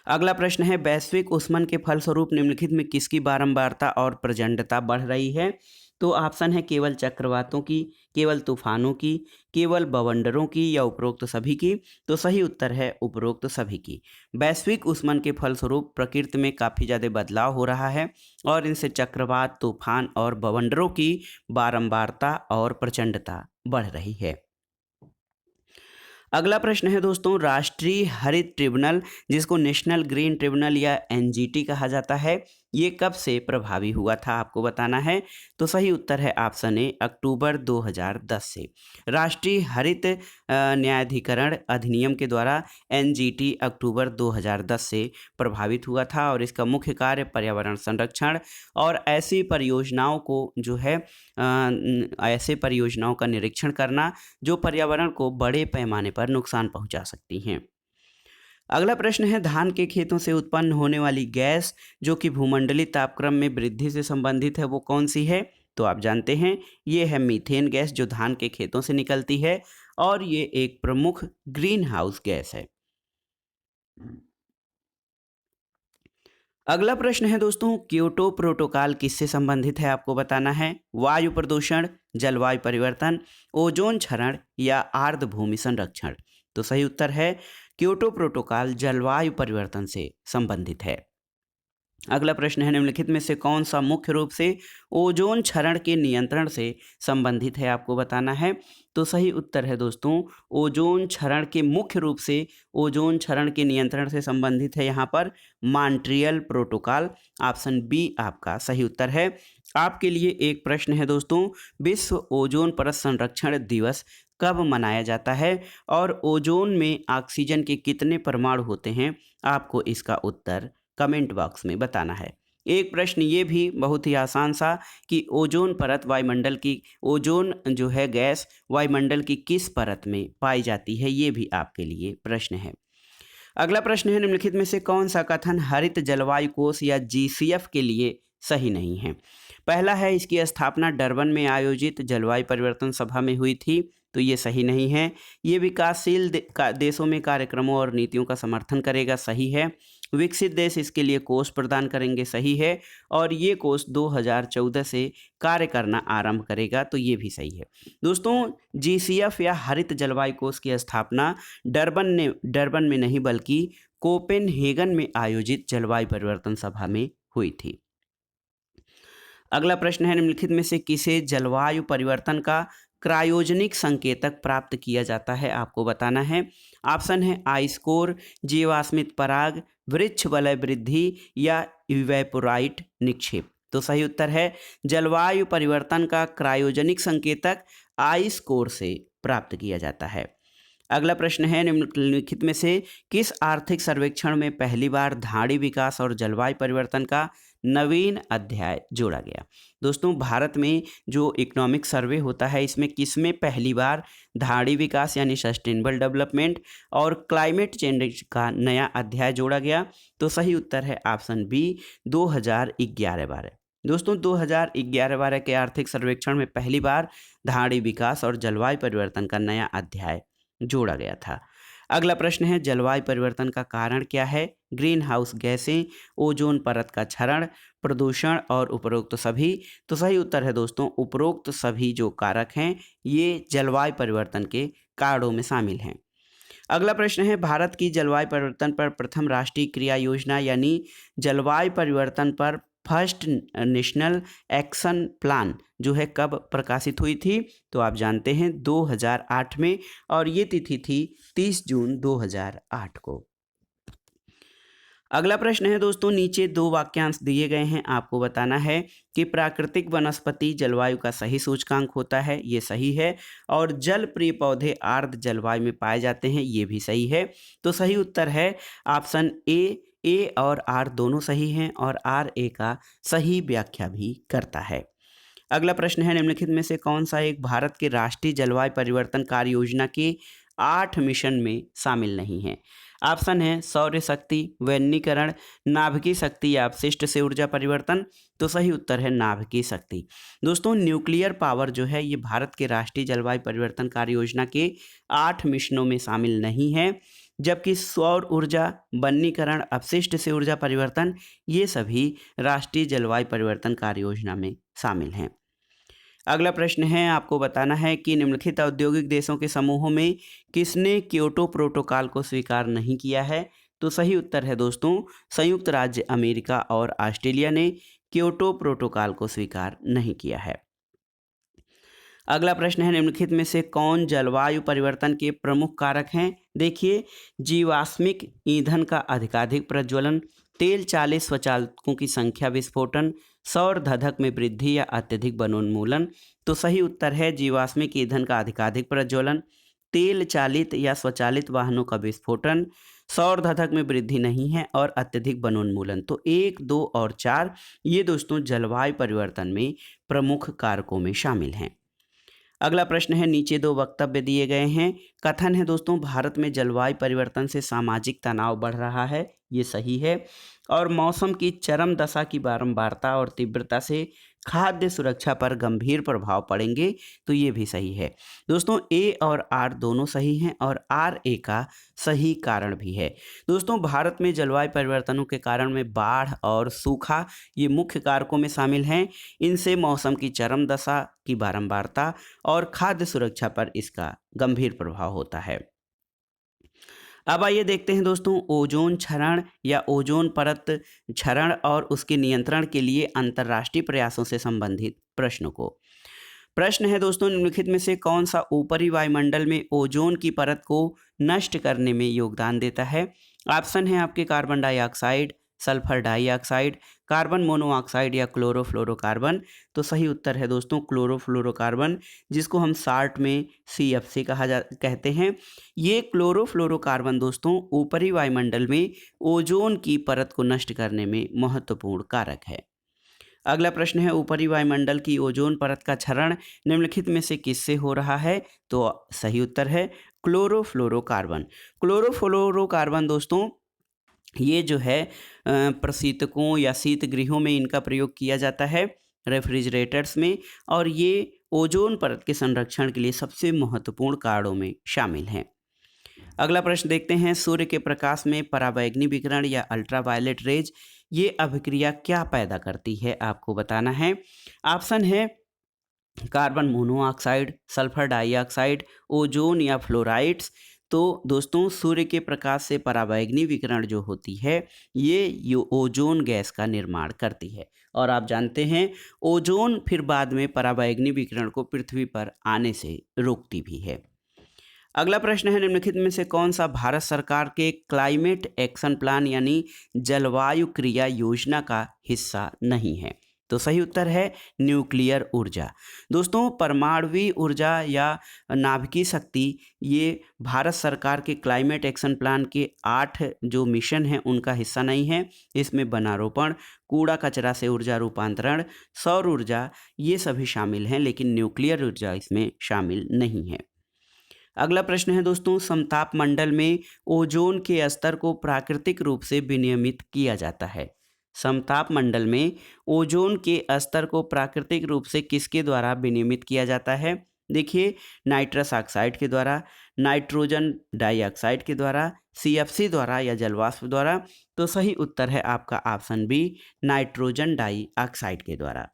अगला प्रश्न है, वैश्विक ऊष्मन के फलस्वरूप निम्नलिखित में किसकी बारंबारता और प्रचंडता बढ़ रही है? तो ऑप्शन है केवल चक्रवातों की, केवल तूफानों की, केवल बवंडरों की या उपरोक्त सभी की। तो सही उत्तर है उपरोक्त सभी की। वैश्विक ऊष्मन के फलस्वरूप प्रकृति में काफ़ी ज़्यादा बदलाव हो रहा है और इनसे चक्रवात, तूफान और बवंडरों की बारंबारता और प्रचंडता बढ़ रही है। अगला प्रश्न है दोस्तों, राष्ट्रीय हरित ट्रिब्यूनल, जिसको नेशनल ग्रीन ट्रिब्यूनल या एनजीटी कहा जाता है, ये कब से प्रभावी हुआ था आपको बताना है। तो सही उत्तर है ऑप्शन ए, अक्टूबर 2010 से। राष्ट्रीय हरित न्यायाधिकरण अधिनियम के द्वारा एनजीटी अक्टूबर 2010 से प्रभावित हुआ था और इसका मुख्य कार्य पर्यावरण संरक्षण और ऐसी परियोजनाओं को जो है ऐसे परियोजनाओं का निरीक्षण करना जो पर्यावरण को बड़े पैमाने पर नुकसान पहुंचा सकती हैं। अगला प्रश्न है, धान के खेतों से उत्पन्न होने वाली गैस जो कि भूमंडलीय तापक्रम में वृद्धि से संबंधित है, वो कौन सी है? तो आप जानते हैं ये है मीथेन गैस, जो धान के खेतों से निकलती है और ये एक प्रमुख ग्रीन हाउस गैस है। अगला प्रश्न है दोस्तों, क्योटो प्रोटोकॉल किससे संबंधित है आपको बताना है। वायु प्रदूषण, जलवायु परिवर्तन, ओजोन क्षरण या आर्द्रभूमि संरक्षण। तो सही उत्तर है क्योटो प्रोटोकॉल जलवायु परिवर्तन से संबंधित है। अगला प्रश्न है, निम्नलिखित में से कौन सा मुख्य रूप से ओजोन क्षरण के नियंत्रण से संबंधित है आपको बताना है। तो सही उत्तर है दोस्तों, ओजोन क्षरण के मुख्य रूप से ओजोन क्षरण के नियंत्रण से संबंधित है यहाँ पर मॉन्ट्रियल प्रोटोकॉल। ऑप्शन बी आपका सही उत्तर है। आपके लिए एक प्रश्न है दोस्तों, विश्व ओजोन परत संरक्षण दिवस कब मनाया जाता है और ओजोन में ऑक्सीजन के कितने परमाणु होते हैं? आपको इसका उत्तर कमेंट बॉक्स में बताना है। एक प्रश्न ये भी बहुत ही आसान सा कि ओजोन परत वायुमंडल की, ओजोन जो है गैस वायुमंडल की किस परत में पाई जाती है, ये भी आपके लिए प्रश्न है। अगला प्रश्न है, निम्नलिखित में से कौन सा कथन हरित जलवायु कोष या जीसीएफ के लिए सही नहीं है? पहला है, इसकी स्थापना डरबन में आयोजित जलवायु परिवर्तन सभा में हुई थी। तो ये सही नहीं है। ये विकासशील देशों में कार्यक्रमों और नीतियों का समर्थन करेगा, सही है। विकसित देश इसके लिए कोष प्रदान करेंगे, सही है। और ये कोष 2014 से कार्य करना आरंभ करेगा, तो ये भी सही है। दोस्तों, जीसीएफ या हरित जलवायु कोष की स्थापना डरबन में नहीं बल्कि कोपेनहेगन में आयोजित जलवायु परिवर्तन सभा में हुई थी। अगला प्रश्न है, निम्नलिखित में से किसे जलवायु परिवर्तन का क्रायोजेनिक संकेतक प्राप्त किया जाता है आपको बताना है। ऑप्शन है आइस कोर, जीवाश्मित पराग, वृक्ष वलय वृद्धि या इवेपोराइट निक्षेप। तो सही उत्तर है जलवायु परिवर्तन का क्रायोजेनिक संकेतक आइस कोर से प्राप्त किया जाता है। अगला प्रश्न है, निम्नलिखित में से किस आर्थिक सर्वेक्षण में पहली बार धाड़ी विकास और जलवायु परिवर्तन का नवीन अध्याय जोड़ा गया? दोस्तों, भारत में जो इकोनॉमिक सर्वे होता है, इसमें किसमें पहली बार धाड़ी विकास यानी सस्टेनेबल डेवलपमेंट और क्लाइमेट चेंज का नया अध्याय जोड़ा गया? तो सही उत्तर है ऑप्शन बी, 2011-12। दोस्तों, 2011-12 के आर्थिक सर्वेक्षण में पहली बार धाड़ी विकास और जलवायु परिवर्तन का नया अध्याय जोड़ा गया था। अगला प्रश्न है, जलवायु परिवर्तन का कारण क्या है? ग्रीन हाउस गैसें, ओजोन परत का क्षरण, प्रदूषण और उपरोक्त सभी। तो सही उत्तर है दोस्तों, उपरोक्त सभी जो कारक हैं ये जलवायु परिवर्तन के कारणों में शामिल हैं। अगला प्रश्न है, भारत की जलवायु परिवर्तन पर प्रथम राष्ट्रीय क्रिया योजना यानी जलवायु परिवर्तन पर फर्स्ट नेशनल एक्शन प्लान जो है कब प्रकाशित हुई थी? तो आप जानते हैं 2008 में, और ये तिथि थी 30 जून 2008 को। अगला प्रश्न है दोस्तों, नीचे 2 वाक्यांश दिए गए हैं, आपको बताना है कि प्राकृतिक वनस्पति जलवायु का सही सूचकांक होता है, ये सही है, और जल प्रिय पौधे आर्द्र जलवायु में पाए जाते हैं, ये भी सही है। तो सही उत्तर है ऑप्शन ए और आर दोनों सही हैं, और आर ए का सही व्याख्या भी करता है। अगला प्रश्न है, निम्नलिखित में से कौन सा एक भारत के राष्ट्रीय जलवायु परिवर्तन कार्य योजना के 8 मिशन में शामिल नहीं है? ऑप्शन है सौर शक्ति, वनीकरण, नाभिकीय शक्ति या अपशिष्ट से ऊर्जा परिवर्तन। तो सही उत्तर है नाभिकीय शक्ति। दोस्तों, न्यूक्लियर पावर जो है ये भारत के राष्ट्रीय जलवायु परिवर्तन कार्य योजना के 8 मिशनों में शामिल नहीं है, जबकि सौर ऊर्जा, वनीकरण, अपशिष्ट से ऊर्जा परिवर्तन ये सभी राष्ट्रीय जलवायु परिवर्तन कार्य योजना में शामिल हैं। अगला प्रश्न है, आपको बताना है कि निम्नलिखित औद्योगिक देशों के समूहों में किसने क्योटो प्रोटोकॉल को स्वीकार नहीं किया है? तो सही उत्तर है दोस्तों संयुक्त राज्य अमेरिका और ऑस्ट्रेलिया ने क्योटो प्रोटोकॉल को स्वीकार नहीं किया है। अगला प्रश्न है, निम्नलिखित में से कौन जलवायु परिवर्तन के प्रमुख कारक हैं? देखिए, जीवाश्मिक ईंधन का अधिकाधिक प्रज्वलन, तेल चालित स्वचालकों की संख्या विस्फोटन, सौर धधक में वृद्धि या अत्यधिक वनोन्मूलन। तो सही उत्तर है जीवाश्मिक ईंधन का अधिकाधिक प्रज्वलन, तेल चालित या स्वचालित वाहनों का विस्फोटन, सौर धधक में वृद्धि नहीं है, और अत्यधिक वनोन्मूलन। तो 1, 2 और 4 ये दोस्तों जलवायु परिवर्तन में प्रमुख कारकों में शामिल हैं। अगला प्रश्न है, नीचे 2 वक्तव्य दिए गए हैं। कथन है दोस्तों, भारत में जलवायु परिवर्तन से सामाजिक तनाव बढ़ रहा है, ये सही है, और मौसम की चरम दशा की बारंबारता और तीव्रता से खाद्य सुरक्षा पर गंभीर प्रभाव पड़ेंगे। तो ये भी सही है। दोस्तों, ए और आर दोनों सही हैं, और आर ए का सही कारण भी है। दोस्तों, भारत में जलवायु परिवर्तनों के कारण में बाढ़ और सूखा ये मुख्य कारकों में शामिल हैं। इनसे मौसम की चरम दशा की बारंबारता और खाद्य सुरक्षा पर इसका गंभीर प्रभाव होता है। अब आइए देखते हैं दोस्तों ओजोन क्षरण या ओजोन परत क्षरण और उसके नियंत्रण के लिए अंतर्राष्ट्रीय प्रयासों से संबंधित प्रश्नों को। प्रश्न है दोस्तों, निम्नलिखित में से कौन सा ऊपरी वायुमंडल में ओजोन की परत को नष्ट करने में योगदान देता है? ऑप्शन है आपके carbon dioxide, sulphur dioxide, carbon monoxide या क्लोरोफ्लोरोकार्बन। तो सही उत्तर है दोस्तों क्लोरोफ्लोरोकार्बन, जिसको हम शार्ट में CFC कहते हैं। ये क्लोरोफ्लोरोकार्बन दोस्तों ऊपरी वायुमंडल में ओजोन की परत को नष्ट करने में महत्वपूर्ण कारक है। अगला प्रश्न है, ऊपरी वायुमंडल की ओजोन परत का क्षरण निम्नलिखित में से किससे हो रहा है? तो सही उत्तर है क्लोरोफ्लोरोकार्बन। क्लोरोफ्लोरोकार्बन दोस्तों ये जो है प्रशीतकों या शीत गृहों में इनका प्रयोग किया जाता है, रेफ्रिजरेटर्स में, और ये ओजोन परत के संरक्षण के लिए सबसे महत्वपूर्ण कारणों में शामिल हैं। अगला प्रश्न देखते हैं, सूर्य के प्रकाश में पराबैंगनी विकिरण या अल्ट्रावायलेट रेज ये अभिक्रिया क्या पैदा करती है? आपको बताना है। ऑप्शन है carbon monoxide, sulphur dioxide, ozone या फ्लोराइड्स। तो दोस्तों सूर्य के प्रकाश से पराबैंगनी विकिरण जो होती है ये ओजोन गैस का निर्माण करती है, और आप जानते हैं ओजोन फिर बाद में पराबैंगनी विकिरण को पृथ्वी पर आने से रोकती भी है। अगला प्रश्न है, निम्नलिखित में से कौन सा भारत सरकार के क्लाइमेट एक्शन प्लान यानी जलवायु क्रिया योजना का हिस्सा नहीं है? तो सही उत्तर है न्यूक्लियर ऊर्जा। दोस्तों, परमाणु ऊर्जा या नाभिकीय शक्ति ये भारत सरकार के क्लाइमेट एक्शन प्लान के 8 जो मिशन हैं उनका हिस्सा नहीं है। इसमें वनारोपण, कूड़ा कचरा से ऊर्जा रूपांतरण, सौर ऊर्जा ये सभी शामिल हैं, लेकिन न्यूक्लियर ऊर्जा इसमें शामिल नहीं है। अगला प्रश्न है दोस्तों, समताप मंडल में ओजोन के स्तर को प्राकृतिक रूप से विनियमित किया जाता है। समताप मंडल में ओजोन के स्तर को प्राकृतिक रूप से किसके द्वारा विनियमित किया जाता है? देखिए, नाइट्रस ऑक्साइड के द्वारा, नाइट्रोजन डाइऑक्साइड के द्वारा, CFC द्वारा या जलवाष्प द्वारा। तो सही उत्तर है आपका ऑप्शन बी, नाइट्रोजन डाइऑक्साइड के द्वारा।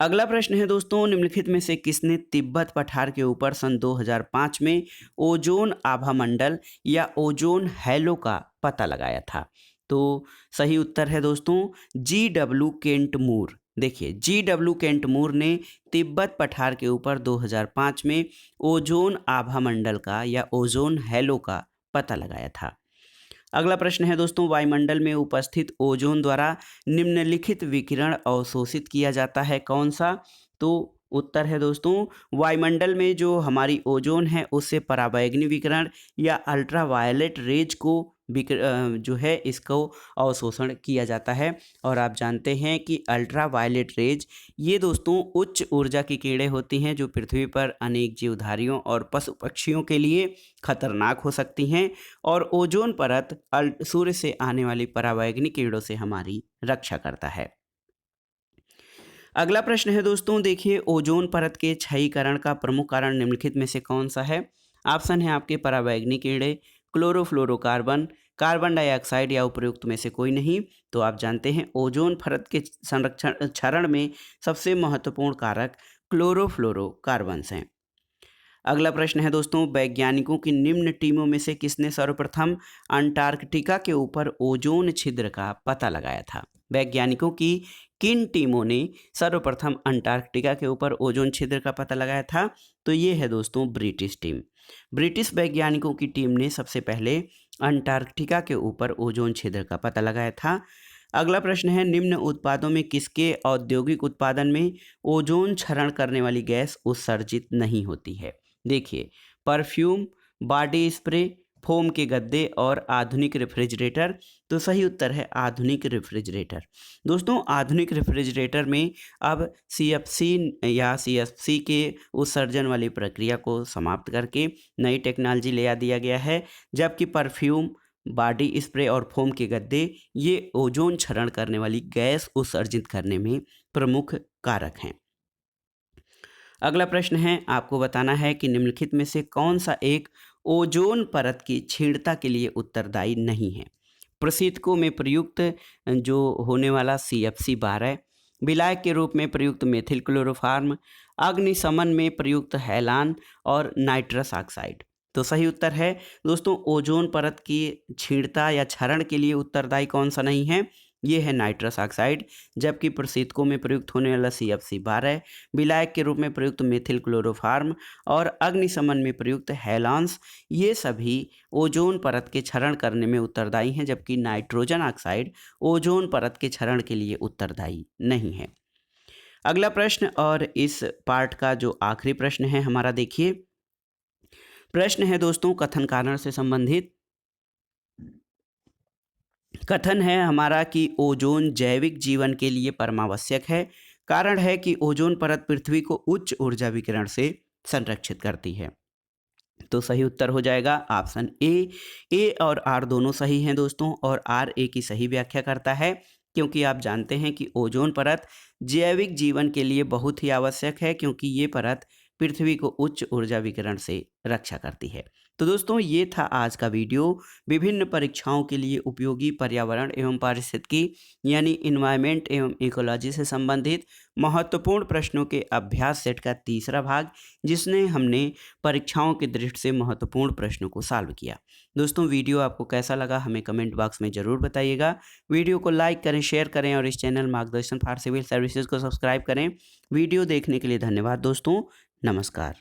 अगला प्रश्न है दोस्तों, निम्नलिखित में से किसने तिब्बत पठार के ऊपर सन 2005 में ओजोन आभा मंडल या ओजोन हैलो का पता लगाया था? तो सही उत्तर है दोस्तों GW केंट मूर। देखिए GW केंटमूर ने तिब्बत पठार के ऊपर 2005 में ओजोन आभा मंडल का या ओजोन हैलो का पता लगाया था। अगला प्रश्न है दोस्तों, वायुमंडल में उपस्थित ओजोन द्वारा निम्नलिखित विकिरण अवशोषित किया जाता है, कौन सा? तो उत्तर है दोस्तों, वायुमंडल में जो हमारी ओजोन है उससे पराबैंगनी विकिरण या अल्ट्रावायलेट रेज को जो है इसको अवशोषण किया जाता है। और आप जानते हैं कि अल्ट्रावायलेट रेज ये दोस्तों उच्च ऊर्जा की किरणें होती हैं जो पृथ्वी पर अनेक जीवधारियों और पशु पक्षियों के लिए खतरनाक हो सकती हैं। और ओजोन परत सूर्य से आने वाली पराबैंगनी किरणों से हमारी रक्षा करता है। अगला प्रश्न है दोस्तों, देखिए ओजोन परत के क्षयीकरण का प्रमुख कारण निम्नलिखित में से कौन सा है? ऑप्शन है आपके पराबैंगनी किरणें, क्लोरोफ्लोरोकार्बन, कार्बन डाइऑक्साइड या उपयुक्त में से कोई नहीं। तो आप जानते हैं ओजोन परत के संरक्षण क्षरण में सबसे महत्वपूर्ण कारक क्लोरोफ्लोरोकार्बन्स हैं। अगला प्रश्न है दोस्तों, वैज्ञानिकों की निम्न टीमों में से किसने सर्वप्रथम अंटार्कटिका के ऊपर ओजोन छिद्र का पता लगाया था? वैज्ञानिकों की किन टीमों ने सर्वप्रथम अंटार्कटिका के ऊपर ओजोन छिद्र का पता लगाया था? तो ये है दोस्तों ब्रिटिश टीम। ब्रिटिश वैज्ञानिकों की टीम ने सबसे पहले अंटार्कटिका के ऊपर ओजोन छिद्र का पता लगाया था। अगला प्रश्न है, निम्न उत्पादों में किसके औद्योगिक उत्पादन में ओजोन क्षरण करने वाली गैस उत्सर्जित नहीं होती है? देखिए परफ्यूम, बॉडी स्प्रे, फोम के गद्दे और आधुनिक रेफ्रिजरेटर। तो सही उत्तर है आधुनिक रेफ्रिजरेटर। दोस्तों आधुनिक रेफ्रिजरेटर में अब सीएफसी या सीएफसी के उत्सर्जन वाली प्रक्रिया को समाप्त करके नई टेक्नोलॉजी ले आ दिया गया है, जबकि परफ्यूम, बॉडी स्प्रे और फोम के गद्दे ये ओजोन क्षरण करने वाली गैस उत्सर्जित करने में प्रमुख कारक हैं। अगला प्रश्न है, आपको बताना है कि निम्नलिखित में से कौन सा एक ओजोन परत की क्षीणता के लिए उत्तरदायी नहीं है? प्रशीतकों में प्रयुक्त जो होने वाला CFC-12, विलायक के रूप में प्रयुक्त मेथिल क्लोरोफार्म, अग्निशमन में प्रयुक्त हैलान और नाइट्रस ऑक्साइड। तो सही उत्तर है दोस्तों ओजोन परत की क्षीणता या क्षरण के लिए उत्तरदायी कौन सा नहीं है? ये है नाइट्रस ऑक्साइड। जबकि प्रशीतकों में प्रयुक्त होने वाला CFC-12, विलायक के रूप में प्रयुक्त मेथिल क्लोरोफार्म और अग्निशमन में प्रयुक्त हैलांस ये सभी ओजोन परत के क्षरण करने में उत्तरदायी हैं, जबकि नाइट्रोजन ऑक्साइड ओजोन परत के क्षरण के लिए उत्तरदायी नहीं है। अगला प्रश्न और इस पार्ट का जो आखिरी प्रश्न है हमारा, देखिए प्रश्न है दोस्तों कथन कारण से संबंधित। कथन है हमारा कि ओजोन जैविक जीवन के लिए परमावश्यक है। कारण है कि ओजोन परत पृथ्वी को उच्च ऊर्जा विकिरण से संरक्षित करती है। तो सही उत्तर हो जाएगा ऑप्शन ए और आर दोनों सही हैं दोस्तों, और आर ए की सही व्याख्या करता है, क्योंकि आप जानते हैं कि ओजोन परत जैविक जीवन के लिए बहुत ही आवश्यक है, क्योंकि ये परत पृथ्वी को उच्च ऊर्जा विकिरण से रक्षा करती है। तो दोस्तों ये था आज का वीडियो, विभिन्न परीक्षाओं के लिए उपयोगी पर्यावरण एवं पारिस्थितिकी यानी इन्वायरमेंट एवं इकोलॉजी से संबंधित महत्वपूर्ण प्रश्नों के अभ्यास सेट का तीसरा भाग, जिसने हमने परीक्षाओं की दृष्टि से महत्वपूर्ण प्रश्नों को सॉल्व किया। दोस्तों वीडियो आपको कैसा लगा हमें कमेंट बॉक्स में ज़रूर बताइएगा। वीडियो को लाइक करें, शेयर करें और इस चैनल मार्गदर्शन फॉर सिविल सर्विसेज को सब्सक्राइब करें। वीडियो देखने के लिए धन्यवाद दोस्तों, नमस्कार।